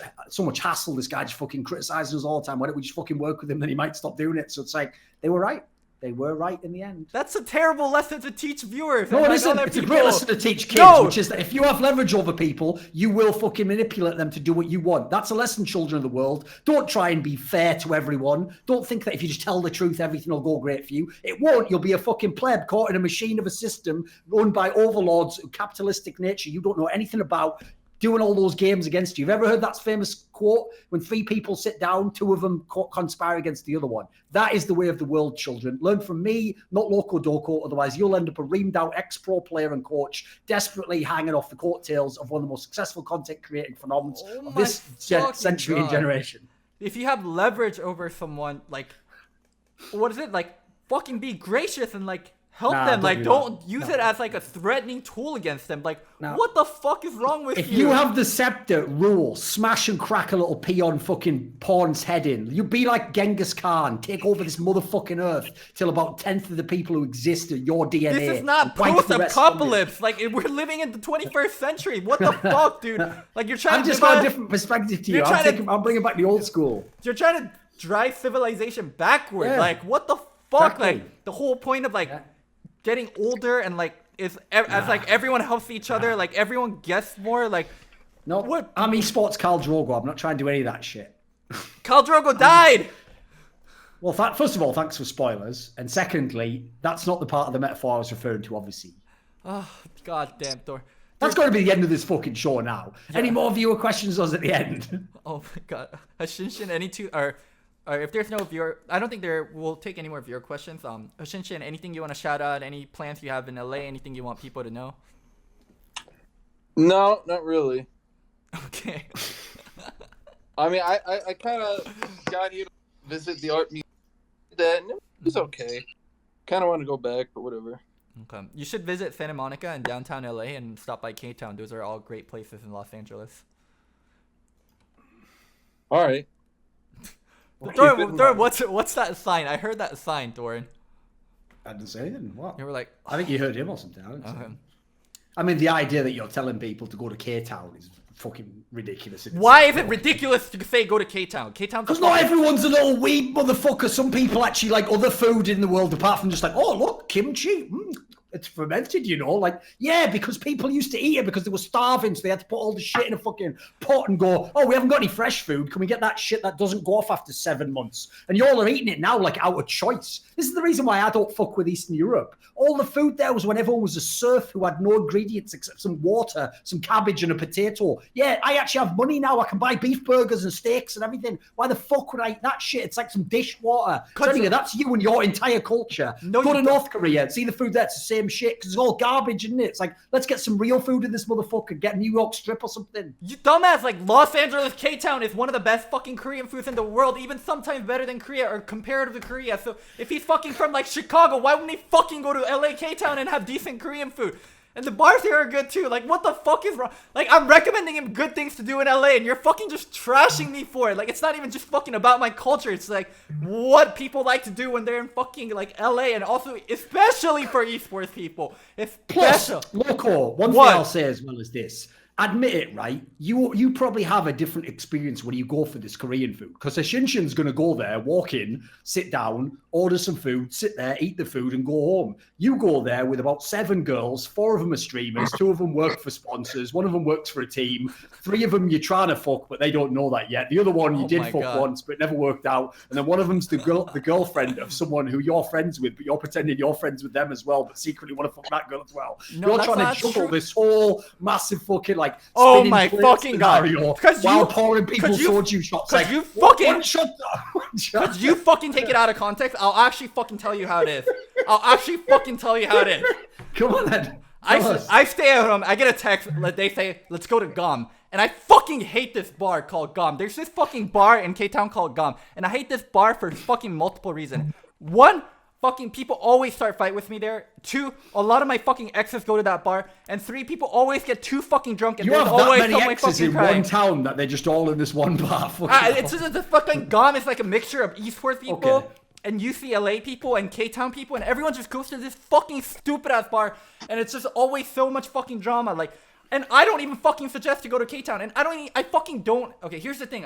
hassle. This guy just fucking criticizing us all the time. Why don't we just fucking work with him? Then he might stop doing it. So it's like, they were right. They were right in the end. That's a terrible lesson to teach viewers. No, it isn't. It's a great lesson to teach kids, which is that if you have leverage over people, you will fucking manipulate them to do what you want. That's a lesson, children of the world. Don't try and be fair to everyone. Don't think that if you just tell the truth, everything will go great for you. It won't. You'll be a fucking pleb caught in a machine of a system run by overlords of capitalistic nature you don't know anything about, doing all those games against you. You've ever heard that famous quote? When 3 people sit down, 2 of them conspire against the other one. That is the way of the world, children. Learn from me, not Locodoco. Otherwise, you'll end up a reamed out ex-pro player and coach, desperately hanging off the coattails of one of the most successful content creating phenomena of this century and generation. If you have leverage over someone, like, what is it? Like, fucking be gracious and like, help them. Like, don't use it as like a threatening tool against them. Like, what the fuck is wrong with you? If you have the scepter, rule, smash and crack a little peon fucking pawn's head in. You be like Genghis Khan, take over this motherfucking earth till about 1/10 of the people who exist are your DNA. This is not post-apocalypse. Like, we're living in the 21st century. What the fuck, dude? Like, you're trying to... I've just got a different perspective to you. I'm bringing back the old school. You're trying to drive civilization backward. Yeah. Like, what the fuck? Exactly. Like, the whole point of, like... Yeah. Getting older and like as like everyone helps each other, like everyone gets more, like no. What? I'm esports Khal Drogo. I'm not trying to do any of that shit. Khal Drogo died. Well, first of all, thanks for spoilers, and secondly, that's not the part of the metaphor I was referring to, obviously. Oh, god damn, Thor. That's got to be the end of this fucking show now. Yeah. Any more viewer questions us at the end? Oh my god. Hashinshin, any two or if there's no viewer, I don't think we'll take any more viewer questions. Hashinshin, anything you want to shout out? Any plans you have in LA? Anything you want people to know? No, not really. Okay. I mean, I kind of got here to visit the art museum. And it was okay. Kind of want to go back, but whatever. Okay. You should visit Santa Monica and downtown LA and stop by K-Town. Those are all great places in Los Angeles. All right. Doran, what's that sign? I heard that sign, Doran. I didn't say anything. What? You were like, I think you heard him or something. I mean, the idea that you're telling people to go to K-Town is fucking ridiculous. Why is it ridiculous to say go to K-Town? K-Town's because not everyone's a little weed motherfucker. Some people actually like other food in the world apart from just like, oh, look, kimchi. It's fermented, you know. Like, yeah, because people used to eat it because they were starving, so they had to put all the shit in a fucking pot and go, oh, we haven't got any fresh food. Can we get that shit that doesn't go off after 7 months? And y'all are eating it now like out of choice. This is the reason why I don't fuck with Eastern Europe. All the food there was when everyone was a serf who had no ingredients except some water, some cabbage and a potato. Yeah, I actually have money now. I can buy beef burgers and steaks and everything. Why the fuck would I eat that shit? It's like some dishwater. So anyway, that's you and your entire culture. No, go to North Korea, see the food there. It's the same shit because it's all garbage, isn't it? It's like, let's get some real food in this motherfucker. Get a New York strip or something. You dumbass, like Los Angeles K-Town is one of the best fucking Korean foods in the world, even sometimes better than Korea or comparative to Korea. So if he's fucking from like Chicago, why wouldn't he fucking go to LA K-Town and have decent Korean food? And the bars here are good too. Like, what the fuck is wrong? Like, I'm recommending him good things to do in LA, and you're fucking just trashing me for it. Like, it's not even just fucking about my culture. It's like what people like to do when they're in fucking like LA, and also especially for esports people. Plus, Loco, one thing I'll say as well as this. Admit it, right? You probably have a different experience when you go for this Korean food. Because Hashinshin's going to go there, walk in, sit down, order some food, sit there, eat the food, and go home. You go there with about 7 girls, 4 of them are streamers, 2 of them work for sponsors, 1 of them works for a team, 3 of them you're trying to fuck, but they don't know that yet. The other one you did fuck once, but it never worked out. And then one of them's the girlfriend of someone who you're friends with, but you're pretending you're friends with them as well, but secretly want to fuck that girl as well. No, you're trying to juggle this whole massive fucking like oh my fucking god! While pouring people soju shots. Could you fucking could you fucking take it out of context? I'll actually fucking tell you how it is. Come on then. I stay at home. I get a text. They say, "Let's go to GOM," and I fucking hate this bar called GOM. There's this fucking bar in K-Town called GOM, and I hate this bar for fucking multiple reasons. 1. Fucking people always start fight with me there. 2, a lot of my fucking exes go to that bar. And 3, people always get too fucking drunk. And you have that many exes in one town that they're just all in this one bar. It's just the fucking GOM is like a mixture of esports people and UCLA people and K-Town people. And everyone just goes to this fucking stupid ass bar. And it's just always so much fucking drama. Like, and I don't even fucking suggest to go to K-Town. And I fucking don't. Okay, here's the thing.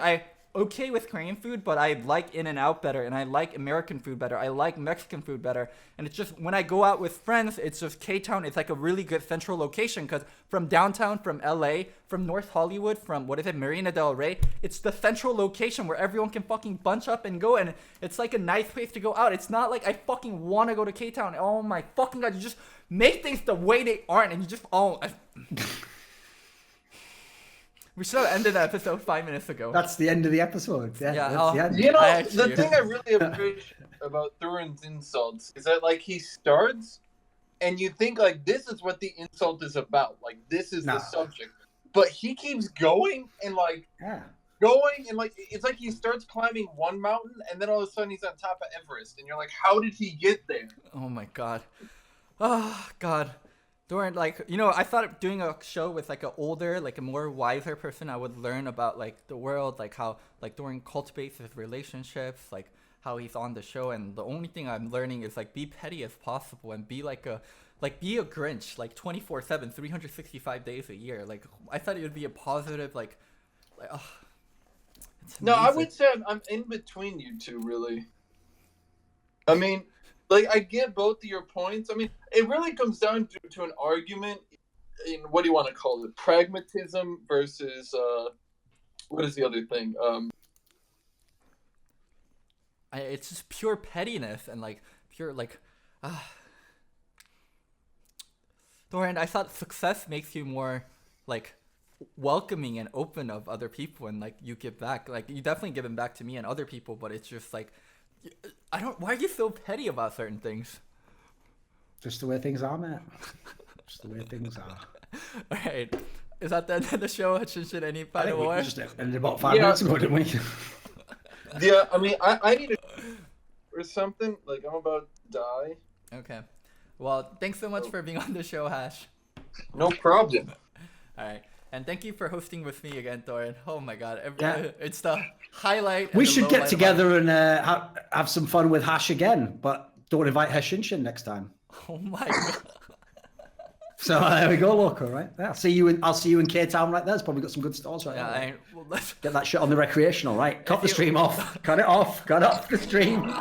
Okay with Korean food, but I like In-N-Out better, and I like American food better. I like Mexican food better, and it's just when I go out with friends, it's just K-Town. It's like a really good central location because from downtown, from LA, from North Hollywood, from Marina Del Rey, it's the central location where everyone can fucking bunch up and go, and it's like a nice place to go out. It's not like I fucking want to go to K-Town. Oh my fucking god, you just make things the way they aren't, and you just We should have ended the episode 5 minutes ago. That's the end of the episode. Yeah, that's the end. You know, the thing I really appreciate about Thurin's insults is that, like, he starts, and you think, like, this is what the insult is about. Like, this is the subject. But he keeps going, and, like, it's like he starts climbing one mountain, and then all of a sudden he's on top of Everest, and you're like, how did he get there? Oh, my God. Oh, God. Doran, like, you know, I thought doing a show with like an older, like a more wiser person, I would learn about like the world, like how like Doran cultivates his relationships, like how he's on the show, and the only thing I'm learning is like be petty as possible and be a Grinch, like 24/7, 365 days a year. Like I thought it would be a positive, no, I would say I'm in between you two, really. I mean, like, I get both of your points. I mean, it really comes down to an argument in, what do you want to call it? Pragmatism versus, what is the other thing? It's just pure pettiness and, like, pure, like, Dorian, I thought success makes you more like welcoming and open of other people, and like you give back. Like you definitely giving back to me and other people, but it's just like I don't. Why are you so petty about certain things? Just the way things are, mate. Just the way things are. All right. Is that the end of the show? Hashinshin, any final We words? just ended about 5 minutes ago, didn't we? Yeah, I mean, I need to or something. Like, I'm about to die. Okay. Well, thanks so much for being on the show, Hash. No problem. All right. And thank you for hosting with me again, Dorian. Oh my God. Yeah. It's the highlight. We and the should low get light together and have some fun with Hash again, but don't invite Hashinshin next time. Oh my God. So there we go, Loco, right? Yeah, I'll see you in K-Town right there. It's probably got some good stores right there. Well, let's... Get that shit on the recreational, right? Cut the stream off. Cut it off. Cut off the stream.